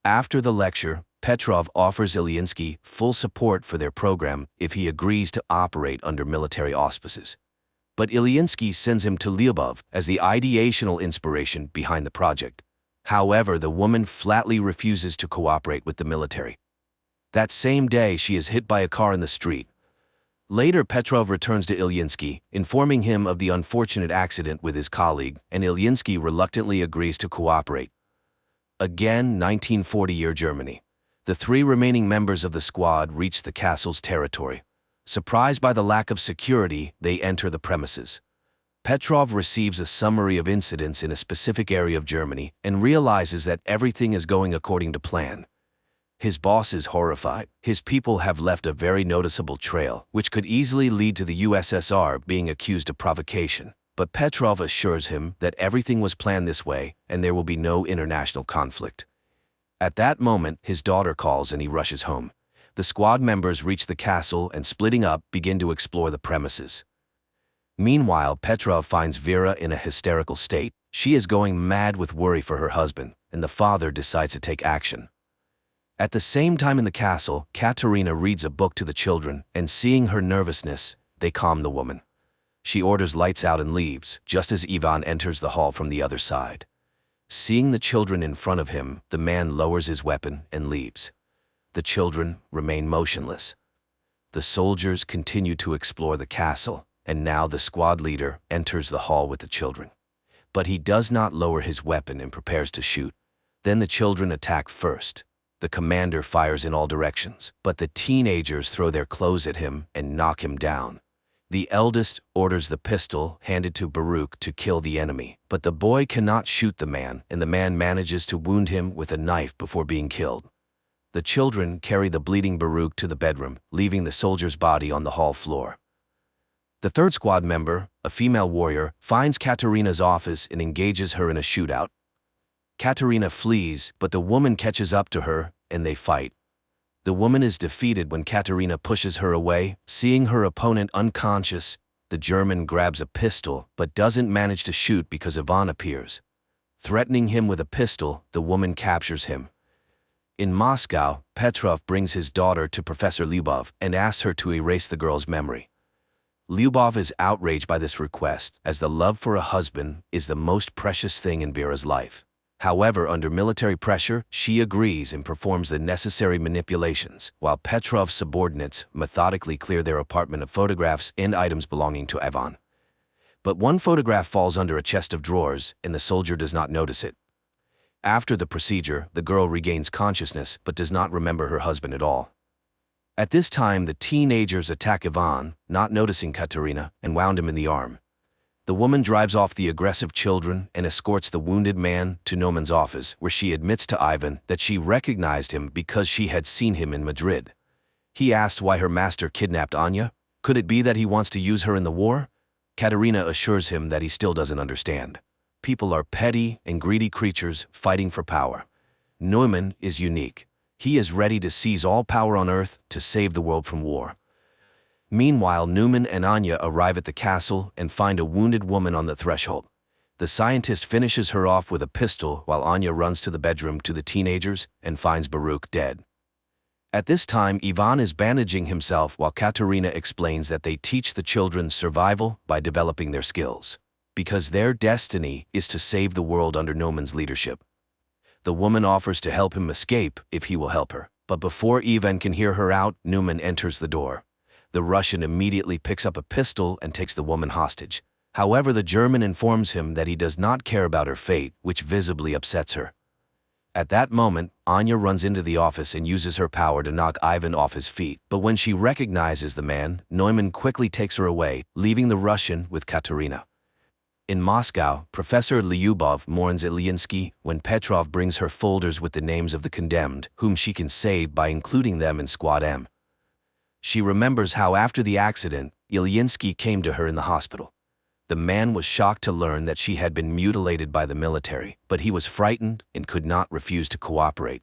After the lecture, Petrov offers Ilyinsky full support for their program if he agrees to operate under military auspices. But Ilyinsky sends him to Lyubov as the ideational inspiration behind the project. However, the woman flatly refuses to cooperate with the military. That same day, she is hit by a car in the street. Later, Petrov returns to Ilyinsky, informing him of the unfortunate accident with his colleague, and Ilyinsky reluctantly agrees to cooperate. Again, 1940-year Germany. The 3 remaining members of the squad reach the castle's territory. Surprised by the lack of security, they enter the premises. Petrov receives a summary of incidents in a specific area of Germany and realizes that everything is going according to plan. His boss is horrified. His people have left a very noticeable trail, which could easily lead to the USSR being accused of provocation. But Petrov assures him that everything was planned this way and there will be no international conflict. At that moment, his daughter calls and he rushes home. The squad members reach the castle and, splitting up, begin to explore the premises. Meanwhile, Petrov finds Vera in a hysterical state. She is going mad with worry for her husband, and the father decides to take action. At the same time in the castle, Katerina reads a book to the children, and seeing her nervousness, they calm the woman. She orders lights out and leaves, just as Ivan enters the hall from the other side. Seeing the children in front of him, the man lowers his weapon and leaves. The children remain motionless. The soldiers continue to explore the castle, and now the squad leader enters the hall with the children. But he does not lower his weapon and prepares to shoot. Then the children attack first. The commander fires in all directions, but the teenagers throw their clothes at him and knock him down. The eldest orders the pistol handed to Baruch to kill the enemy, but the boy cannot shoot the man, and the man manages to wound him with a knife before being killed. The children carry the bleeding Baruch to the bedroom, leaving the soldier's body on the hall floor. The 3rd squad member, a female warrior, finds Katerina's office and engages her in a shootout. Katerina flees, but the woman catches up to her, and they fight. The woman is defeated when Katerina pushes her away. Seeing her opponent unconscious, the German grabs a pistol but doesn't manage to shoot because Ivan appears. Threatening him with a pistol, the woman captures him. In Moscow, Petrov brings his daughter to Professor Lyubov and asks her to erase the girl's memory. Lyubov is outraged by this request, as the love for a husband is the most precious thing in Vera's life. However, under military pressure, she agrees and performs the necessary manipulations, while Petrov's subordinates methodically clear their apartment of photographs and items belonging to Ivan. But one photograph falls under a chest of drawers, and the soldier does not notice it. After the procedure, the girl regains consciousness but does not remember her husband at all. At this time, the teenagers attack Ivan, not noticing Katerina, and wound him in the arm. The woman drives off the aggressive children and escorts the wounded man to Neuman's office, where she admits to Ivan that she recognized him because she had seen him in Madrid. He asked why her master kidnapped Anya. Could it be that he wants to use her in the war? Katerina assures him that he still doesn't understand. People are petty and greedy creatures fighting for power. Neumann is unique. He is ready to seize all power on Earth to save the world from war. Meanwhile, Neumann and Anya arrive at the castle and find a wounded woman on the threshold. The scientist finishes her off with a pistol while Anya runs to the bedroom to the teenagers and finds Baruch dead. At this time, Ivan is bandaging himself while Katerina explains that they teach the children survival by developing their skills, because their destiny is to save the world under Neumann's leadership. The woman offers to help him escape if he will help her, but before Ivan can hear her out, Neumann enters the door. The Russian immediately picks up a pistol and takes the woman hostage. However, the German informs him that he does not care about her fate, which visibly upsets her. At that moment, Anya runs into the office and uses her power to knock Ivan off his feet, but when she recognizes the man, Neumann quickly takes her away, leaving the Russian with Katerina. In Moscow, Professor Lyubov mourns Ilyinsky when Petrov brings her folders with the names of the condemned, whom she can save by including them in Squad M. She remembers how after the accident, Ilyinsky came to her in the hospital. The man was shocked to learn that she had been mutilated by the military, but he was frightened and could not refuse to cooperate.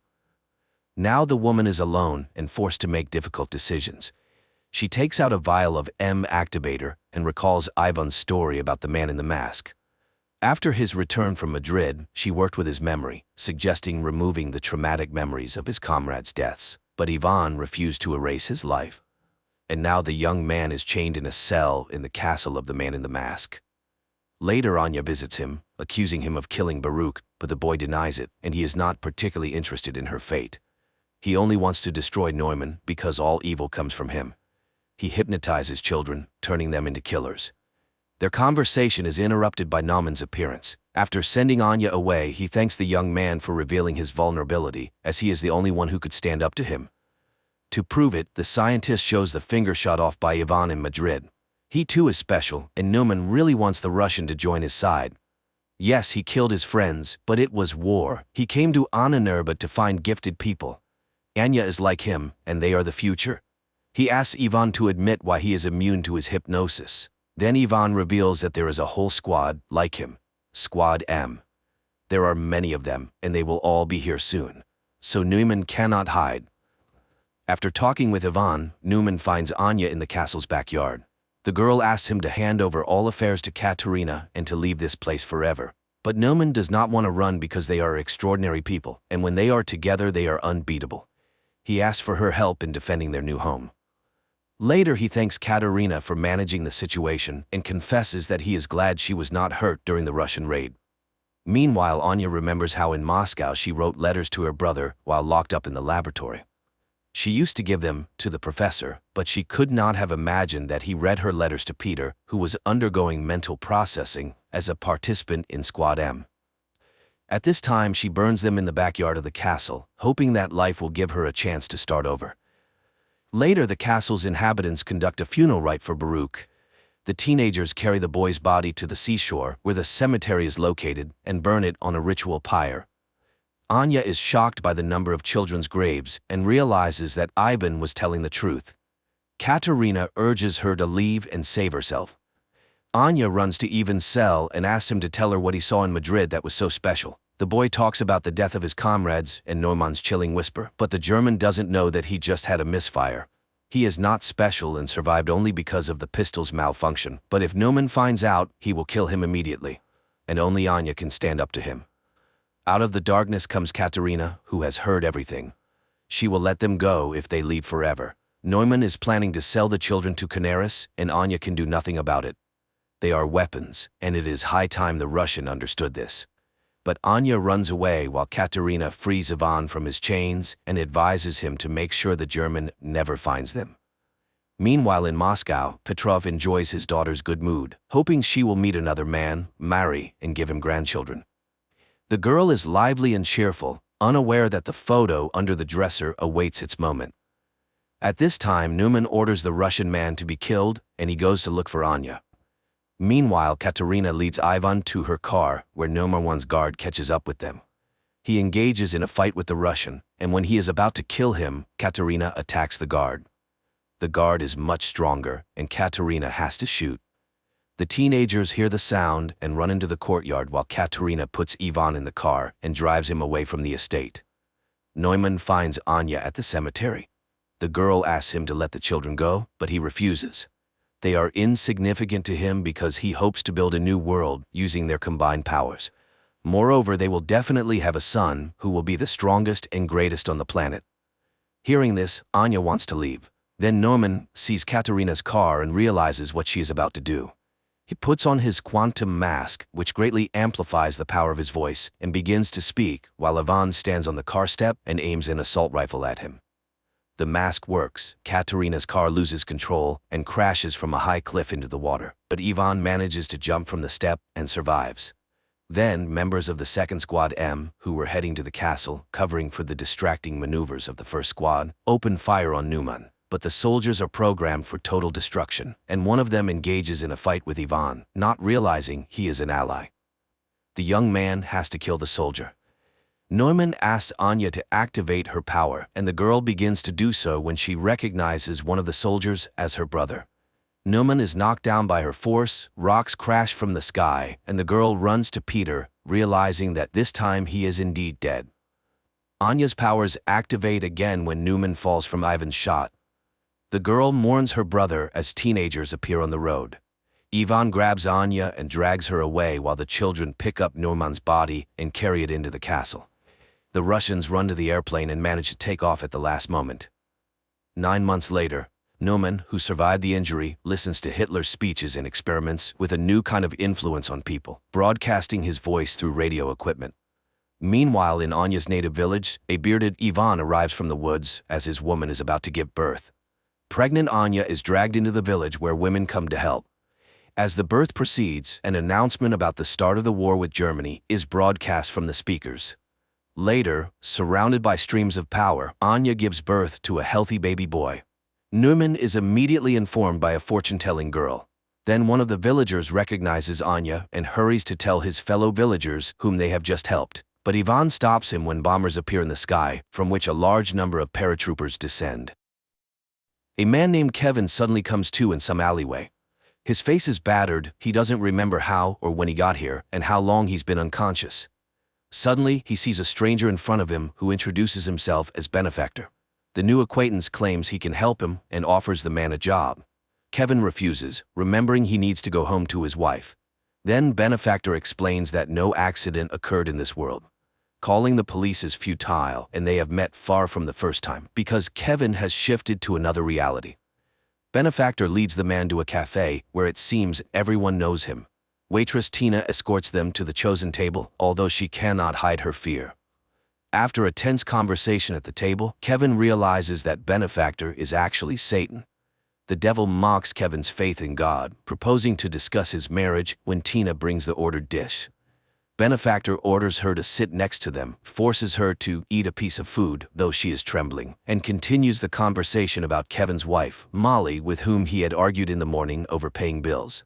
Now the woman is alone and forced to make difficult decisions. She takes out a vial of M activator and recalls Ivan's story about the man in the mask. After his return from Madrid, she worked with his memory, suggesting removing the traumatic memories of his comrades' deaths, but Ivan refused to erase his life. And now the young man is chained in a cell in the castle of the man in the mask. Later, Anya visits him, accusing him of killing Baruch, but the boy denies it, and he is not particularly interested in her fate. He only wants to destroy Neumann because all evil comes from him. He hypnotizes children, turning them into killers. Their conversation is interrupted by Neumann's appearance. After sending Anya away, he thanks the young man for revealing his vulnerability, as he is the only one who could stand up to him. To prove it, the scientist shows the finger shot off by Ivan in Madrid. He too is special, and Neumann really wants the Russian to join his side. Yes, he killed his friends, but it was war. He came to Annenurba to find gifted people. Anya is like him, and they are the future. He asks Ivan to admit why he is immune to his hypnosis. Then Ivan reveals that there is a whole squad like him, Squad M. There are many of them, and they will all be here soon. So Neumann cannot hide. After talking with Ivan, Neumann finds Anya in the castle's backyard. The girl asks him to hand over all affairs to Katerina and to leave this place forever. But Neumann does not want to run because they are extraordinary people, and when they are together they are unbeatable. He asks for her help in defending their new home. Later, he thanks Katerina for managing the situation and confesses that he is glad she was not hurt during the Russian raid. Meanwhile, Anya remembers how in Moscow she wrote letters to her brother while locked up in the laboratory. She used to give them to the professor, but she could not have imagined that he read her letters to Peter, who was undergoing mental processing as a participant in Squad M. At this time, she burns them in the backyard of the castle, hoping that life will give her a chance to start over. Later, the castle's inhabitants conduct a funeral rite for Baruch. The teenagers carry the boy's body to the seashore, where the cemetery is located, and burn it on a ritual pyre. Anya is shocked by the number of children's graves and realizes that Ivan was telling the truth. Katerina urges her to leave and save herself. Anya runs to Ivan's cell and asks him to tell her what he saw in Madrid that was so special. The boy talks about the death of his comrades and Neumann's chilling whisper, but the German doesn't know that he just had a misfire. He is not special and survived only because of the pistol's malfunction, but if Neumann finds out, he will kill him immediately. And only Anya can stand up to him. Out of the darkness comes Katerina, who has heard everything. She will let them go if they leave forever. Neumann is planning to sell the children to Canaris, and Anya can do nothing about it. They are weapons, and it is high time the Russian understood this. But Anya runs away while Katerina frees Ivan from his chains and advises him to make sure the German never finds them. Meanwhile in Moscow, Petrov enjoys his daughter's good mood, hoping she will meet another man, marry, and give him grandchildren. The girl is lively and cheerful, unaware that the photo under the dresser awaits its moment. At this time, Neumann orders the Russian man to be killed, and he goes to look for Anya. Meanwhile, Katerina leads Ivan to her car, where Nomarwan's guard catches up with them. He engages in a fight with the Russian, and when he is about to kill him, Katerina attacks the guard. The guard is much stronger, and Katerina has to shoot. The teenagers hear the sound and run into the courtyard while Katerina puts Ivan in the car and drives him away from the estate. Neumann finds Anya at the cemetery. The girl asks him to let the children go, but he refuses. They are insignificant to him because he hopes to build a new world using their combined powers. Moreover, they will definitely have a son who will be the strongest and greatest on the planet. Hearing this, Anya wants to leave. Then Neumann sees Katerina's car and realizes what she is about to do. He puts on his quantum mask, which greatly amplifies the power of his voice, and begins to speak while Ivan stands on the car step and aims an assault rifle at him. The mask works. Katerina's car loses control and crashes from a high cliff into the water, but Ivan manages to jump from the step and survives. Then, members of the second squad M, who were heading to the castle, covering for the distracting maneuvers of the first squad, open fire on Neumann, but the soldiers are programmed for total destruction, and one of them engages in a fight with Ivan, not realizing he is an ally. The young man has to kill the soldier. Neumann asks Anya to activate her power, and the girl begins to do so when she recognizes one of the soldiers as her brother. Neumann is knocked down by her force, rocks crash from the sky, and the girl runs to Peter, realizing that this time he is indeed dead. Anya's powers activate again when Neumann falls from Ivan's shot. The girl mourns her brother as teenagers appear on the road. Ivan grabs Anya and drags her away while the children pick up Neumann's body and carry it into the castle. The Russians run to the airplane and manage to take off at the last moment. 9 months later, Neumann, who survived the injury, listens to Hitler's speeches and experiments with a new kind of influence on people, broadcasting his voice through radio equipment. Meanwhile, in Anya's native village, a bearded Ivan arrives from the woods as his woman is about to give birth. Pregnant Anya is dragged into the village where women come to help. As the birth proceeds, an announcement about the start of the war with Germany is broadcast from the speakers. Later, surrounded by streams of power, Anya gives birth to a healthy baby boy. Neumann is immediately informed by a fortune-telling girl. Then one of the villagers recognizes Anya and hurries to tell his fellow villagers whom they have just helped. But Ivan stops him when bombers appear in the sky, from which a large number of paratroopers descend. A man named Kevin suddenly comes to in some alleyway. His face is battered, he doesn't remember how or when he got here, and how long he's been unconscious. Suddenly, he sees a stranger in front of him who introduces himself as Benefactor. The new acquaintance claims he can help him and offers the man a job. Kevin refuses, remembering he needs to go home to his wife. Then Benefactor explains that no accident occurred in this world. Calling the police is futile, and they have met far from the first time, because Kevin has shifted to another reality. Benefactor leads the man to a cafe, where it seems everyone knows him. Waitress Tina escorts them to the chosen table, although she cannot hide her fear. After a tense conversation at the table, Kevin realizes that Benefactor is actually Satan. The devil mocks Kevin's faith in God, proposing to discuss his marriage when Tina brings the ordered dish. Benefactor orders her to sit next to them, forces her to eat a piece of food, though she is trembling, and continues the conversation about Kevin's wife, Molly, with whom he had argued in the morning over paying bills.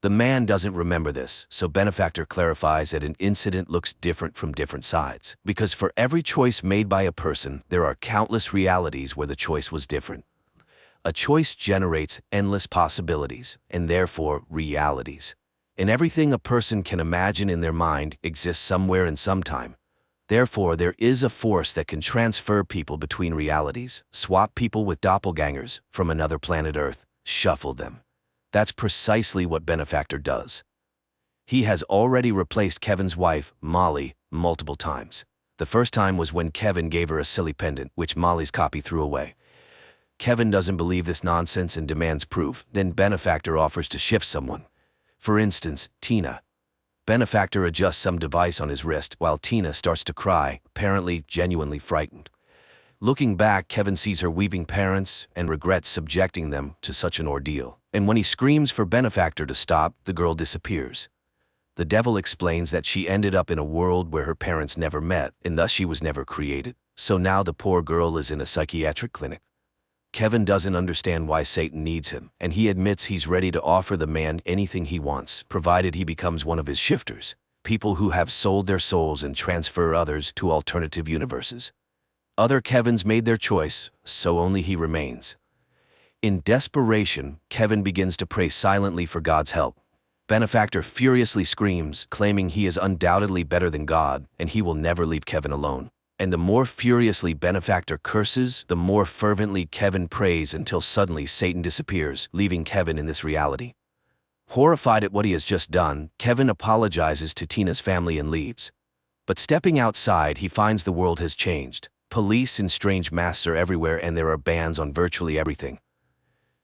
The man doesn't remember this, so Benefactor clarifies that an incident looks different from different sides, because for every choice made by a person, there are countless realities where the choice was different. A choice generates endless possibilities, and therefore realities. And everything a person can imagine in their mind exists somewhere in some time. Therefore, there is a force that can transfer people between realities, swap people with doppelgangers from another planet Earth, shuffle them. That's precisely what Benefactor does. He has already replaced Kevin's wife, Molly, multiple times. The first time was when Kevin gave her a silly pendant, which Molly's copy threw away. Kevin doesn't believe this nonsense and demands proof. Then Benefactor offers to shift someone. For instance, Tina. Benefactor adjusts some device on his wrist while Tina starts to cry, apparently genuinely frightened. Looking back, Kevin sees her weeping parents and regrets subjecting them to such an ordeal. And when he screams for Benefactor to stop, the girl disappears. The devil explains that she ended up in a world where her parents never met, and thus she was never created. So now the poor girl is in a psychiatric clinic. Kevin doesn't understand why Satan needs him, and he admits he's ready to offer the man anything he wants, provided he becomes one of his shifters, people who have sold their souls and transfer others to alternative universes. Other Kevins made their choice, so only he remains. In desperation, Kevin begins to pray silently for God's help. Benefactor furiously screams, claiming he is undoubtedly better than God, and he will never leave Kevin alone. And the more furiously Benefactor curses, the more fervently Kevin prays until suddenly Satan disappears, leaving Kevin in this reality. Horrified at what he has just done, Kevin apologizes to Tina's family and leaves. But stepping outside, he finds the world has changed. Police and strange masks are everywhere, and there are bans on virtually everything.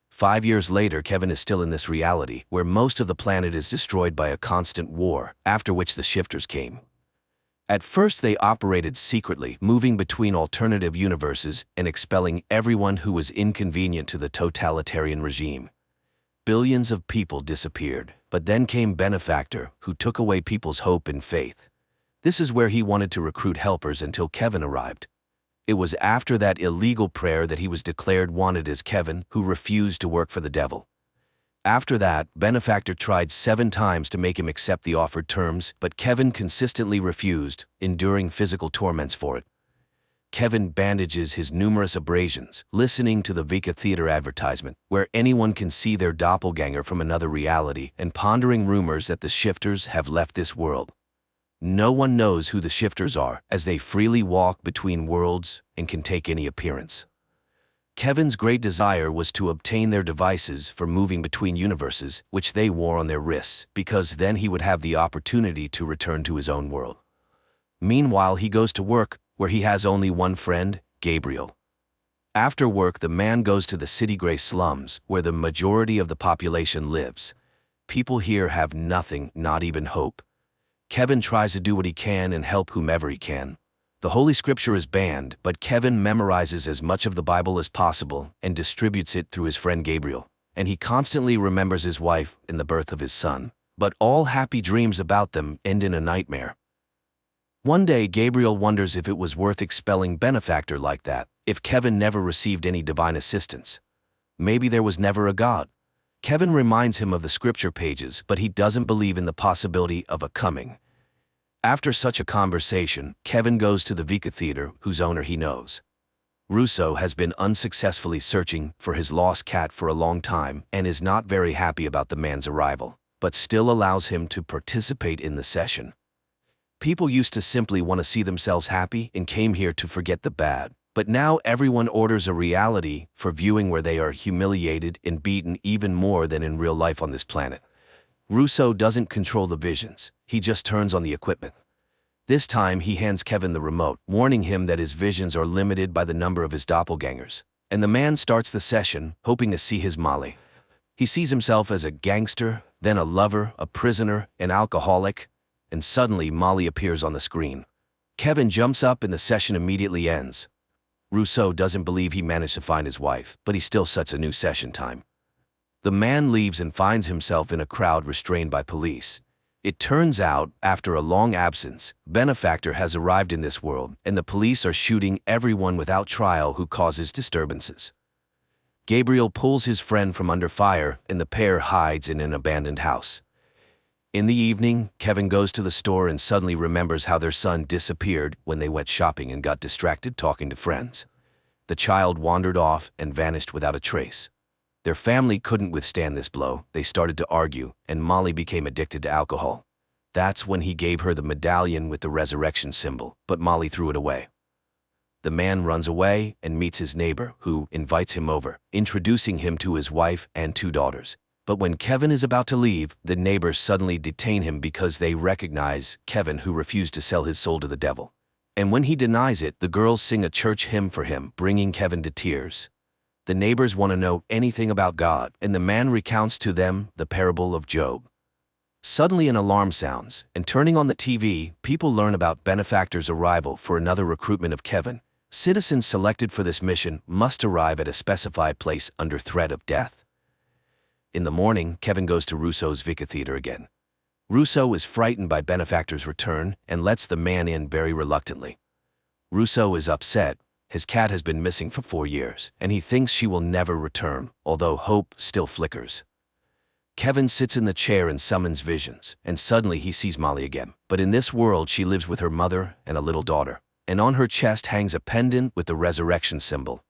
5 years later, Kevin is still in this reality, where most of the planet is destroyed by a constant war, after which the shifters came. At first they operated secretly, moving between alternative universes and expelling everyone who was inconvenient to the totalitarian regime. Billions of people disappeared, but then came Benefactor, who took away people's hope and faith. This is where he wanted to recruit helpers until Kevin arrived. It was after that illegal prayer that he was declared wanted as Kevin, who refused to work for the devil. After that, Benefactor tried 7 times to make him accept the offered terms, but Kevin consistently refused, enduring physical torments for it. Kevin bandages his numerous abrasions, listening to the Vika Theater advertisement, where anyone can see their doppelganger from another reality, and pondering rumors that the shifters have left this world. No one knows who the shifters are, as they freely walk between worlds and can take any appearance. Kevin's great desire was to obtain their devices for moving between universes, which they wore on their wrists, because then he would have the opportunity to return to his own world. Meanwhile, he goes to work, where he has only one friend, Gabriel. After work, the man goes to the City Gray slums, where the majority of the population lives. People here have nothing, not even hope. Kevin tries to do what he can and help whomever he can. The Holy Scripture is banned, but Kevin memorizes as much of the Bible as possible and distributes it through his friend Gabriel. And he constantly remembers his wife and the birth of his son. But all happy dreams about them end in a nightmare. One day, Gabriel wonders if it was worth expelling Benefactor like that, if Kevin never received any divine assistance. Maybe there was never a God. Kevin reminds him of the scripture pages, but he doesn't believe in the possibility of a coming. After such a conversation, Kevin goes to the Vika Theater, whose owner he knows. Russo has been unsuccessfully searching for his lost cat for a long time and is not very happy about the man's arrival, but still allows him to participate in the session. People used to simply want to see themselves happy and came here to forget the bad. But now everyone orders a reality for viewing where they are humiliated and beaten even more than in real life on this planet. Russo doesn't control the visions, he just turns on the equipment. This time he hands Kevin the remote, warning him that his visions are limited by the number of his doppelgangers. And the man starts the session, hoping to see his Molly. He sees himself as a gangster, then a lover, a prisoner, an alcoholic, and suddenly Molly appears on the screen. Kevin jumps up and the session immediately ends. Russo doesn't believe he managed to find his wife, but he still sets a new session time. The man leaves and finds himself in a crowd restrained by police. It turns out, after a long absence, Benefactor has arrived in this world, and the police are shooting everyone without trial who causes disturbances. Gabriel pulls his friend from under fire, and the pair hides in an abandoned house. In the evening, Kevin goes to the store and suddenly remembers how their son disappeared when they went shopping and got distracted talking to friends. The child wandered off and vanished without a trace. Their family couldn't withstand this blow. They started to argue, and Molly became addicted to alcohol. That's when he gave her the medallion with the resurrection symbol, but Molly threw it away. The man runs away and meets his neighbor, who invites him over, introducing him to his wife and 2 daughters. But when Kevin is about to leave, the neighbors suddenly detain him because they recognize Kevin, who refused to sell his soul to the devil. And when he denies it, the girls sing a church hymn for him, bringing Kevin to tears. The neighbors want to know anything about God, and the man recounts to them the parable of Job. Suddenly an alarm sounds, and turning on the TV, people learn about Benefactor's arrival for another recruitment of Kevin. Citizens selected for this mission must arrive at a specified place under threat of death. In the morning, Kevin goes to Rousseau's Vicatheater again. Rousseau is frightened by Benefactor's return and lets the man in very reluctantly. Rousseau is upset. His cat has been missing for 4 years, and he thinks she will never return, although hope still flickers. Kevin sits in the chair and summons visions, and suddenly he sees Molly again. But in this world she lives with her mother and a little daughter, and on her chest hangs a pendant with the resurrection symbol.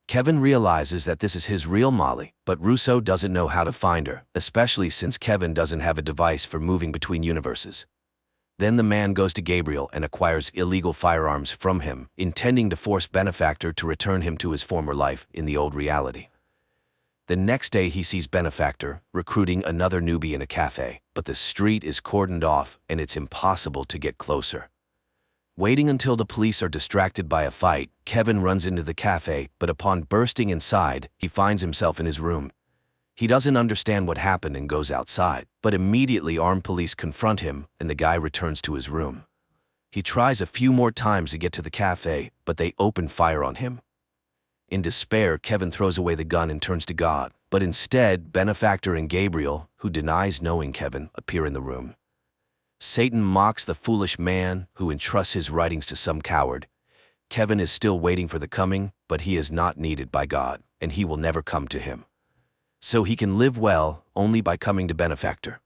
Kevin realizes that this is his real Molly, but Rousseau doesn't know how to find her, especially since Kevin doesn't have a device for moving between universes. Then the man goes to Gabriel and acquires illegal firearms from him, intending to force Benefactor to return him to his former life in the old reality. The next day he sees Benefactor recruiting another newbie in a cafe, but the street is cordoned off and it's impossible to get closer. Waiting until the police are distracted by a fight, Kevin runs into the cafe, but upon bursting inside, he finds himself in his room. He doesn't understand what happened and goes outside, but immediately armed police confront him and the guy returns to his room. He tries a few more times to get to the cafe, but they open fire on him. In despair, Kevin throws away the gun and turns to God, but instead, Benefactor and Gabriel, who denies knowing Kevin, appear in the room. Satan mocks the foolish man who entrusts his writings to some coward. Kevin is still waiting for the coming, but he is not needed by God, and he will never come to him. So he can live well only by coming to Benefactor.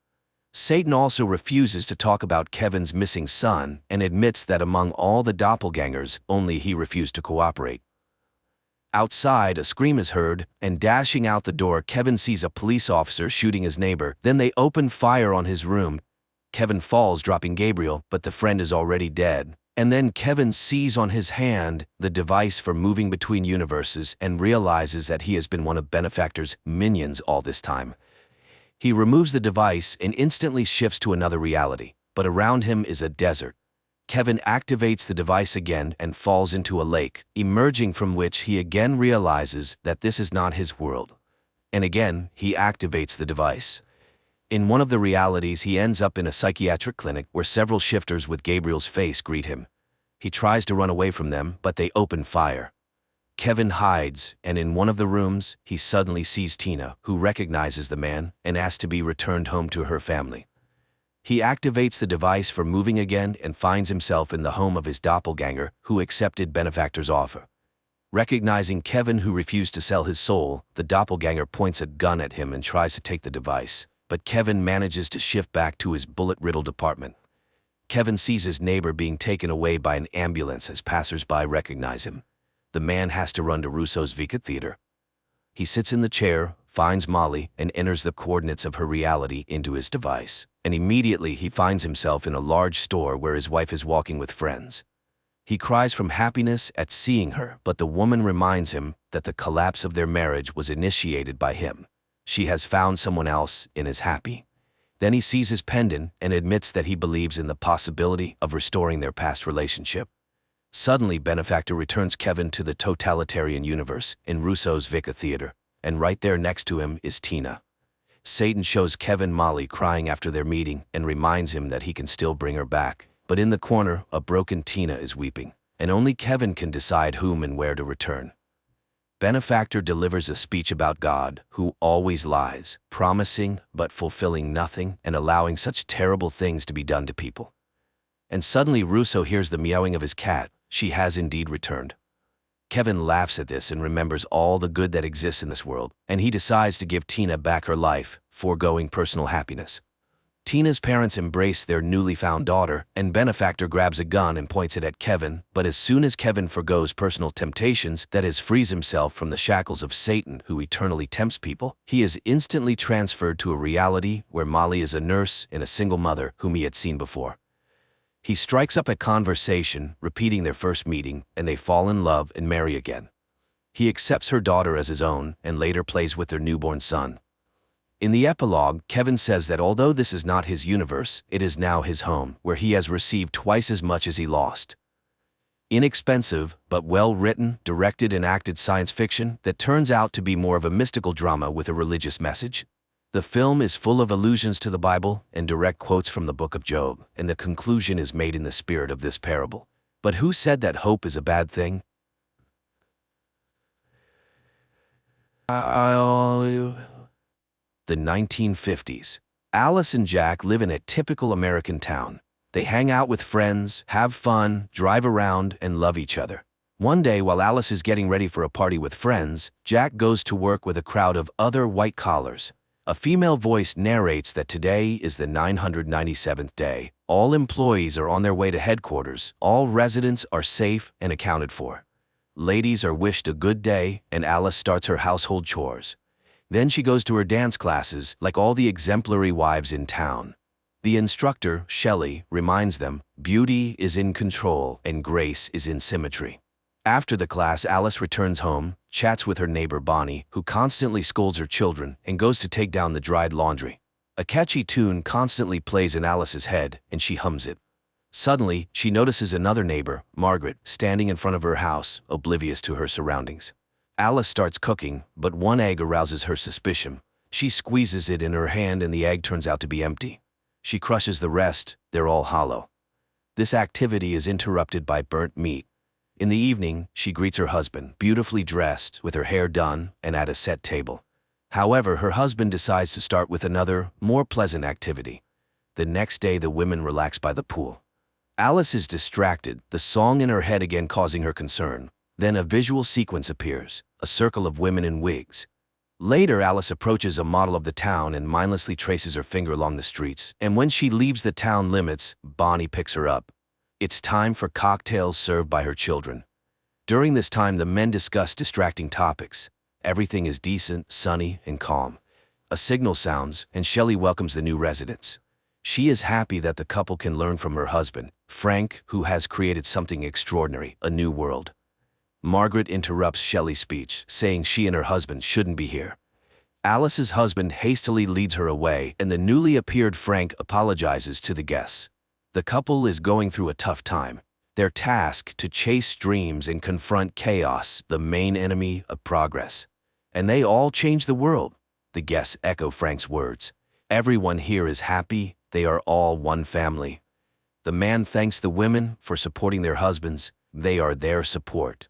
Satan also refuses to talk about Kevin's missing son and admits that among all the doppelgangers, only he refused to cooperate. Outside, a scream is heard, and dashing out the door, Kevin sees a police officer shooting his neighbor. Then they open fire on his room. Kevin falls, dropping Gabriel, but the friend is already dead. And then Kevin sees on his hand the device for moving between universes and realizes that he has been one of Benefactor's minions all this time. He removes the device and instantly shifts to another reality, but around him is a desert. Kevin activates the device again and falls into a lake, emerging from which he again realizes that this is not his world. And again, he activates the device. In one of the realities, he ends up in a psychiatric clinic where several shifters with Gabriel's face greet him. He tries to run away from them, but they open fire. Kevin hides, and in one of the rooms, he suddenly sees Tina, who recognizes the man and asks to be returned home to her family. He activates the device for moving again and finds himself in the home of his doppelganger, who accepted Benefactor's offer. Recognizing Kevin, who refused to sell his soul, the doppelganger points a gun at him and tries to take the device, but Kevin manages to shift back to his bullet-riddled apartment. Kevin sees his neighbor being taken away by an ambulance as passers-by recognize him. The man has to run to Rousseau's Vicatheater. He sits in the chair, finds Molly, and enters the coordinates of her reality into his device. And immediately he finds himself in a large store where his wife is walking with friends. He cries from happiness at seeing her, but the woman reminds him that the collapse of their marriage was initiated by him. She has found someone else and is happy. Then he sees his pendant and admits that he believes in the possibility of restoring their past relationship. Suddenly, Benefactor returns Kevin to the totalitarian universe in Rousseau's Vicatheater, and right there next to him is Tina. Satan shows Kevin Molly crying after their meeting and reminds him that he can still bring her back. But in the corner, a broken Tina is weeping, and only Kevin can decide whom and where to return. Benefactor delivers a speech about God, who always lies, promising but fulfilling nothing and allowing such terrible things to be done to people. And suddenly Rousseau hears the meowing of his cat. She has indeed returned. Kevin laughs at this and remembers all the good that exists in this world, and he decides to give Tina back her life, foregoing personal happiness. Tina's parents embrace their newly found daughter, and Benefactor grabs a gun and points it at Kevin, but as soon as Kevin forgoes personal temptations, that is, frees himself from the shackles of Satan, who eternally tempts people, he is instantly transferred to a reality where Molly is a nurse and a single mother whom he had seen before. He strikes up a conversation, repeating their first meeting, and they fall in love and marry again. He accepts her daughter as his own and later plays with their newborn son. In the epilogue, Kevin says that although this is not his universe, it is now his home, where he has received twice as much as he lost. Inexpensive, but well-written, directed and acted science fiction that turns out to be more of a mystical drama with a religious message. The film is full of allusions to the Bible and direct quotes from the Book of Job, and the conclusion is made in the spirit of this parable. But who said that hope is a bad thing? The 1950s. Alice and Jack live in a typical American town. They hang out with friends, have fun, drive around, and love each other. One day, while Alice is getting ready for a party with friends, Jack goes to work with a crowd of other white collars. A female voice narrates that today is the 997th day. All employees are on their way to headquarters. All residents are safe and accounted for. Ladies are wished a good day, and Alice starts her household chores. Then she goes to her dance classes, like all the exemplary wives in town. The instructor, Shelley, reminds them, beauty is in control and grace is in symmetry. After the class, Alice returns home, chats with her neighbor Bonnie, who constantly scolds her children, and goes to take down the dried laundry. A catchy tune constantly plays in Alice's head, and she hums it. Suddenly, she notices another neighbor, Margaret, standing in front of her house, oblivious to her surroundings. Alice starts cooking, but one egg arouses her suspicion. She squeezes it in her hand and the egg turns out to be empty. She crushes the rest, they're all hollow. This activity is interrupted by burnt meat. In the evening, she greets her husband, beautifully dressed, with her hair done, and at a set table. However, her husband decides to start with another, more pleasant activity. The next day, the women relax by the pool. Alice is distracted, the song in her head again causing her concern. Then a visual sequence appears, a circle of women in wigs. Later, Alice approaches a model of the town and mindlessly traces her finger along the streets, and when she leaves the town limits, Bonnie picks her up. It's time for cocktails served by her children. During this time, the men discuss distracting topics. Everything is decent, sunny, and calm. A signal sounds, and Shelley welcomes the new residents. She is happy that the couple can learn from her husband, Frank, who has created something extraordinary, a new world. Margaret interrupts Shelley's speech, saying she and her husband shouldn't be here. Alice's husband hastily leads her away, and the newly appeared Frank apologizes to the guests. The couple is going through a tough time. They're tasked to chase dreams and confront chaos, the main enemy of progress. And they all change the world. The guests echo Frank's words. Everyone here is happy, they are all one family. The man thanks the women for supporting their husbands, they are their support.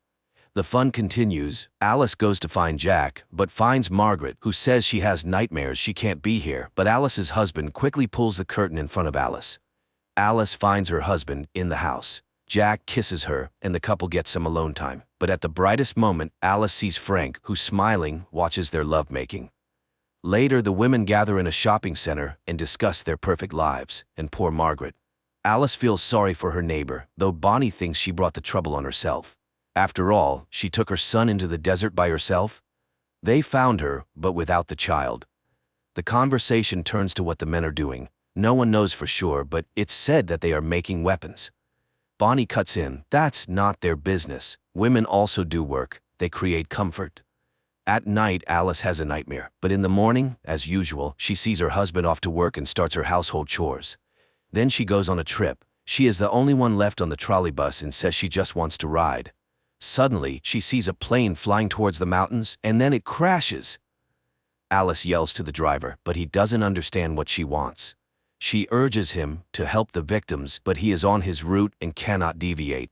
The fun continues. Alice goes to find Jack, but finds Margaret, who says she has nightmares she can't be here, but Alice's husband quickly pulls the curtain in front of Alice. Alice finds her husband in the house. Jack kisses her, and the couple gets some alone time. But at the brightest moment, Alice sees Frank, who, smiling, watches their lovemaking. Later, the women gather in a shopping center and discuss their perfect lives, and poor Margaret. Alice feels sorry for her neighbor, though Bonnie thinks she brought the trouble on herself. After all, she took her son into the desert by herself. They found her, but without the child. The conversation turns to what the men are doing. No one knows for sure, but it's said that they are making weapons. Bonnie cuts in. That's not their business. Women also do work. They create comfort. At night, Alice has a nightmare, but in the morning, as usual, she sees her husband off to work and starts her household chores. Then she goes on a trip. She is the only one left on the trolley bus and says she just wants to ride. Suddenly, she sees a plane flying towards the mountains, and then it crashes. Alice yells to the driver, but he doesn't understand what she wants. She urges him to help the victims, but he is on his route and cannot deviate.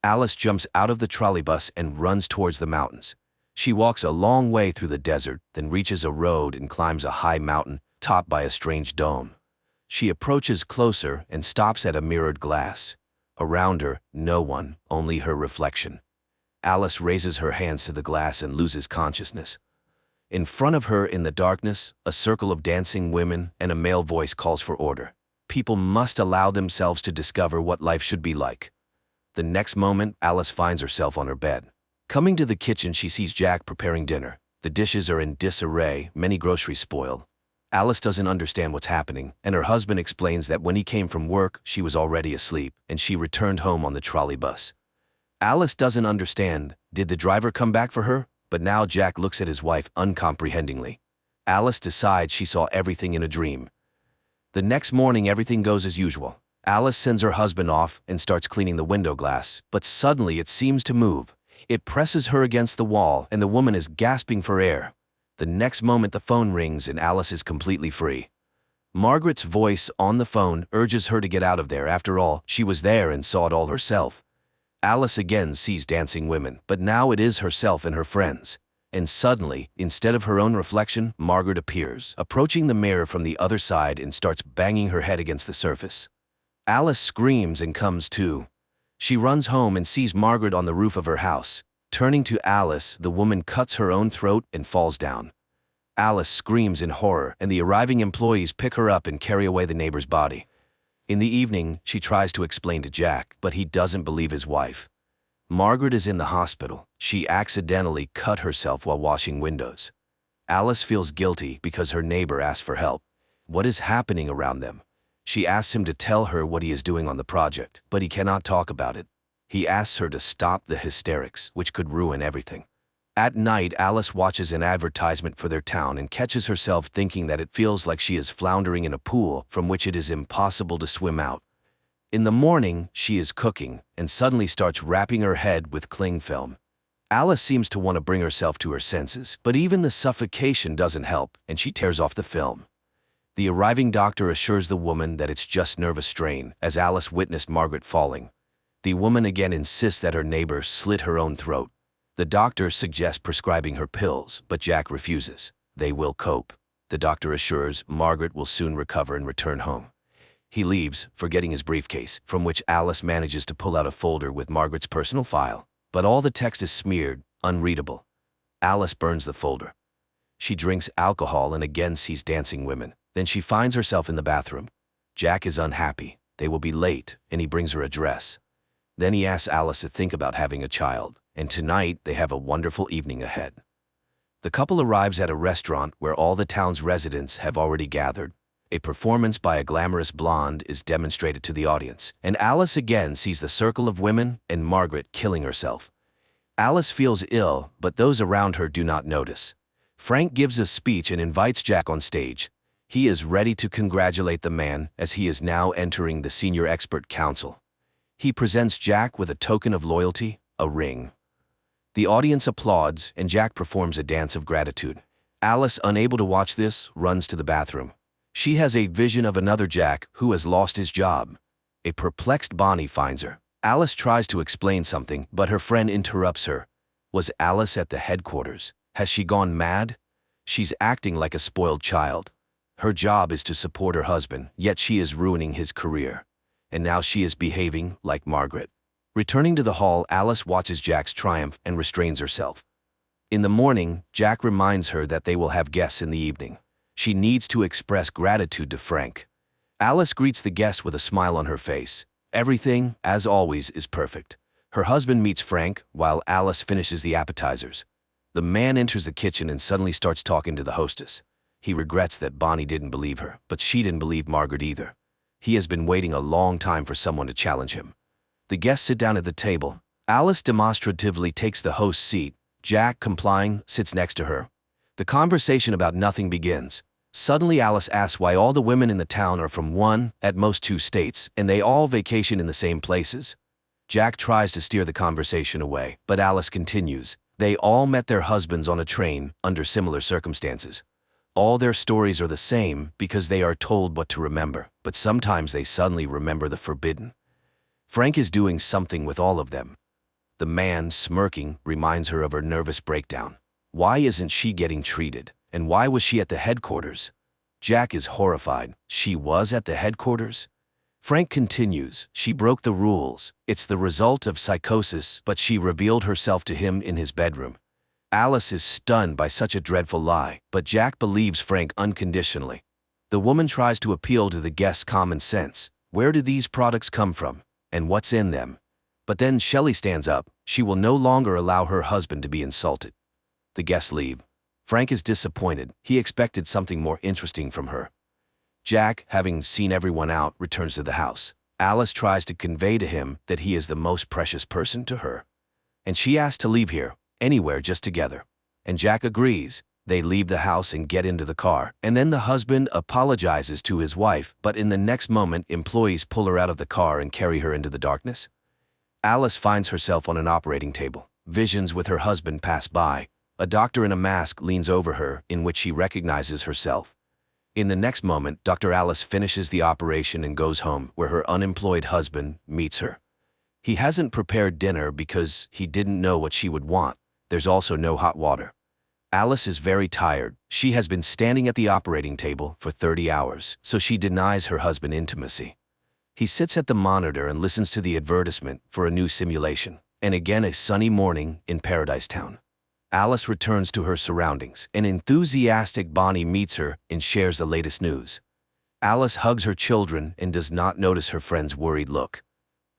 Alice jumps out of the trolleybus and runs towards the mountains. She walks a long way through the desert, then reaches a road and climbs a high mountain, topped by a strange dome. She approaches closer and stops at a mirrored glass. Around her, no one, only her reflection. Alice raises her hands to the glass and loses consciousness. In front of her in the darkness, a circle of dancing women and a male voice calls for order. People must allow themselves to discover what life should be like. The next moment, Alice finds herself on her bed. Coming to the kitchen, she sees Jack preparing dinner. The dishes are in disarray, many groceries spoiled. Alice doesn't understand what's happening, and her husband explains that when he came from work, she was already asleep, and she returned home on the trolley bus. Alice doesn't understand. Did the driver come back for her? But now Jack looks at his wife uncomprehendingly. Alice decides she saw everything in a dream. The next morning, everything goes as usual. Alice sends her husband off and starts cleaning the window glass, but suddenly it seems to move. It presses her against the wall, and the woman is gasping for air. The next moment, the phone rings and Alice is completely free. Margaret's voice on the phone urges her to get out of there. After all, she was there and saw it all herself. Alice again sees dancing women, but now it is herself and her friends. And suddenly, instead of her own reflection, Margaret appears, approaching the mirror from the other side and starts banging her head against the surface. Alice screams and comes to. She runs home and sees Margaret on the roof of her house. Turning to Alice, the woman cuts her own throat and falls down. Alice screams in horror, and the arriving employees pick her up and carry away the neighbor's body. In the evening, she tries to explain to Jack, but he doesn't believe his wife. Margaret is in the hospital. She accidentally cut herself while washing windows. Alice feels guilty because her neighbor asked for help. What is happening around them? She asks him to tell her what he is doing on the project, but he cannot talk about it. He asks her to stop the hysterics, which could ruin everything. At night, Alice watches an advertisement for their town and catches herself thinking that it feels like she is floundering in a pool from which it is impossible to swim out. In the morning, she is cooking and suddenly starts wrapping her head with cling film. Alice seems to want to bring herself to her senses, but even the suffocation doesn't help, and she tears off the film. The arriving doctor assures the woman that it's just nervous strain, as Alice witnessed Margaret falling. The woman again insists that her neighbor slit her own throat. The doctor suggests prescribing her pills, but Jack refuses. They will cope. The doctor assures Margaret will soon recover and return home. He leaves, forgetting his briefcase, from which Alice manages to pull out a folder with Margaret's personal file. But all the text is smeared, unreadable. Alice burns the folder. She drinks alcohol and again sees dancing women. Then she finds herself in the bathroom. Jack is unhappy. They will be late, and he brings her a dress. Then he asks Alice to think about having a child, and tonight they have a wonderful evening ahead. The couple arrives at a restaurant where all the town's residents have already gathered. A performance by a glamorous blonde is demonstrated to the audience, and Alice again sees the circle of women and Margaret killing herself. Alice feels ill, but those around her do not notice. Frank gives a speech and invites Jack on stage. He is ready to congratulate the man as he is now entering the senior expert council. He presents Jack with a token of loyalty, a ring. The audience applauds, and Jack performs a dance of gratitude. Alice, unable to watch this, runs to the bathroom. She has a vision of another Jack who has lost his job. A perplexed Bonnie finds her. Alice tries to explain something, but her friend interrupts her. Was Alice at the headquarters? Has she gone mad? She's acting like a spoiled child. Her job is to support her husband, yet she is ruining his career. And now she is behaving like Margaret. Returning to the hall, Alice watches Jack's triumph and restrains herself. In the morning, Jack reminds her that they will have guests in the evening. She needs to express gratitude to Frank. Alice greets the guests with a smile on her face. Everything, as always, is perfect. Her husband meets Frank while Alice finishes the appetizers. The man enters the kitchen and suddenly starts talking to the hostess. He regrets that Bonnie didn't believe her, but she didn't believe Margaret either. He has been waiting a long time for someone to challenge him. The guests sit down at the table. Alice demonstratively takes the host's seat. Jack, complying, sits next to her. The conversation about nothing begins. Suddenly Alice asks why all the women in the town are from one, at most two states, and they all vacation in the same places. Jack tries to steer the conversation away, but Alice continues. They all met their husbands on a train, under similar circumstances. All their stories are the same because they are told what to remember, but sometimes they suddenly remember the forbidden. Frank is doing something with all of them. The man, smirking, reminds her of her nervous breakdown. Why isn't she getting treated? And why was she at the headquarters? Jack is horrified. She was at the headquarters? Frank continues. She broke the rules. It's the result of psychosis, but she revealed herself to him in his bedroom. Alice is stunned by such a dreadful lie, but Jack believes Frank unconditionally. The woman tries to appeal to the guests' common sense. Where do these products come from? And what's in them? But then Shelley stands up. She will no longer allow her husband to be insulted. The guests leave. Frank is disappointed. He expected something more interesting from her. Jack, having seen everyone out, returns to the house. Alice tries to convey to him that he is the most precious person to her. And she asks to leave here, anywhere, just together. And Jack agrees. They leave the house and get into the car, and then the husband apologizes to his wife, but in the next moment, employees pull her out of the car and carry her into the darkness. Alice finds herself on an operating table. Visions with her husband pass by. A doctor in a mask leans over her, in which she recognizes herself. In the next moment, Dr. Alice finishes the operation and goes home, where her unemployed husband meets her. He hasn't prepared dinner because he didn't know what she would want. There's also no hot water. Alice is very tired. She has been standing at the operating table for 30 hours, so she denies her husband intimacy. He sits at the monitor and listens to the advertisement for a new simulation. And again, a sunny morning in Paradise Town. Alice returns to her surroundings. An enthusiastic Bonnie meets her and shares the latest news. Alice hugs her children and does not notice her friend's worried look.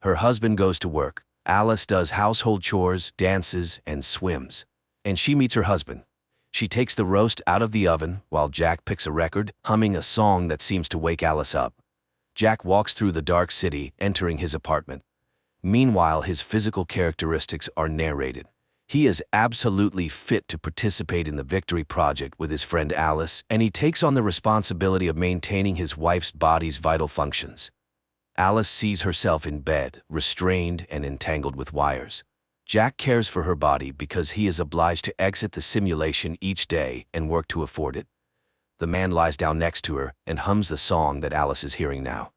Her husband goes to work. Alice does household chores, dances, and swims. And she meets her husband. She takes the roast out of the oven while Jack picks a record, humming a song that seems to wake Alice up. Jack walks through the dark city, entering his apartment. Meanwhile, his physical characteristics are narrated. He is absolutely fit to participate in the Victory Project with his friend Alice, and he takes on the responsibility of maintaining his wife's body's vital functions. Alice sees herself in bed, restrained and entangled with wires. Jack cares for her body because he is obliged to exit the simulation each day and work to afford it. The man lies down next to her and hums the song that Alice is hearing now.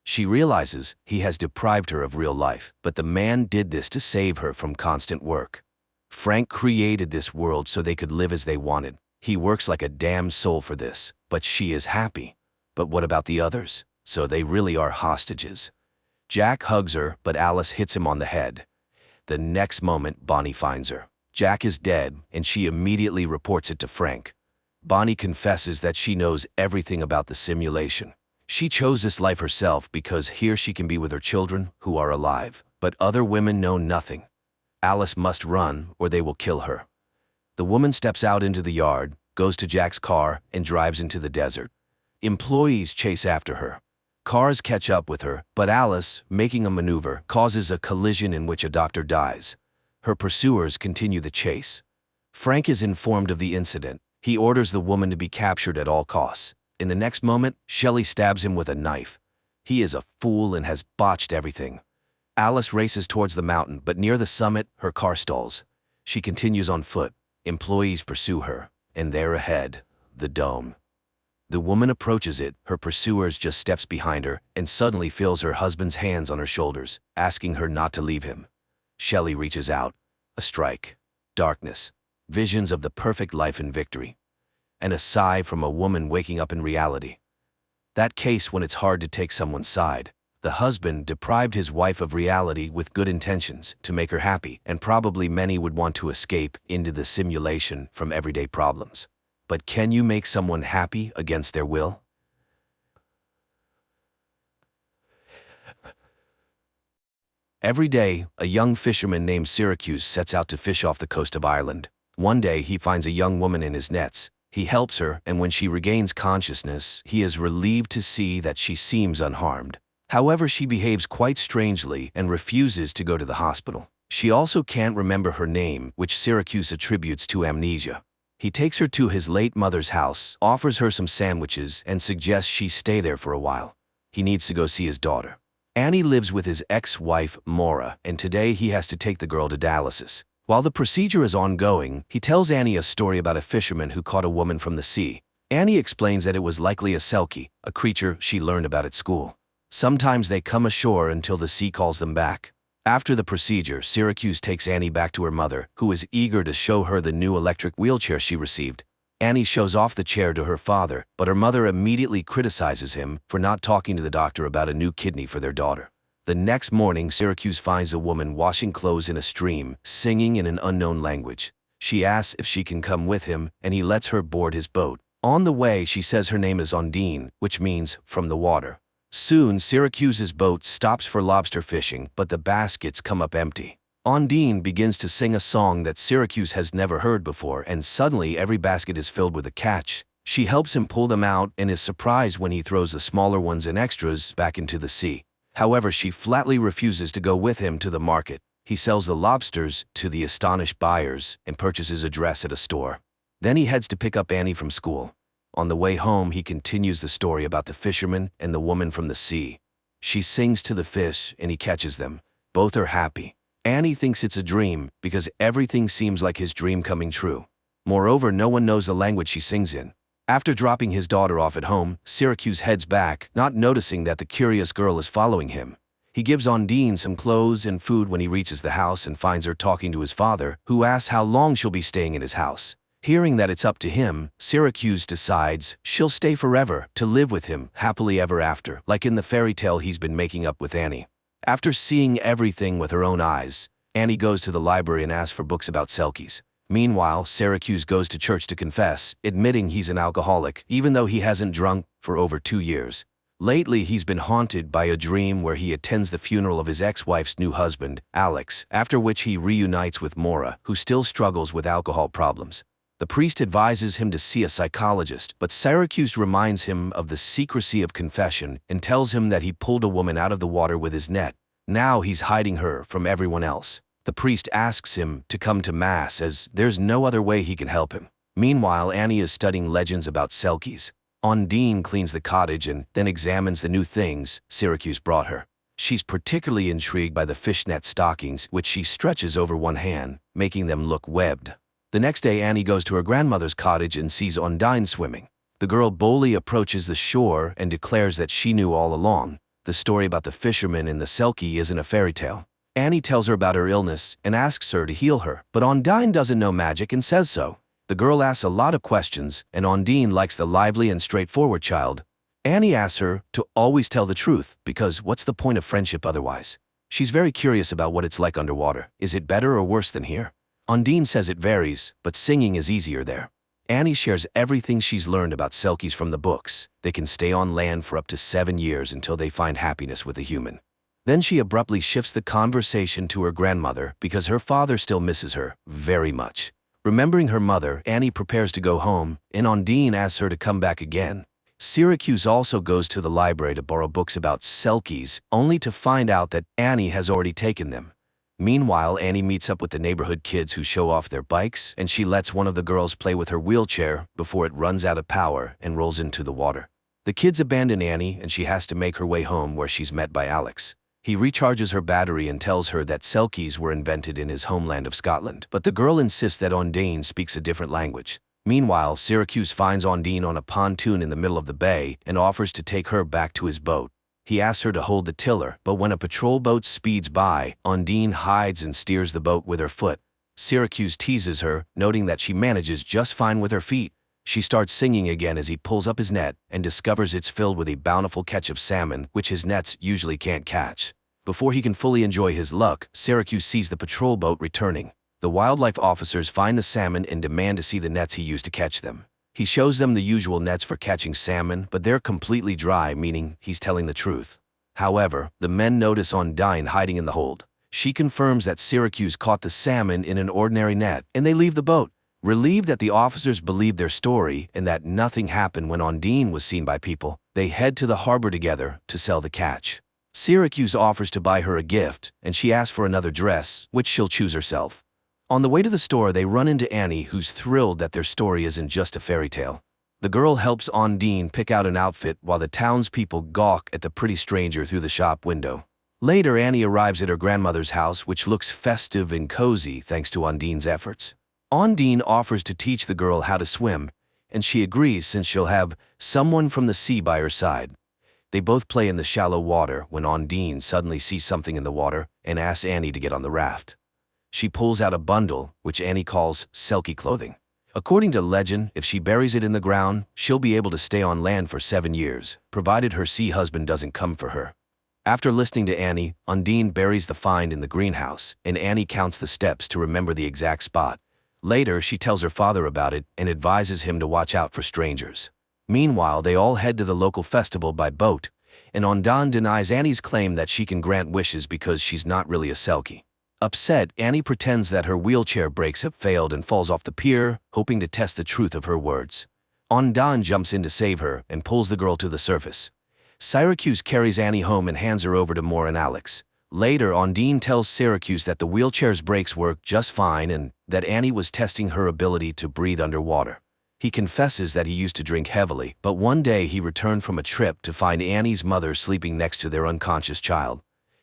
She realizes he has deprived her of real life, but the man did this to save her from constant work. Frank created this world so they could live as they wanted. He works like a damn soul for this, but she is happy. But what about the others? So they really are hostages. Jack hugs her, but Alice hits him on the head. The next moment, Bonnie finds her. Jack is dead, and she immediately reports it to Frank. Bonnie confesses that she knows everything about the simulation. She chose this life herself because here she can be with her children, who are alive, but other women know nothing. Alice must run, or they will kill her. The woman steps out into the yard, goes to Jack's car, and drives into the desert. Employees chase after her. Cars catch up with her, but Alice, making a maneuver, causes a collision in which a doctor dies. Her pursuers continue the chase. Frank is informed of the incident. He orders the woman to be captured at all costs. In the next moment, Shelley stabs him with a knife. He is a fool and has botched everything. Alice races towards the mountain, but near the summit, her car stalls. She continues on foot. Employees pursue her, and there ahead, the dome. The woman approaches it, her pursuers just steps behind her, and suddenly feels her husband's hands on her shoulders, asking her not to leave him. Shelley reaches out. A strike. Darkness. Visions of the perfect life and victory. And a sigh from a woman waking up in reality. That case when it's hard to take someone's side. The husband deprived his wife of reality with good intentions to make her happy, and probably many would want to escape into the simulation from everyday problems. But can you make someone happy against their will? Every day, a young fisherman named Syracuse sets out to fish off the coast of Ireland. One day, he finds a young woman in his nets. He helps her, and when she regains consciousness, he is relieved to see that she seems unharmed. However, she behaves quite strangely and refuses to go to the hospital. She also can't remember her name, which Syracuse attributes to amnesia. He takes her to his late mother's house, offers her some sandwiches, and suggests she stay there for a while. He needs to go see his daughter. Annie lives with his ex-wife, Maura, and today he has to take the girl to dialysis. While the procedure is ongoing, he tells Annie a story about a fisherman who caught a woman from the sea. Annie explains that it was likely a selkie, a creature she learned about at school. Sometimes they come ashore until the sea calls them back. After the procedure, Syracuse takes Annie back to her mother, who is eager to show her the new electric wheelchair she received. Annie shows off the chair to her father, but her mother immediately criticizes him for not talking to the doctor about a new kidney for their daughter. The next morning, Syracuse finds a woman washing clothes in a stream, singing in an unknown language. She asks if she can come with him, and he lets her board his boat. On the way, she says her name is Ondine, which means from the water. Soon, Syracuse's boat stops for lobster fishing, but the baskets come up empty. Ondine begins to sing a song that Syracuse has never heard before, and suddenly every basket is filled with a catch. She helps him pull them out and is surprised when he throws the smaller ones and extras back into the sea. However, she flatly refuses to go with him to the market. He sells the lobsters to the astonished buyers and purchases a dress at a store. Then he heads to pick up Annie from school. On the way home, he continues the story about the fisherman and the woman from the sea. She sings to the fish and he catches them. Both are happy. Annie thinks it's a dream because everything seems like his dream coming true. Moreover, no one knows the language she sings in. After dropping his daughter off at home, Syracuse heads back, not noticing that the curious girl is following him. He gives Ondine some clothes and food when he reaches the house and finds her talking to his father, who asks how long she'll be staying in his house. Hearing that it's up to him, Syracuse decides she'll stay forever to live with him happily ever after, like in the fairy tale he's been making up with Annie. After seeing everything with her own eyes, Annie goes to the library and asks for books about Selkies. Meanwhile, Syracuse goes to church to confess, admitting he's an alcoholic, even though he hasn't drunk for over 2 years. Lately, he's been haunted by a dream where he attends the funeral of his ex-wife's new husband, Alex, after which he reunites with Maura, who still struggles with alcohol problems. The priest advises him to see a psychologist, but Syracuse reminds him of the secrecy of confession and tells him that he pulled a woman out of the water with his net. Now he's hiding her from everyone else. The priest asks him to come to Mass as there's no other way he can help him. Meanwhile, Annie is studying legends about Selkies. Ondine cleans the cottage and then examines the new things Syracuse brought her. She's particularly intrigued by the fishnet stockings, which she stretches over one hand, making them look webbed. The next day, Annie goes to her grandmother's cottage and sees Ondine swimming. The girl boldly approaches the shore and declares that she knew all along. The story about the fisherman and the Selkie isn't a fairy tale. Annie tells her about her illness and asks her to heal her, but Ondine doesn't know magic and says so. The girl asks a lot of questions, and Ondine likes the lively and straightforward child. Annie asks her to always tell the truth, because what's the point of friendship otherwise? She's very curious about what it's like underwater. Is it better or worse than here? Ondine says it varies, but singing is easier there. Annie shares everything she's learned about Selkies from the books. They can stay on land for up to 7 years until they find happiness with a human. Then she abruptly shifts the conversation to her grandmother because her father still misses her very much. Remembering her mother, Annie prepares to go home, and Ondine asks her to come back again. Syracuse also goes to the library to borrow books about Selkies, only to find out that Annie has already taken them. Meanwhile, Annie meets up with the neighborhood kids who show off their bikes, and she lets one of the girls play with her wheelchair before it runs out of power and rolls into the water. The kids abandon Annie, and she has to make her way home where she's met by Alex. He recharges her battery and tells her that Selkies were invented in his homeland of Scotland, but the girl insists that Ondine speaks a different language. Meanwhile, Syracuse finds Ondine on a pontoon in the middle of the bay and offers to take her back to his boat. He asks her to hold the tiller, but when a patrol boat speeds by, Ondine hides and steers the boat with her foot. Syracuse teases her, noting that she manages just fine with her feet. She starts singing again as he pulls up his net and discovers it's filled with a bountiful catch of salmon, which his nets usually can't catch. Before he can fully enjoy his luck, Syracuse sees the patrol boat returning. The wildlife officers find the salmon and demand to see the nets he used to catch them. He shows them the usual nets for catching salmon, but they're completely dry, meaning he's telling the truth. However, the men notice Ondine hiding in the hold. She confirms that Syracuse caught the salmon in an ordinary net, and they leave the boat. Relieved that the officers believe their story and that nothing happened when Ondine was seen by people, they head to the harbor together to sell the catch. Syracuse offers to buy her a gift, and she asks for another dress, which she'll choose herself. On the way to the store, they run into Annie, who's thrilled that their story isn't just a fairy tale. The girl helps Ondine pick out an outfit while the townspeople gawk at the pretty stranger through the shop window. Later, Annie arrives at her grandmother's house, which looks festive and cozy thanks to Ondine's efforts. Ondine offers to teach the girl how to swim, and she agrees since she'll have someone from the sea by her side. They both play in the shallow water when Ondine suddenly sees something in the water and asks Annie to get on the raft. She pulls out a bundle, which Annie calls Selkie clothing. According to legend, if she buries it in the ground, she'll be able to stay on land for 7 years, provided her sea husband doesn't come for her. After listening to Annie, Ondine buries the find in the greenhouse, and Annie counts the steps to remember the exact spot. Later, she tells her father about it and advises him to watch out for strangers. Meanwhile, they all head to the local festival by boat, and Ondine denies Annie's claim that she can grant wishes because she's not really a Selkie. Upset, Annie pretends that her wheelchair brakes have failed and falls off the pier, hoping to test the truth of her words. Ondine jumps in to save her and pulls the girl to the surface. Syracuse carries Annie home and hands her over to Maura and Alex. Later, Ondine tells Syracuse that the wheelchair's brakes work just fine and that Annie was testing her ability to breathe underwater. He confesses that he used to drink heavily, but one day he returned from a trip to find Annie's mother sleeping next to their unconscious child.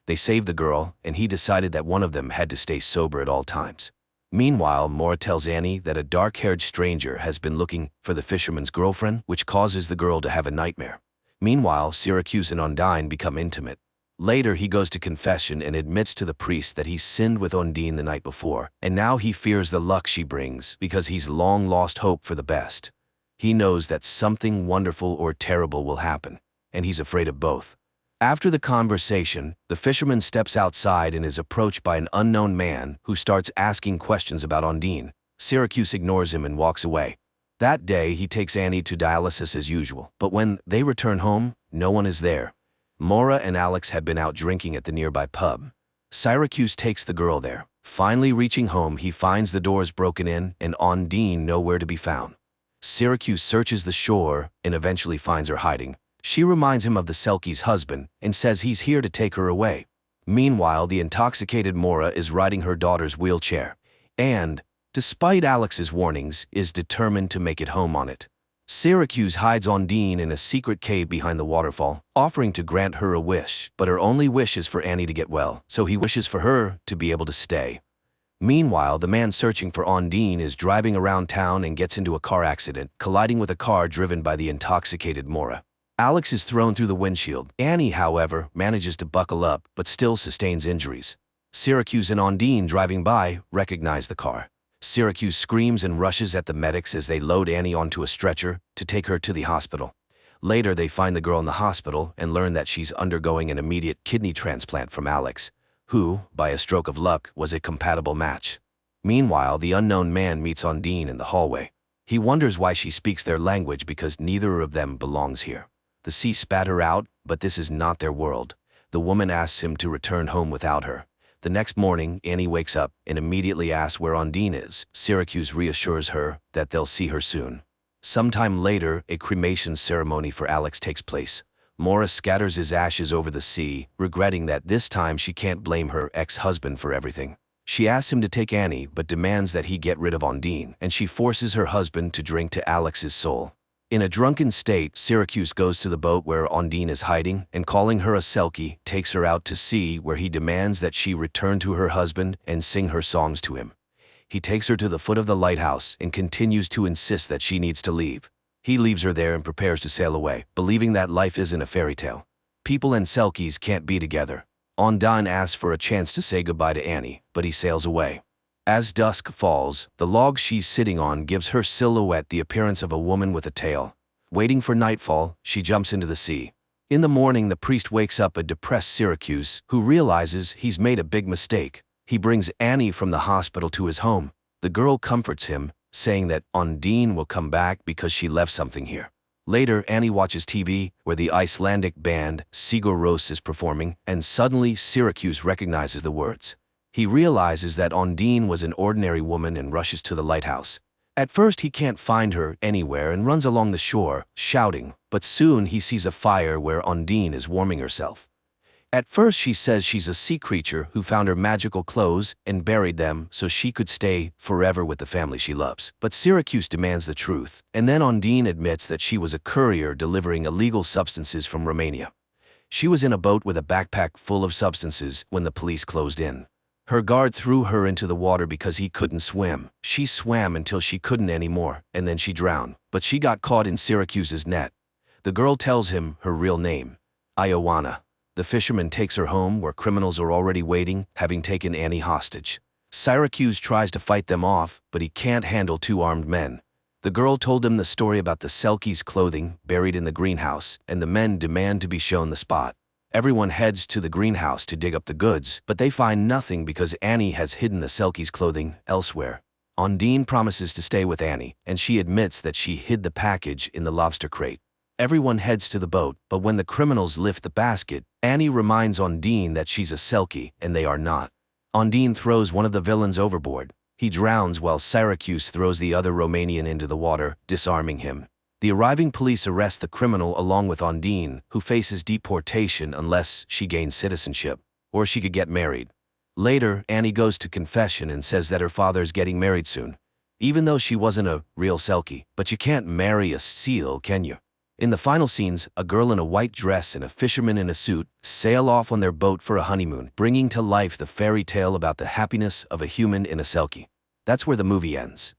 They saved the girl, and he decided that one of them had to stay sober at all times. Meanwhile, Maura tells Annie that a dark-haired stranger has been looking for the fisherman's girlfriend, which causes the girl to have a nightmare. Meanwhile, Syracuse and Ondine become intimate. Later, he goes to confession and admits to the priest that he sinned with Ondine the night before, and now he fears the luck she brings because he's long lost hope for the best. He knows that something wonderful or terrible will happen, and he's afraid of both. After the conversation, the fisherman steps outside and is approached by an unknown man who starts asking questions about Ondine. Syracuse ignores him and walks away. That day, he takes Annie to dialysis as usual, but when they return home, no one is there. Maura and Alex had been out drinking at the nearby pub. Syracuse takes the girl there. Finally reaching home, he finds the doors broken in and Ondine nowhere to be found. Syracuse searches the shore and eventually finds her hiding. She reminds him of the Selkie's husband and says he's here to take her away. Meanwhile, the intoxicated Maura is riding her daughter's wheelchair and, despite Alex's warnings, is determined to make it home on it. Syracuse hides Ondine in a secret cave behind the waterfall, offering to grant her a wish, but her only wish is for Annie to get well, so he wishes for her to be able to stay. Meanwhile, the man searching for Ondine is driving around town and gets into a car accident, colliding with a car driven by the intoxicated Maura. Alex is thrown through the windshield. Annie, however, manages to buckle up, but still sustains injuries. Syracuse and Ondine, driving by, recognize the car. Syracuse screams and rushes at the medics as they load Annie onto a stretcher to take her to the hospital. Later, they find the girl in the hospital and learn that she's undergoing an immediate kidney transplant from Alex, who, by a stroke of luck, was a compatible match. Meanwhile, the unknown man meets Ondine in the hallway. He wonders why she speaks their language because neither of them belongs here. The sea spat her out, but this is not their world. The woman asks him to return home without her. The next morning, Annie wakes up and immediately asks where Ondine is. Syracuse reassures her that they'll see her soon. Sometime later, a cremation ceremony for Alex takes place. Maura scatters his ashes over the sea, regretting that this time she can't blame her ex-husband for everything. She asks him to take Annie, but demands that he get rid of Ondine, and she forces her husband to drink to Alex's soul. In a drunken state, Syracuse goes to the boat where Ondine is hiding and, calling her a Selkie, takes her out to sea where he demands that she return to her husband and sing her songs to him. He takes her to the foot of the lighthouse and continues to insist that she needs to leave. He leaves her there and prepares to sail away, believing that life isn't a fairy tale. People and Selkies can't be together. Ondine asks for a chance to say goodbye to Annie, but he sails away. As dusk falls, the log she's sitting on gives her silhouette the appearance of a woman with a tail. Waiting for nightfall, she jumps into the sea. In the morning, the priest wakes up a depressed Syracuse, who realizes he's made a big mistake. He brings Annie from the hospital to his home. The girl comforts him, saying that Ondine will come back because she left something here. Later, Annie watches TV, where the Icelandic band Sigur Rós is performing, and suddenly Syracuse recognizes the words. He realizes that Ondine was an ordinary woman and rushes to the lighthouse. At first, he can't find her anywhere and runs along the shore, shouting, but soon he sees a fire where Ondine is warming herself. At first, she says she's a sea creature who found her magical clothes and buried them so she could stay forever with the family she loves. But Syracuse demands the truth, and then Ondine admits that she was a courier delivering illegal substances from Romania. She was in a boat with a backpack full of substances when the police closed in. Her guard threw her into the water because he couldn't swim. She swam until she couldn't anymore, and then she drowned. But she got caught in Syracuse's net. The girl tells him her real name, Ioana. The fisherman takes her home where criminals are already waiting, having taken Annie hostage. Syracuse tries to fight them off, but he can't handle two armed men. The girl told him the story about the Selkie's clothing buried in the greenhouse, and the men demand to be shown the spot. Everyone heads to the greenhouse to dig up the goods, but they find nothing because Annie has hidden the Selkie's clothing elsewhere. Ondine promises to stay with Annie, and she admits that she hid the package in the lobster crate. Everyone heads to the boat, but when the criminals lift the basket, Annie reminds Ondine that she's a Selkie, and they are not. Ondine throws one of the villains overboard. He drowns while Syracuse throws the other Romanian into the water, disarming him. The arriving police arrest the criminal along with Ondine, who faces deportation unless she gains citizenship, or she could get married. Later, Annie goes to confession and says that her father's getting married soon. Even though she wasn't a real Selkie, but you can't marry a seal, can you? In the final scenes, a girl in a white dress and a fisherman in a suit sail off on their boat for a honeymoon, bringing to life the fairy tale about the happiness of a human in a Selkie. That's where the movie ends.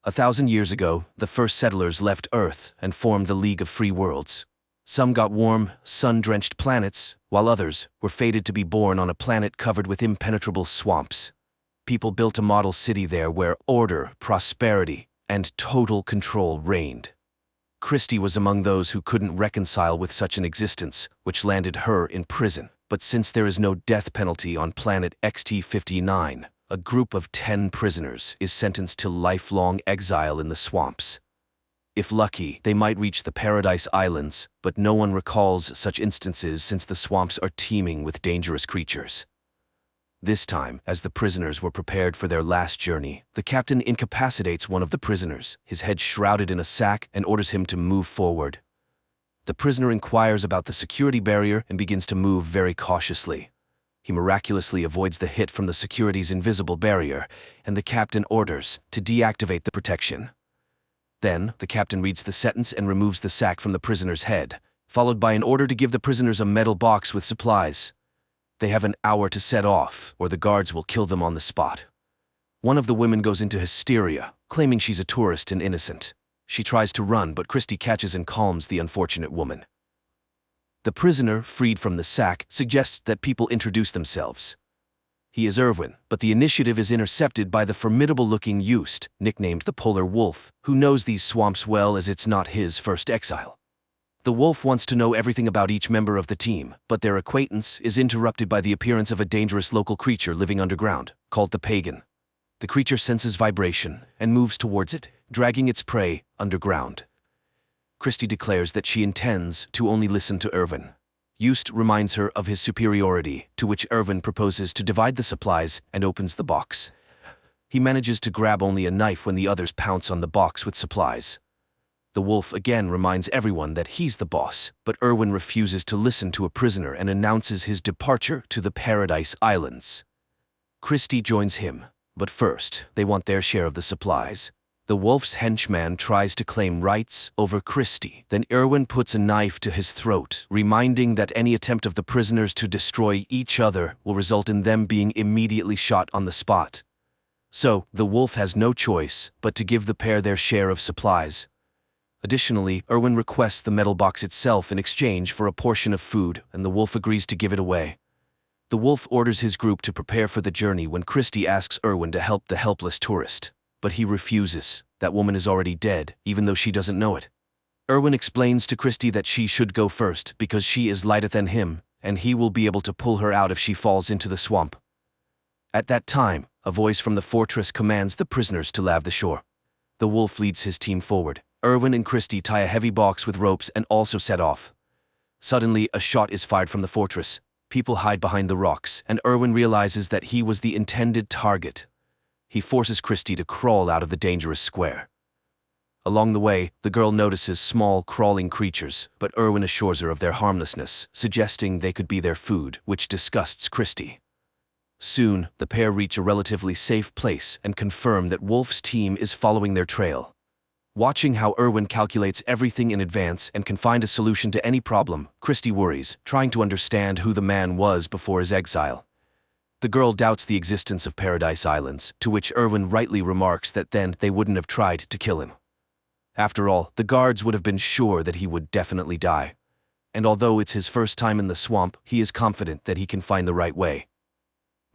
A thousand years ago, the first settlers left Earth and formed the League of Free Worlds. Some got warm, sun-drenched planets, while others were fated to be born on a planet covered with impenetrable swamps. People built a model city there where order, prosperity, and total control reigned. Christie was among those who couldn't reconcile with such an existence, which landed her in prison. But since there is no death penalty on planet XT-59, a group of 10 prisoners is sentenced to lifelong exile in the swamps. If lucky, they might reach the Paradise Islands, but no one recalls such instances since the swamps are teeming with dangerous creatures. This time, as the prisoners were prepared for their last journey, the captain incapacitates one of the prisoners, his head shrouded in a sack, and orders him to move forward. The prisoner inquires about the security barrier and begins to move very cautiously. He miraculously avoids the hit from the security's invisible barrier, and the captain orders to deactivate the protection. Then, the captain reads the sentence and removes the sack from the prisoner's head, followed by an order to give the prisoners a metal box with supplies. They have an hour to set off, or the guards will kill them on the spot. One of the women goes into hysteria, claiming she's a tourist and innocent. She tries to run, but Christie catches and calms the unfortunate woman. The prisoner, freed from the sack, suggests that people introduce themselves. He is Erwin, but the initiative is intercepted by the formidable-looking Yost, nicknamed the Polar Wolf, who knows these swamps well as it's not his first exile. The wolf wants to know everything about each member of the team, but their acquaintance is interrupted by the appearance of a dangerous local creature living underground, called the Pagan. The creature senses vibration and moves towards it, dragging its prey underground. Christie declares that she intends to only listen to Erwin. Yost reminds her of his superiority, to which Erwin proposes to divide the supplies and opens the box. He manages to grab only a knife when the others pounce on the box with supplies. The wolf again reminds everyone that he's the boss, but Erwin refuses to listen to a prisoner and announces his departure to the Paradise Islands. Christie joins him, but first, they want their share of the supplies. The wolf's henchman tries to claim rights over Christie. Then Erwin puts a knife to his throat, reminding that any attempt of the prisoners to destroy each other will result in them being immediately shot on the spot. So, the wolf has no choice but to give the pair their share of supplies. Additionally, Erwin requests the metal box itself in exchange for a portion of food, and the wolf agrees to give it away. The wolf orders his group to prepare for the journey when Christie asks Erwin to help the helpless tourist. But he refuses. That woman is already dead, even though she doesn't know it. Erwin explains to Christie that she should go first because she is lighter than him, and he will be able to pull her out if she falls into the swamp. At that time, a voice from the fortress commands the prisoners to lave the shore. The wolf leads his team forward. Erwin and Christie tie a heavy box with ropes and also set off. Suddenly, a shot is fired from the fortress. People hide behind the rocks, and Erwin realizes that he was the intended target. He forces Christie to crawl out of the dangerous square. Along the way, the girl notices small, crawling creatures, but Erwin assures her of their harmlessness, suggesting they could be their food, which disgusts Christie. Soon, the pair reach a relatively safe place and confirm that Wolf's team is following their trail. Watching how Erwin calculates everything in advance and can find a solution to any problem, Christie worries, trying to understand who the man was before his exile. The girl doubts the existence of Paradise Islands, to which Erwin rightly remarks that then they wouldn't have tried to kill him. After all, the guards would have been sure that he would definitely die. And although it's his first time in the swamp, he is confident that he can find the right way.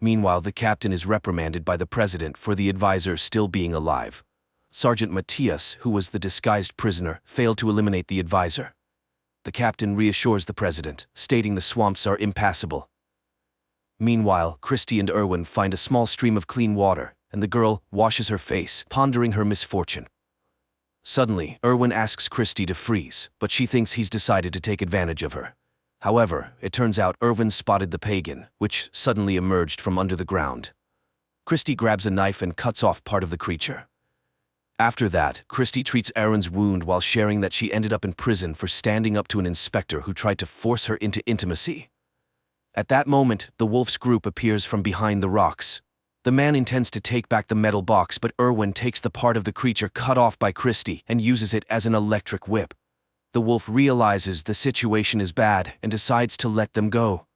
Meanwhile, the captain is reprimanded by the president for the advisor still being alive. Sergeant Matthias, who was the disguised prisoner, failed to eliminate the advisor. The captain reassures the president, stating the swamps are impassable. Meanwhile, Christie and Erwin find a small stream of clean water, and the girl washes her face, pondering her misfortune. Suddenly, Erwin asks Christie to freeze, but she thinks he's decided to take advantage of her. However, it turns out Erwin spotted the Pagan, which suddenly emerged from under the ground. Christie grabs a knife and cuts off part of the creature. After that, Christie treats Erwin's wound while sharing that she ended up in prison for standing up to an inspector who tried to force her into intimacy. At that moment, the wolf's group appears from behind the rocks. The man intends to take back the metal box, but Erwin takes the part of the creature cut off by Christie and uses it as an electric whip. The wolf realizes the situation is bad and decides to let them go.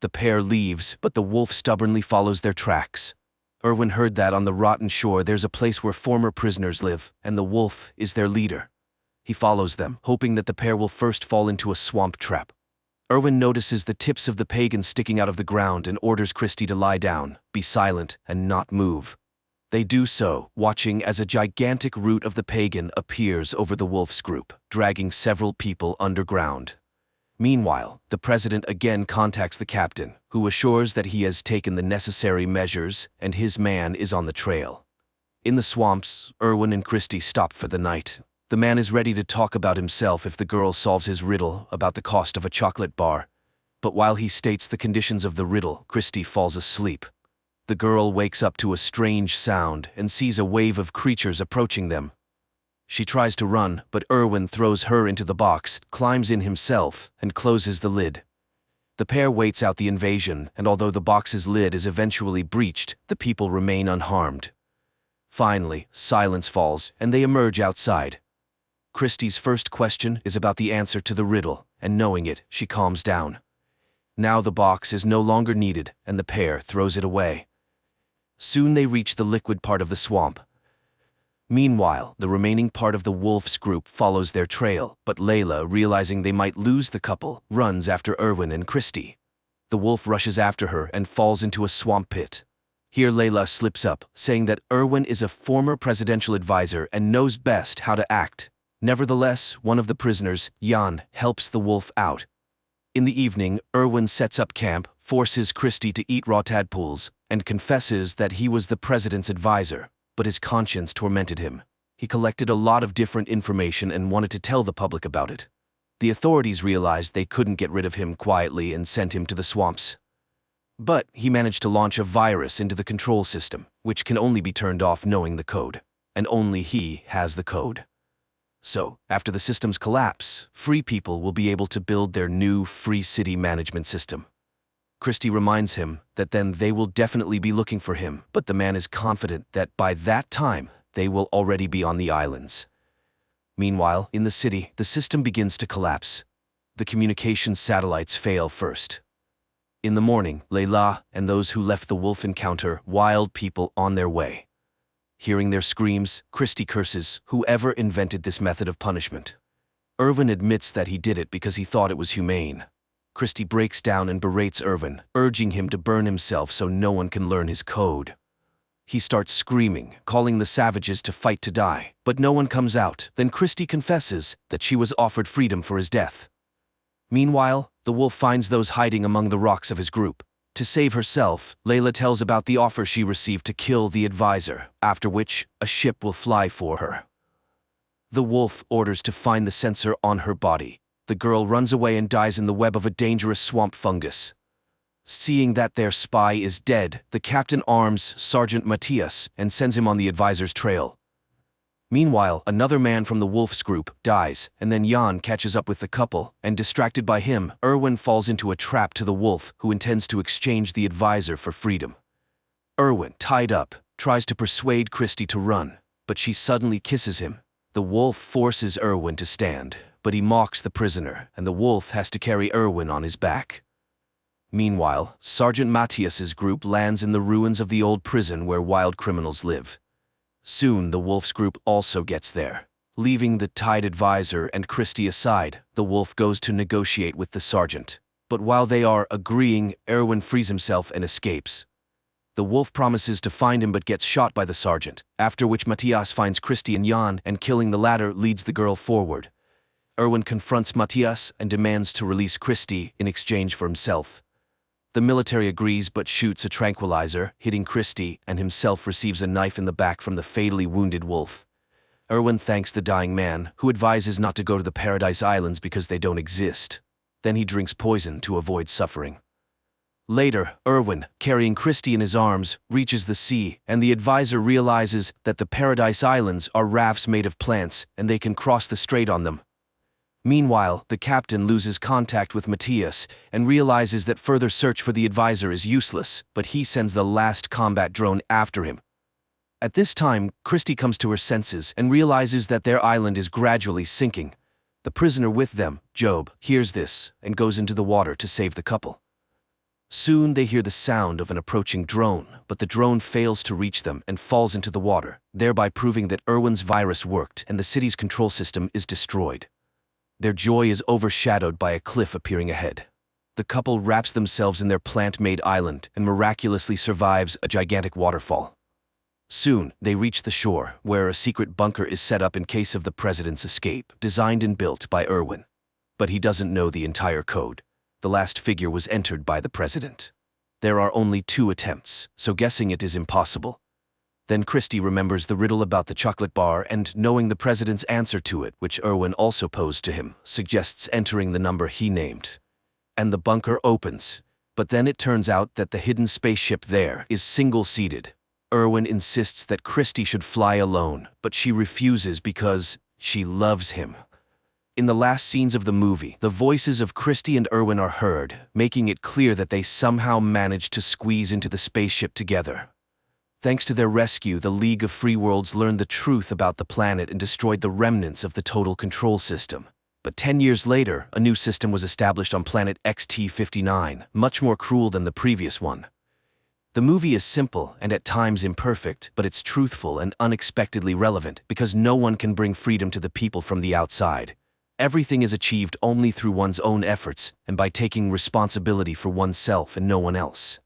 The pair leaves, but the wolf stubbornly follows their tracks. Erwin heard that on the rotten shore there's a place where former prisoners live, and the wolf is their leader. He follows them, hoping that the pair will first fall into a swamp trap. Erwin notices the tips of the pagan sticking out of the ground and orders Christie to lie down, be silent, and not move. They do so, watching as a gigantic root of the pagan appears over the wolf's group, dragging several people underground. Meanwhile, the president again contacts the captain, who assures that he has taken the necessary measures and his man is on the trail. In the swamps, Erwin and Christie stop for the night. The man is ready to talk about himself if the girl solves his riddle about the cost of a chocolate bar. But while he states the conditions of the riddle, Christie falls asleep. The girl wakes up to a strange sound and sees a wave of creatures approaching them. She tries to run, but Erwin throws her into the box, climbs in himself, and closes the lid. The pair waits out the invasion, and although the box's lid is eventually breached, the people remain unharmed. Finally, silence falls, and they emerge outside. Christie's first question is about the answer to the riddle, and knowing it, she calms down. Now the box is no longer needed, and the pair throws it away. Soon they reach the liquid part of the swamp. Meanwhile, the remaining part of the wolf's group follows their trail, but Layla, realizing they might lose the couple, runs after Erwin and Christie. The wolf rushes after her and falls into a swamp pit. Here Layla slips up, saying that Erwin is a former presidential advisor and knows best how to act. Nevertheless, one of the prisoners, Jan, helps the wolf out. In the evening, Erwin sets up camp, forces Christie to eat raw tadpoles, and confesses that he was the president's advisor, but his conscience tormented him. He collected a lot of different information and wanted to tell the public about it. The authorities realized they couldn't get rid of him quietly and sent him to the swamps. But he managed to launch a virus into the control system, which can only be turned off knowing the code, and only he has the code. So, after the system's collapse, free people will be able to build their new free city management system. Christie reminds him that then they will definitely be looking for him, but the man is confident that by that time, they will already be on the islands. Meanwhile, in the city, the system begins to collapse. The communications satellites fail first. In the morning, Layla and those who left the wolf encounter wild people on their way. Hearing their screams, Christie curses whoever invented this method of punishment. Erwin admits that he did it because he thought it was humane. Christie breaks down and berates Erwin, urging him to burn himself so no one can learn his code. He starts screaming, calling the savages to fight to die, but no one comes out. Then Christie confesses that she was offered freedom for his death. Meanwhile, the wolf finds those hiding among the rocks of his group. To save herself, Layla tells about the offer she received to kill the advisor, after which a ship will fly for her. The wolf orders to find the sensor on her body. The girl runs away and dies in the web of a dangerous swamp fungus. Seeing that their spy is dead, the captain arms Sergeant Matthias and sends him on the advisor's trail. Meanwhile, another man from the wolf's group dies, and then Jan catches up with the couple, and distracted by him, Erwin falls into a trap to the wolf, who intends to exchange the advisor for freedom. Erwin, tied up, tries to persuade Christie to run, but she suddenly kisses him. The wolf forces Erwin to stand, but he mocks the prisoner, and the wolf has to carry Erwin on his back. Meanwhile, Sergeant Matthias's group lands in the ruins of the old prison where wild criminals live. Soon the wolf's group also gets there. Leaving the tied advisor and Christie aside, the wolf goes to negotiate with the sergeant. But while they are agreeing, Erwin frees himself and escapes. The wolf promises to find him but gets shot by the sergeant, after which Matthias finds Christie and Jan, and killing the latter leads the girl forward. Erwin confronts Matthias and demands to release Christie in exchange for himself. The military agrees but shoots a tranquilizer, hitting Christie, and himself receives a knife in the back from the fatally wounded wolf. Erwin thanks the dying man, who advises not to go to the Paradise Islands because they don't exist. Then he drinks poison to avoid suffering. Later, Erwin, carrying Christie in his arms, reaches the sea, and the advisor realizes that the Paradise Islands are rafts made of plants and they can cross the strait on them. Meanwhile, the captain loses contact with Matthias and realizes that further search for the advisor is useless, but he sends the last combat drone after him. At this time, Christie comes to her senses and realizes that their island is gradually sinking. The prisoner with them, Job, hears this and goes into the water to save the couple. Soon they hear the sound of an approaching drone, but the drone fails to reach them and falls into the water, thereby proving that Erwin's virus worked and the city's control system is destroyed. Their joy is overshadowed by a cliff appearing ahead. The couple wraps themselves in their plant-made island and miraculously survives a gigantic waterfall. Soon, they reach the shore, where a secret bunker is set up in case of the president's escape, designed and built by Erwin. But he doesn't know the entire code. The last figure was entered by the president. There are only 2 attempts, so guessing it is impossible. Then Christie remembers the riddle about the chocolate bar and, knowing the president's answer to it, which Erwin also posed to him, suggests entering the number he named. And the bunker opens. But then it turns out that the hidden spaceship there is single-seated. Erwin insists that Christie should fly alone, but she refuses because she loves him. In the last scenes of the movie, the voices of Christie and Erwin are heard, making it clear that they somehow managed to squeeze into the spaceship together. Thanks to their rescue, the League of Free Worlds learned the truth about the planet and destroyed the remnants of the Total Control System. But 10 years later, a new system was established on planet XT-59, much more cruel than the previous one. The movie is simple and at times imperfect, but it's truthful and unexpectedly relevant because no one can bring freedom to the people from the outside. Everything is achieved only through one's own efforts and by taking responsibility for oneself and no one else.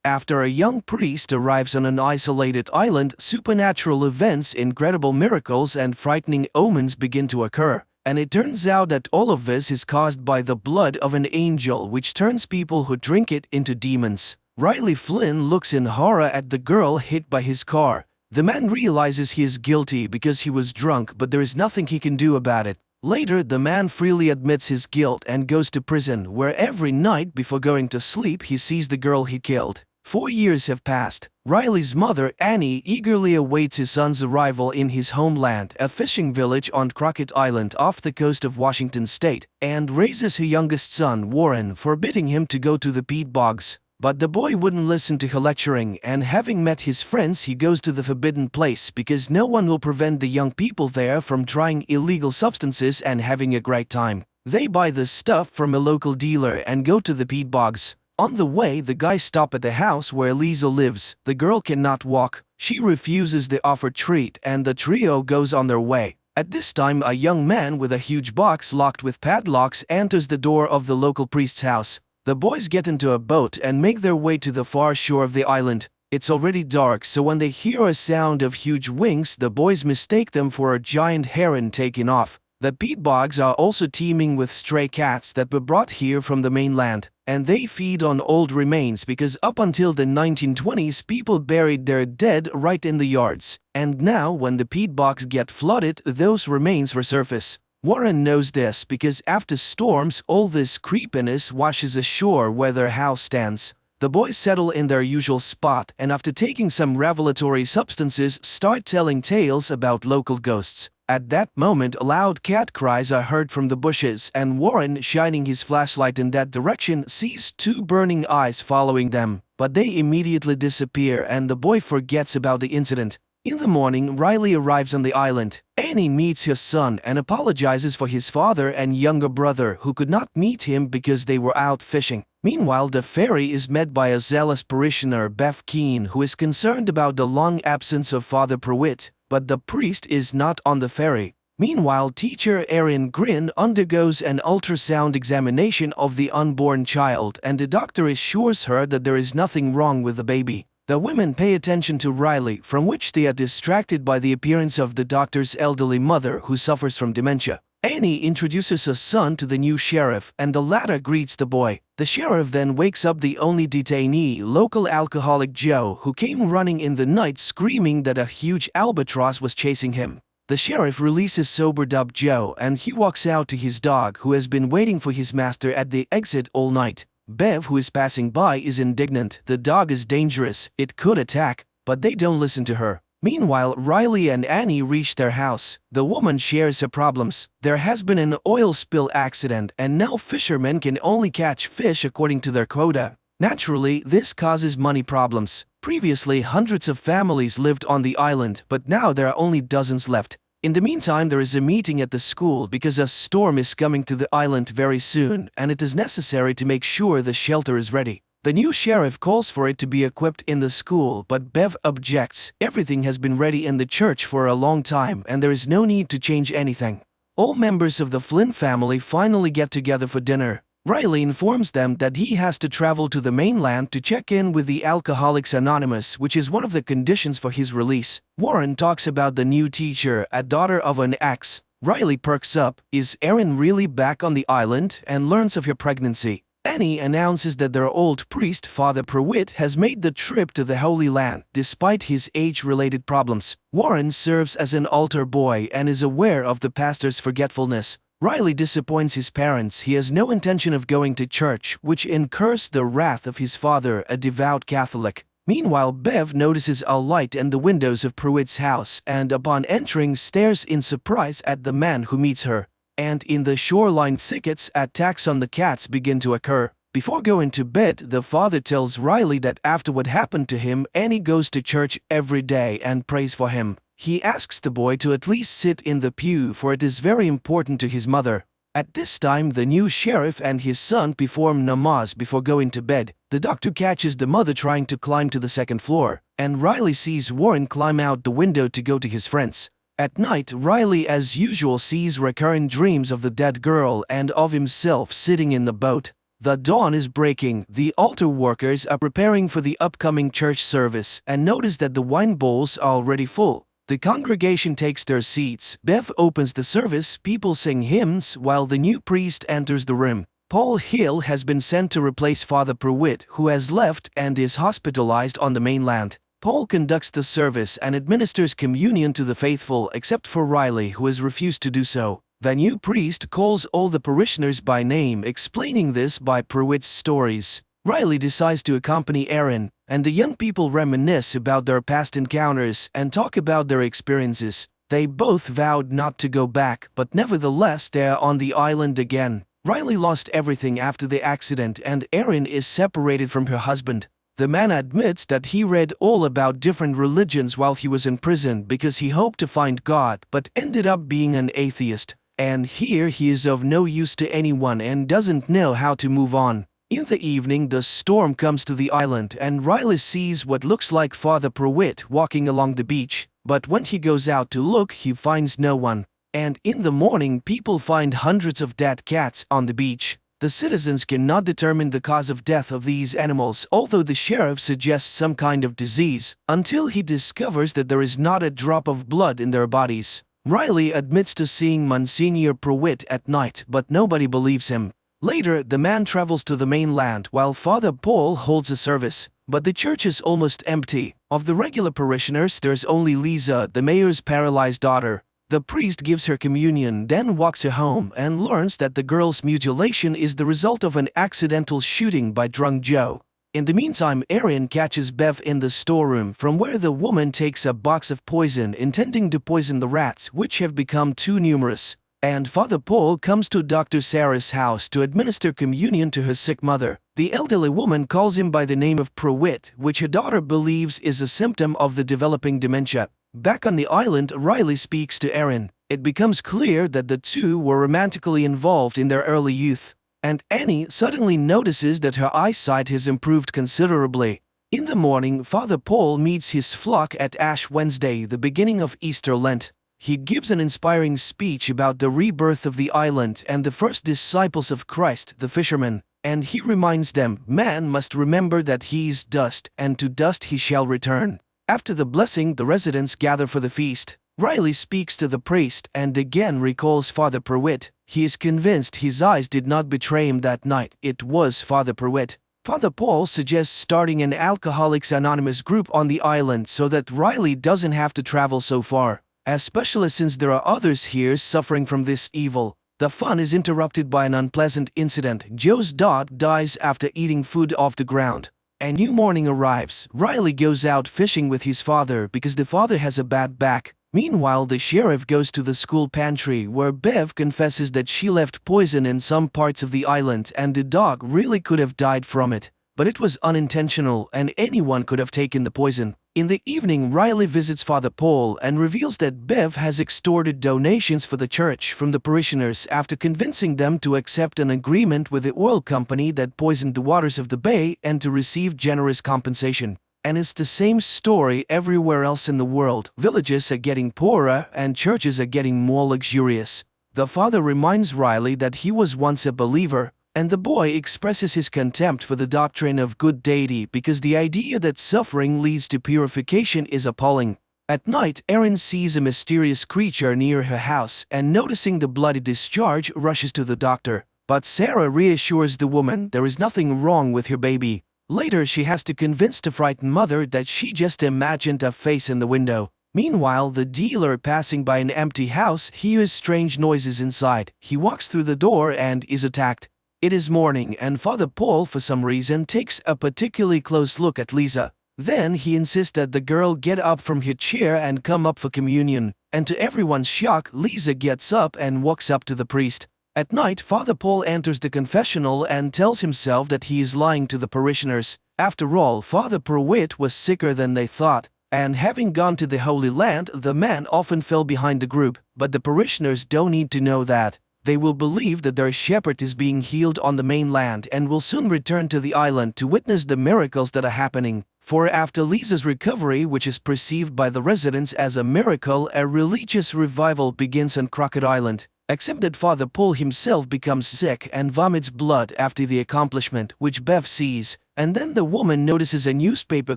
After a young priest arrives on an isolated island, supernatural events, incredible miracles, and frightening omens begin to occur. And it turns out that all of this is caused by the blood of an angel, which turns people who drink it into demons. Riley Flynn looks in horror at the girl hit by his car. The man realizes he is guilty because he was drunk, but there is nothing he can do about it. Later, the man freely admits his guilt and goes to prison, where every night before going to sleep he sees the girl he killed. 4 years have passed. Riley's mother, Annie, eagerly awaits his son's arrival in his homeland, a fishing village on Crockett Island off the coast of Washington state, and raises her youngest son, Warren, forbidding him to go to the peat bogs. But the boy wouldn't listen to her lecturing, and having met his friends, he goes to the forbidden place because no one will prevent the young people there from trying illegal substances and having a great time. They buy the stuff from a local dealer and go to the peat bogs. On the way, the guys stop at the house where Lisa lives. The girl cannot walk. She refuses the offered treat, and the trio goes on their way. At this time, a young man with a huge box locked with padlocks enters the door of the local priest's house. The boys get into a boat and make their way to the far shore of the island. It's already dark, so when they hear a sound of huge wings, the boys mistake them for a giant heron taking off. The peat bogs are also teeming with stray cats that were brought here from the mainland, and they feed on old remains because up until the 1920s people buried their dead right in the yards. And now, when the peat bogs get flooded, those remains resurface. Warren knows this because after storms, all this creepiness washes ashore where their house stands. The boys settle in their usual spot and after taking some revelatory substances start telling tales about local ghosts. At that moment, loud cat cries are heard from the bushes, and Warren, shining his flashlight in that direction, sees 2 burning eyes following them. But they immediately disappear and the boy forgets about the incident. In the morning, Riley arrives on the island. Annie meets her son and apologizes for his father and younger brother who could not meet him because they were out fishing. Meanwhile, the ferry is met by a zealous parishioner, Beth Keane, who is concerned about the long absence of Father Pruitt, but the priest is not on the ferry. Meanwhile, teacher Erin Grin undergoes an ultrasound examination of the unborn child and the doctor assures her that there is nothing wrong with the baby. The women pay attention to Riley, from which they are distracted by the appearance of the doctor's elderly mother who suffers from dementia. Annie introduces her son to the new sheriff and the latter greets the boy. The sheriff then wakes up the only detainee, local alcoholic Joe, who came running in the night screaming that a huge albatross was chasing him. The sheriff releases sobered-up Joe and he walks out to his dog who has been waiting for his master at the exit all night. Bev, who is passing by, is indignant. The dog is dangerous, it could attack, but they don't listen to her. Meanwhile, Riley and Annie reach their house. The woman shares her problems. There has been an oil spill accident and now fishermen can only catch fish according to their quota. Naturally, this causes money problems. Previously, hundreds of families lived on the island, but now there are only dozens left. In the meantime, there is a meeting at the school because a storm is coming to the island very soon and it is necessary to make sure the shelter is ready. The new sheriff calls for it to be equipped in the school, but Bev objects. Everything has been ready in the church for a long time and there is no need to change anything. All members of the Flynn family finally get together for dinner. Riley informs them that he has to travel to the mainland to check in with the Alcoholics Anonymous, which is one of the conditions for his release. Warren talks about the new teacher, a daughter of an ex. Riley perks up. Is Erin really back on the island? And learns of her pregnancy. Annie announces that their old priest, Father Pruitt, has made the trip to the Holy Land, despite his age-related problems. Warren serves as an altar boy and is aware of the pastor's forgetfulness. Riley disappoints his parents. He has no intention of going to church, which incurs the wrath of his father, a devout Catholic. Meanwhile, Bev notices a light in the windows of Pruitt's house and upon entering stares in surprise at the man who meets her. And in the shoreline thickets, attacks on the cats begin to occur. Before going to bed, the father tells Riley that after what happened to him, Annie goes to church every day and prays for him. He asks the boy to at least sit in the pew, for it is very important to his mother. At this time, the new sheriff and his son perform namaz before going to bed. The doctor catches the mother trying to climb to the second floor, and Riley sees Warren climb out the window to go to his friends. At night, Riley as usual sees recurrent dreams of the dead girl and of himself sitting in the boat. The dawn is breaking. The altar workers are preparing for the upcoming church service and notice that the wine bowls are already full. The congregation takes their seats. Bev opens the service, people sing hymns while the new priest enters the room. Paul Hill has been sent to replace Father Pruitt, who has left and is hospitalized on the mainland. Paul conducts the service and administers communion to the faithful except for Riley, who has refused to do so. The new priest calls all the parishioners by name, explaining this by Pruitt's stories. Riley decides to accompany Erin, and the young people reminisce about their past encounters and talk about their experiences. They both vowed not to go back, but nevertheless they are on the island again. Riley lost everything after the accident and Erin is separated from her husband. The man admits that he read all about different religions while he was in prison because he hoped to find God, but ended up being an atheist. And here he is of no use to anyone and doesn't know how to move on. In the evening, the storm comes to the island and Riley sees what looks like Father Pruitt walking along the beach, but when he goes out to look, he finds no one. And in the morning, people find hundreds of dead cats on the beach. The citizens cannot determine the cause of death of these animals, although the sheriff suggests some kind of disease, until he discovers that there is not a drop of blood in their bodies. Riley admits to seeing Monsignor Pruitt at night, but nobody believes him. Later, the man travels to the mainland while Father Paul holds a service, but the church is almost empty. Of the regular parishioners, there's only Lisa, the mayor's paralyzed daughter. The priest gives her communion, then walks her home and learns that the girl's mutilation is the result of an accidental shooting by drunk Joe. In the meantime, Erin catches Bev in the storeroom, from where the woman takes a box of poison intending to poison the rats, which have become too numerous. And Father Paul comes to Dr. Sarah's house to administer communion to her sick mother. The elderly woman calls him by the name of Pruitt, which her daughter believes is a symptom of the developing dementia. Back on the island, Riley speaks to Erin. It becomes clear that the two were romantically involved in their early youth. And Annie suddenly notices that her eyesight has improved considerably. In the morning, Father Paul meets his flock at Ash Wednesday, the beginning of Easter Lent. He gives an inspiring speech about the rebirth of the island and the first disciples of Christ, the fishermen. And he reminds them, man must remember that he is dust, and to dust he shall return. After the blessing, the residents gather for the feast. Riley speaks to the priest and again recalls Father Pruitt. He is convinced his eyes did not betray him that night. It was Father Pruitt. Father Paul suggests starting an Alcoholics Anonymous group on the island so that Riley doesn't have to travel so far. especially since there are others here suffering from this evil. The fun is interrupted by an unpleasant incident. Joe's dog dies after eating food off the ground. A new morning arrives. Riley goes out fishing with his father because the father has a bad back. Meanwhile, the sheriff goes to the school pantry where Bev confesses that she left poison in some parts of the island and the dog really could have died from it. But it was unintentional and anyone could have taken the poison. In the evening, Riley visits Father Paul and reveals that Bev has extorted donations for the church from the parishioners after convincing them to accept an agreement with the oil company that poisoned the waters of the bay and to receive generous compensation. And it's the same story everywhere else in the world. Villages are getting poorer and churches are getting more luxurious. The father reminds Riley that he was once a believer, and the boy expresses his contempt for the doctrine of good deity because the idea that suffering leads to purification is appalling. At night, Erin sees a mysterious creature near her house and noticing the bloody discharge rushes to the doctor. But Sarah reassures the woman there is nothing wrong with her baby. Later, she has to convince the frightened mother that she just imagined a face in the window. Meanwhile, the dealer passing by an empty house hears strange noises inside. He walks through the door and is attacked. It is morning and Father Paul, for some reason, takes a particularly close look at Lisa. Then he insists that the girl get up from her chair and come up for communion. And to everyone's shock, Lisa gets up and walks up to the priest. At night, Father Paul enters the confessional and tells himself that he is lying to the parishioners. After all, Father Pruitt was sicker than they thought, and having gone to the Holy Land, the man often fell behind the group. But the parishioners don't need to know that. They will believe that their shepherd is being healed on the mainland and will soon return to the island to witness the miracles that are happening. For after Lisa's recovery, which is perceived by the residents as a miracle, a religious revival begins on Crockett Island. Except that Father Paul himself becomes sick and vomits blood after the accomplishment, which Bev sees, and then the woman notices a newspaper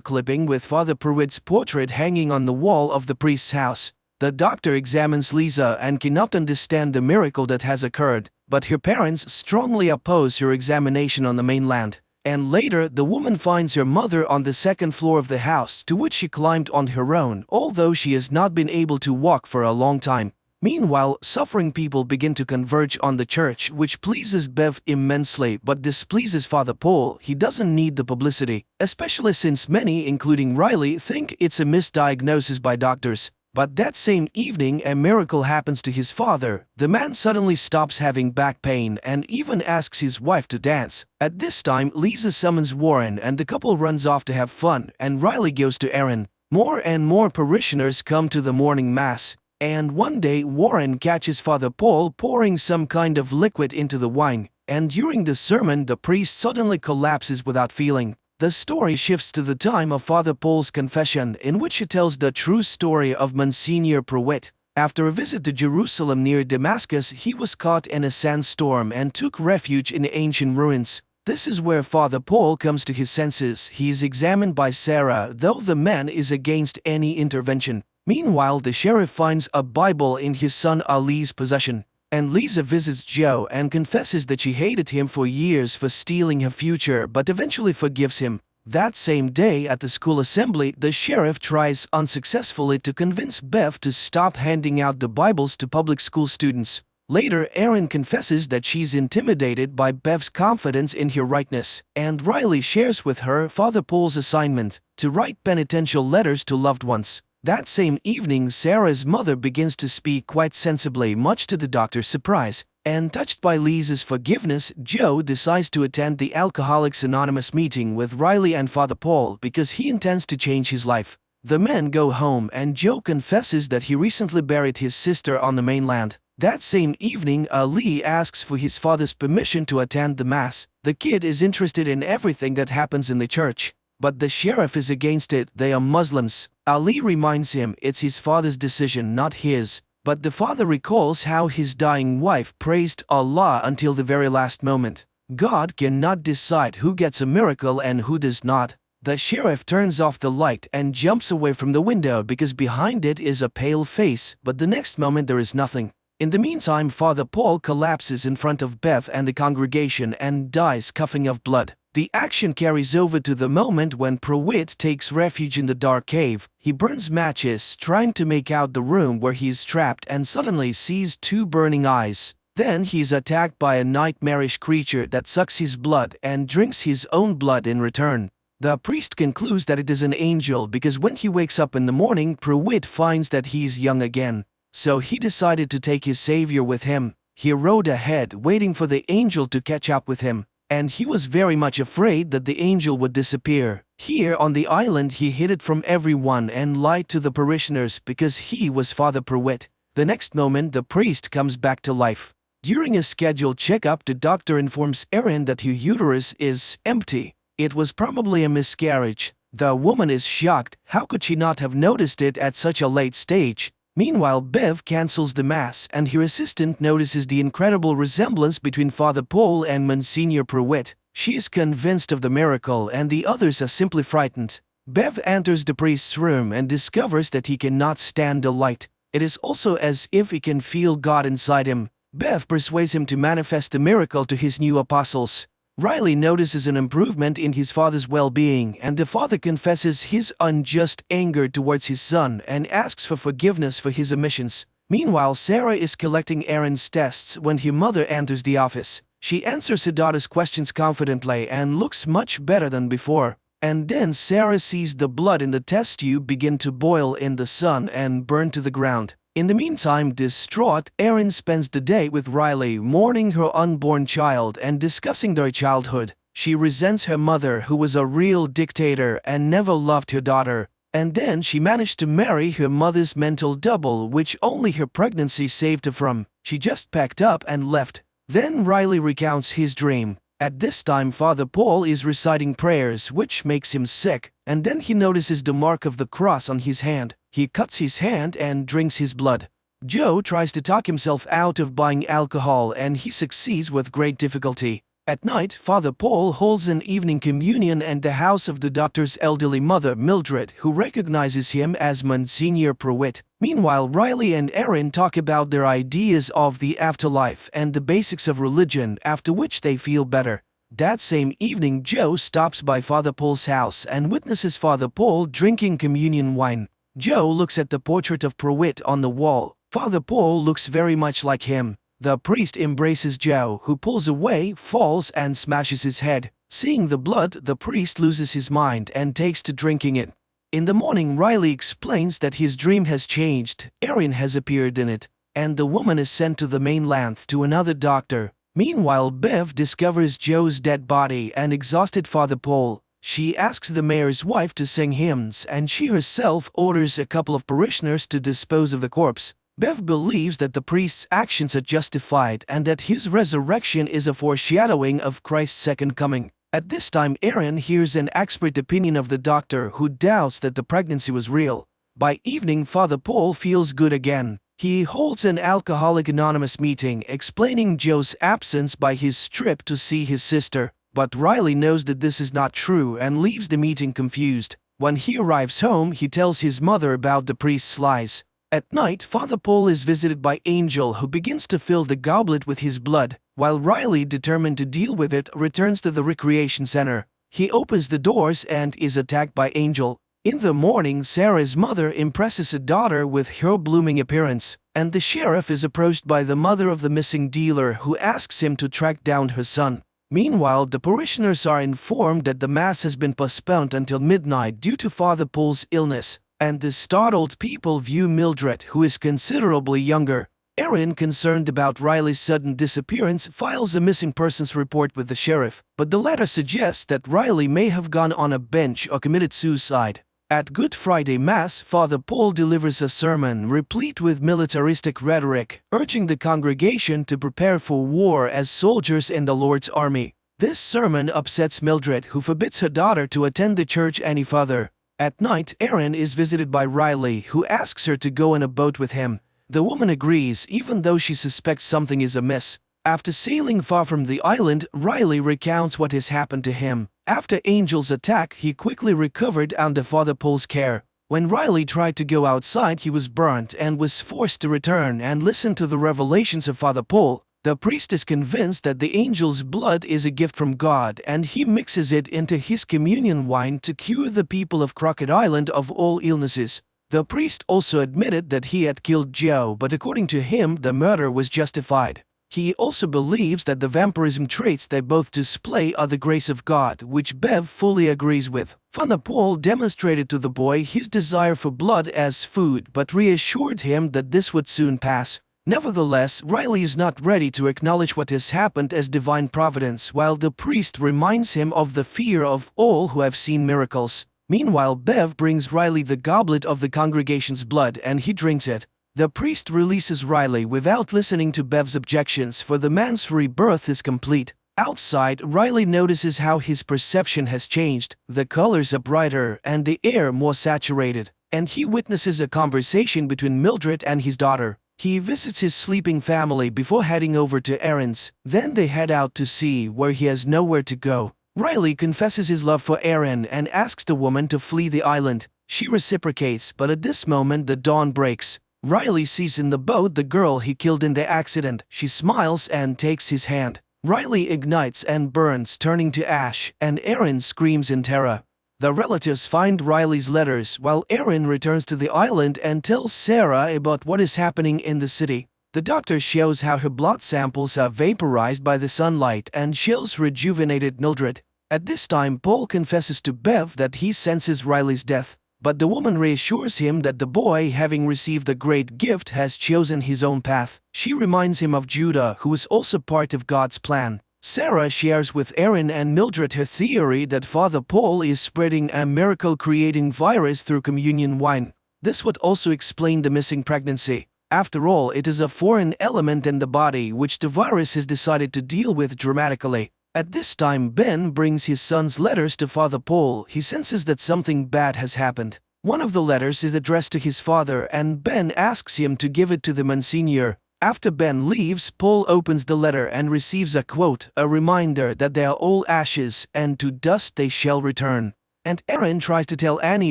clipping with Father Pruitt's portrait hanging on the wall of the priest's house. The doctor examines Lisa and cannot understand the miracle that has occurred, but her parents strongly oppose her examination on the mainland. And later, the woman finds her mother on the second floor of the house, to which she climbed on her own, although she has not been able to walk for a long time. Meanwhile, suffering people begin to converge on the church, which pleases Bev immensely but displeases Father Paul. He doesn't need the publicity, especially since many, including Riley, think it's a misdiagnosis by doctors. But that same evening, a miracle happens to his father. The man suddenly stops having back pain and even asks his wife to dance. At this time, Lisa summons Warren and the couple runs off to have fun, and Riley goes to Erin. More and more parishioners come to the morning mass. And one day, Warren catches Father Paul pouring some kind of liquid into the wine, and during the sermon, the priest suddenly collapses without feeling. The story shifts to the time of Father Paul's confession, in which he tells the true story of Monsignor Pruitt. After a visit to Jerusalem near Damascus, he was caught in a sandstorm and took refuge in ancient ruins. This is where Father Paul comes to his senses. He is examined by Sarah, though the man is against any intervention. Meanwhile, the sheriff finds a Bible in his son Ali's possession, and Lisa visits Joe and confesses that she hated him for years for stealing her future but eventually forgives him. That same day at the school assembly, the sheriff tries unsuccessfully to convince Bev to stop handing out the Bibles to public school students. Later, Erin confesses that she's intimidated by Bev's confidence in her rightness, and Riley shares with her Father Paul's assignment to write penitential letters to loved ones. That same evening, Sarah's mother begins to speak quite sensibly, much to the doctor's surprise. And touched by Lisa's forgiveness, Joe decides to attend the Alcoholics Anonymous meeting with Riley and Father Paul because he intends to change his life. The men go home and Joe confesses that he recently buried his sister on the mainland. That same evening, Ali asks for his father's permission to attend the mass. The kid is interested in everything that happens in the church, but the sheriff is against it. They are Muslims. Ali reminds him it's his father's decision, not his. But the father recalls how his dying wife praised Allah until the very last moment. God cannot decide who gets a miracle and who does not. The sheriff turns off the light and jumps away from the window because behind it is a pale face, but the next moment there is nothing. In the meantime, Father Paul collapses in front of Bev and the congregation and dies coughing up blood. The action carries over to the moment when Pruitt takes refuge in the dark cave. He burns matches, trying to make out the room where he is trapped, and suddenly sees two burning eyes. Then he is attacked by a nightmarish creature that sucks his blood and drinks his own blood in return. The priest concludes that it is an angel because when he wakes up in the morning, Pruitt finds that he is young again. So he decided to take his savior with him. He rode ahead, waiting for the angel to catch up with him. And he was very much afraid that the angel would disappear. Here on the island he hid it from everyone and lied to the parishioners because he was Father Pruitt. The next moment the priest comes back to life. During a scheduled checkup, the doctor informs Erin that her uterus is empty. It was probably a miscarriage. The woman is shocked. How could she not have noticed it at such a late stage? Meanwhile, Bev cancels the mass and her assistant notices the incredible resemblance between Father Paul and Monsignor Pruitt. She is convinced of the miracle and the others are simply frightened. Bev enters the priest's room and discovers that he cannot stand the light. It is also as if he can feel God inside him. Bev persuades him to manifest the miracle to his new apostles. Riley notices an improvement in his father's well-being, and the father confesses his unjust anger towards his son and asks for forgiveness for his omissions. Meanwhile, Sarah is collecting Erin's tests when her mother enters the office. She answers her daughter's questions confidently and looks much better than before. And then Sarah sees the blood in the test tube begin to boil in the sun and burn to the ground. In the meantime, distraught, Erin spends the day with Riley, mourning her unborn child and discussing their childhood. She resents her mother, who was a real dictator and never loved her daughter. And then she managed to marry her mother's mental double, which only her pregnancy saved her from. She just packed up and left. Then Riley recounts his dream. At this time, Father Paul is reciting prayers, which makes him sick, and then he notices the mark of the cross on his hand. He cuts his hand and drinks his blood. Joe tries to talk himself out of buying alcohol, and he succeeds with great difficulty. At night, Father Paul holds an evening communion at the house of the doctor's elderly mother, Mildred, who recognizes him as Monsignor Pruitt. Meanwhile, Riley and Erin talk about their ideas of the afterlife and the basics of religion, after which they feel better. That same evening, Joe stops by Father Paul's house and witnesses Father Paul drinking communion wine. Joe looks at the portrait of Pruitt on the wall. Father Paul looks very much like him. The priest embraces Joe, who pulls away, falls, and smashes his head. Seeing the blood, the priest loses his mind and takes to drinking it. In the morning, Riley explains that his dream has changed. Erin has appeared in it, and the woman is sent to the mainland to another doctor. Meanwhile, Bev discovers Joe's dead body and exhausted Father Paul. She asks the mayor's wife to sing hymns, and she herself orders a couple of parishioners to dispose of the corpse. Bev believes that the priest's actions are justified and that his resurrection is a foreshadowing of Christ's second coming. At this time, Erin hears an expert opinion of the doctor, who doubts that the pregnancy was real. By evening, Father Paul feels good again. He holds an Alcoholics Anonymous meeting, explaining Joe's absence by his trip to see his sister. But Riley knows that this is not true and leaves the meeting confused. When he arrives home, he tells his mother about the priest's lies. At night, Father Paul is visited by Angel, who begins to fill the goblet with his blood, while Riley, determined to deal with it, returns to the recreation center. He opens the doors and is attacked by Angel. In the morning, Sarah's mother impresses her daughter with her blooming appearance, and the sheriff is approached by the mother of the missing dealer, who asks him to track down her son. Meanwhile, the parishioners are informed that the mass has been postponed until midnight due to Father Paul's illness. And the startled people view Mildred, who is considerably younger. Erin, concerned about Riley's sudden disappearance, files a missing persons report with the sheriff, but the latter suggests that Riley may have gone on a bench or committed suicide. At Good Friday Mass, Father Paul delivers a sermon replete with militaristic rhetoric, urging the congregation to prepare for war as soldiers in the Lord's army. This sermon upsets Mildred, who forbids her daughter to attend the church any further. At night, Erin is visited by Riley, who asks her to go in a boat with him. The woman agrees, even though she suspects something is amiss. After sailing far from the island, Riley recounts what has happened to him. After Angel's attack, he quickly recovered under Father Paul's care. When Riley tried to go outside, he was burnt and was forced to return and listen to the revelations of Father Paul. The priest is convinced that the angel's blood is a gift from God, and he mixes it into his communion wine to cure the people of Crockett Island of all illnesses. The priest also admitted that he had killed Joe, but according to him, the murder was justified. He also believes that the vampirism traits they both display are the grace of God, which Bev fully agrees with. Father Paul demonstrated to the boy his desire for blood as food, but reassured him that this would soon pass. Nevertheless, Riley is not ready to acknowledge what has happened as divine providence, while the priest reminds him of the fear of all who have seen miracles. Meanwhile, Bev brings Riley the goblet of the congregation's blood, and he drinks it. The priest releases Riley without listening to Bev's objections, for the man's rebirth is complete. Outside, Riley notices how his perception has changed. The colors are brighter and the air more saturated, and he witnesses a conversation between Mildred and his daughter. He visits his sleeping family before heading over to Erin's. Then they head out to sea, where he has nowhere to go. Riley confesses his love for Erin and asks the woman to flee the island. She reciprocates, but at this moment the dawn breaks. Riley sees in the boat the girl he killed in the accident. She smiles and takes his hand. Riley ignites and burns, turning to ash, and Erin screams in terror. The relatives find Riley's letters, while Erin returns to the island and tells Sarah about what is happening in the city. The doctor shows how her blood samples are vaporized by the sunlight and shows rejuvenated Mildred. At this time, Paul confesses to Bev that he senses Riley's death, but the woman reassures him that the boy, having received a great gift, has chosen his own path. She reminds him of Judah, who is also part of God's plan. Sarah shares with Erin and Mildred her theory that Father Paul is spreading a miracle-creating virus through communion wine. This would also explain the missing pregnancy. After all, it is a foreign element in the body which the virus has decided to deal with dramatically. At this time, Ben brings his son's letters to Father Paul. He senses that something bad has happened. One of the letters is addressed to his father, and Ben asks him to give it to the Monsignor. After Ben leaves, Paul opens the letter and receives a quote, a reminder that they are all ashes, and to dust they shall return. And Erin tries to tell Annie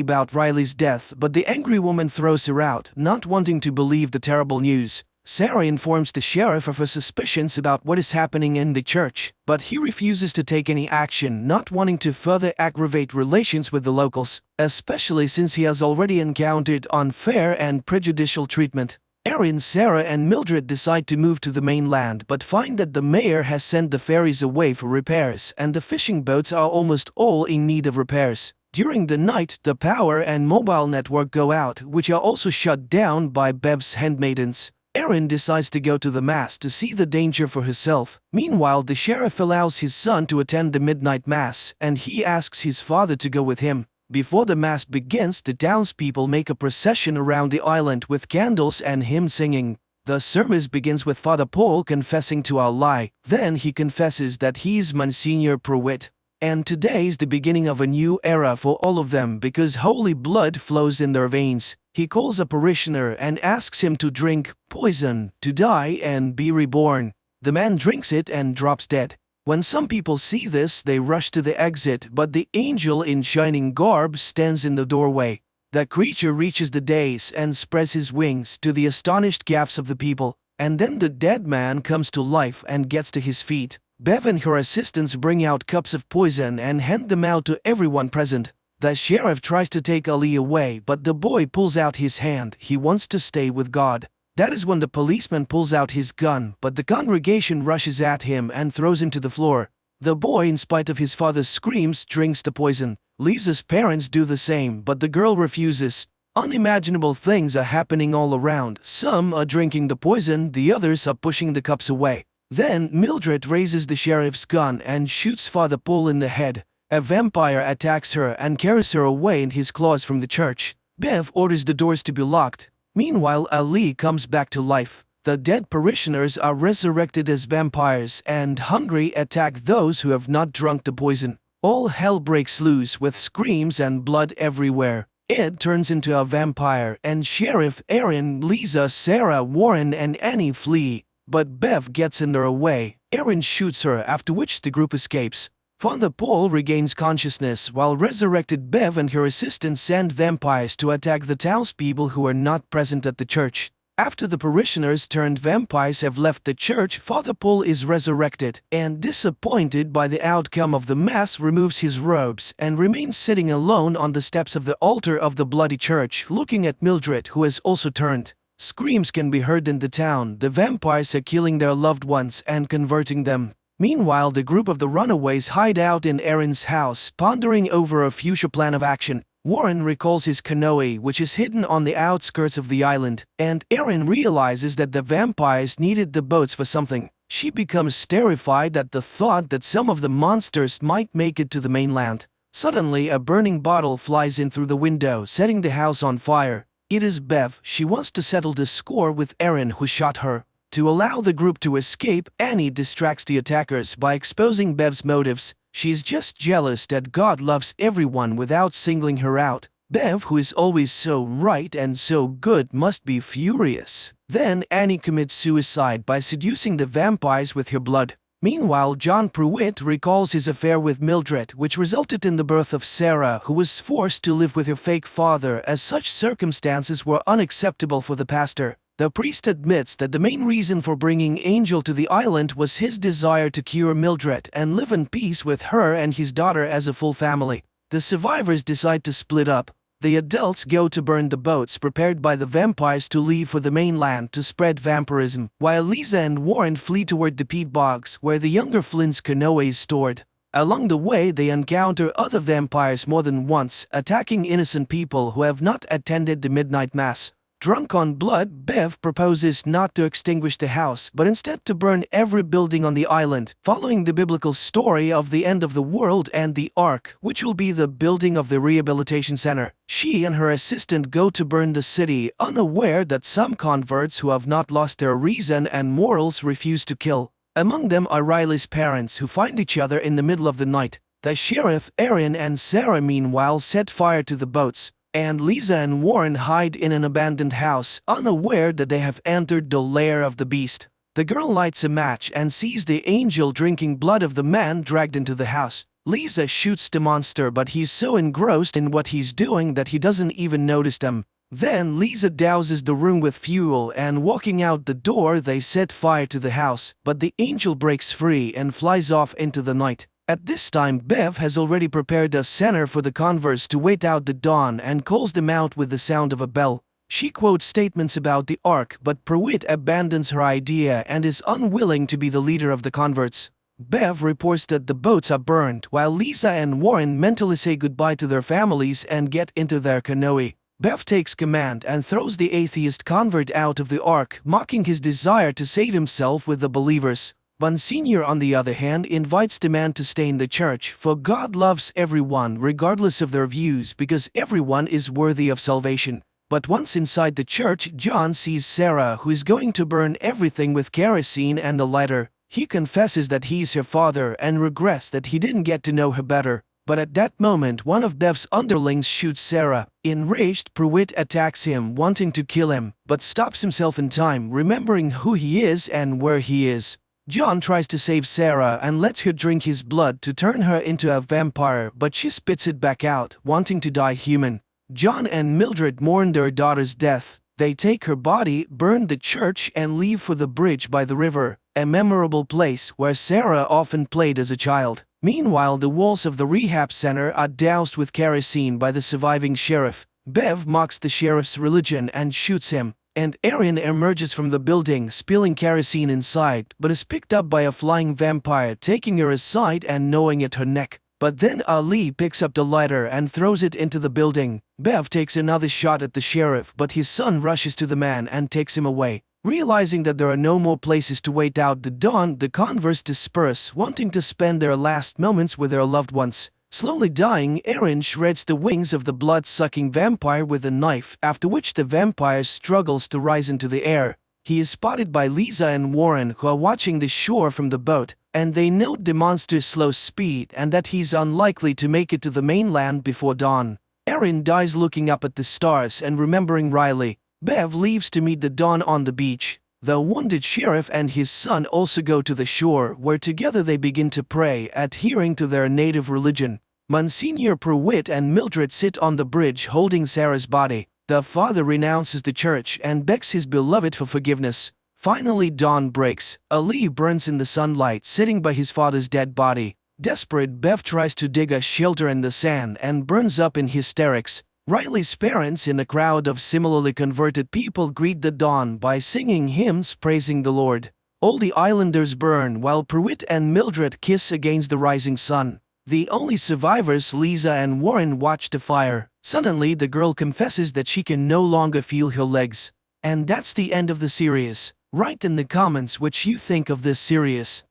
about Riley's death, but the angry woman throws her out, not wanting to believe the terrible news. Sarah informs the sheriff of her suspicions about what is happening in the church, but he refuses to take any action, not wanting to further aggravate relations with the locals, especially since he has already encountered unfair and prejudicial treatment. Erin, Sarah, and Mildred decide to move to the mainland, but find that the mayor has sent the ferries away for repairs, and the fishing boats are almost all in need of repairs. During the night, the power and mobile network go out, which are also shut down by Bev's handmaidens. Erin decides to go to the mass to see the danger for herself. Meanwhile, the sheriff allows his son to attend the midnight mass, and he asks his father to go with him. Before the mass begins, the townspeople make a procession around the island with candles and hymn singing. The service begins with Father Paul confessing to our lie. Then he confesses that he's Monsignor Pruitt. And today is the beginning of a new era for all of them because holy blood flows in their veins. He calls a parishioner and asks him to drink poison, to die and be reborn. The man drinks it and drops dead. When some people see this, they rush to the exit, but the angel in shining garb stands in the doorway. The creature reaches the dais and spreads his wings to the astonished gaps of the people, and then the dead man comes to life and gets to his feet. Bev and her assistants bring out cups of poison and hand them out to everyone present. The sheriff tries to take Ali away, but the boy pulls out his hand. He wants to stay with God. That is when the policeman pulls out his gun, but the congregation rushes at him and throws him to the floor. The boy, in spite of his father's screams, drinks the poison. Lisa's parents do the same, but the girl refuses. Unimaginable things are happening all around. Some are drinking the poison, the others are pushing the cups away. Then Mildred raises the sheriff's gun and shoots Father Paul in the head. A vampire attacks her and carries her away in his claws from the church. Bev orders the doors to be locked. Meanwhile, Ali comes back to life. The dead parishioners are resurrected as vampires and hungry attack those who have not drunk the poison. All hell breaks loose with screams and blood everywhere. Ed turns into a vampire and Sheriff Erin, Lisa, Sarah, Warren, and Annie flee. But Bev gets in their way. Erin shoots her, after which the group escapes. Father Paul regains consciousness while resurrected Bev and her assistant send vampires to attack the townspeople who are not present at the church. After the parishioners turned vampires have left the church, Father Paul is resurrected, and disappointed by the outcome of the Mass removes his robes and remains sitting alone on the steps of the altar of the bloody church, looking at Mildred, who has also turned. Screams can be heard in the town. The vampires are killing their loved ones and converting them. Meanwhile, the group of the runaways hide out in Aaron's house, pondering over a future plan of action. Warren recalls his canoe, which is hidden on the outskirts of the island, and Aaron realizes that the vampires needed the boats for something. She becomes terrified at the thought that some of the monsters might make it to the mainland. Suddenly, a burning bottle flies in through the window, setting the house on fire. It is Bev. She wants to settle the score with Aaron, who shot her. To allow the group to escape, Annie distracts the attackers by exposing Bev's motives. She is just jealous that God loves everyone without singling her out. Bev, who is always so right and so good, must be furious. Then Annie commits suicide by seducing the vampires with her blood. Meanwhile, John Pruitt recalls his affair with Mildred, which resulted in the birth of Sarah, who was forced to live with her fake father, as such circumstances were unacceptable for the pastor. The priest admits that the main reason for bringing Angel to the island was his desire to cure Mildred and live in peace with her and his daughter as a full family. The survivors decide to split up. The adults go to burn the boats prepared by the vampires to leave for the mainland to spread vampirism, while Lisa and Warren flee toward the peat bogs, where the younger Flynn's canoe is stored. Along the way, they encounter other vampires more than once, attacking innocent people who have not attended the midnight mass. Drunk on blood, Bev proposes not to extinguish the house, but instead to burn every building on the island, following the biblical story of the end of the world and the Ark, which will be the building of the rehabilitation center. She and her assistant go to burn the city, unaware that some converts who have not lost their reason and morals refuse to kill. Among them are Riley's parents, who find each other in the middle of the night. The sheriff, Aaron, and Sarah meanwhile set fire to the boats, and Lisa and Warren hide in an abandoned house, unaware that they have entered the lair of the beast. The girl lights a match and sees the angel drinking blood of the man dragged into the house. Lisa shoots the monster, but he's so engrossed in what he's doing that he doesn't even notice them. Then Lisa douses the room with fuel, and walking out the door they set fire to the house, but the angel breaks free and flies off into the night. At this time, Bev has already prepared a center for the converts to wait out the dawn and calls them out with the sound of a bell. She quotes statements about the Ark, but Pruitt abandons her idea and is unwilling to be the leader of the converts. Bev reports that the boats are burned, while Lisa and Warren mentally say goodbye to their families and get into their canoe. Bev takes command and throws the atheist convert out of the Ark, mocking his desire to save himself with the believers. Monsignor, on the other hand, invites the man to stay in the church, for God loves everyone regardless of their views, because everyone is worthy of salvation. But once inside the church, John sees Sarah, who is going to burn everything with kerosene and a lighter. He confesses that he's her father and regrets that he didn't get to know her better. But at that moment, one of Bev's underlings shoots Sarah. Enraged, Pruitt attacks him, wanting to kill him, but stops himself in time, remembering who he is and where he is. John tries to save Sarah and lets her drink his blood to turn her into a vampire, but she spits it back out, wanting to die human. John and Mildred mourn their daughter's death. They take her body, burn the church, and leave for the bridge by the river, a memorable place where Sarah often played as a child. Meanwhile, the walls of the rehab center are doused with kerosene by the surviving sheriff. Bev mocks the sheriff's religion and shoots him, and Aaron emerges from the building, spilling kerosene inside, but is picked up by a flying vampire, taking her aside and gnawing at her neck. But then Ali picks up the lighter and throws it into the building. Bev takes another shot at the sheriff, but his son rushes to the man and takes him away. Realizing that there are no more places to wait out the dawn, the converts disperse, wanting to spend their last moments with their loved ones. Slowly dying, Aaron shreds the wings of the blood-sucking vampire with a knife, after which the vampire struggles to rise into the air. He is spotted by Lisa and Warren, who are watching the shore from the boat, and they note the monster's slow speed and that he's unlikely to make it to the mainland before dawn. Aaron dies looking up at the stars and remembering Riley. Bev leaves to meet the dawn on the beach. The wounded sheriff and his son also go to the shore, where together they begin to pray, adhering to their native religion. Monsignor Pruitt and Mildred sit on the bridge holding Sarah's body. The father renounces the church and begs his beloved for forgiveness. Finally, dawn breaks. Ali burns in the sunlight, sitting by his father's dead body. Desperate, Bev tries to dig a shelter in the sand and burns up in hysterics. Riley's parents, in a crowd of similarly converted people, greet the dawn by singing hymns praising the Lord. All the islanders burn while Pruitt and Mildred kiss against the rising sun. The only survivors, Lisa and Warren, watch the fire. Suddenly, the girl confesses that she can no longer feel her legs. And that's the end of the series. Write in the comments what you think of this series.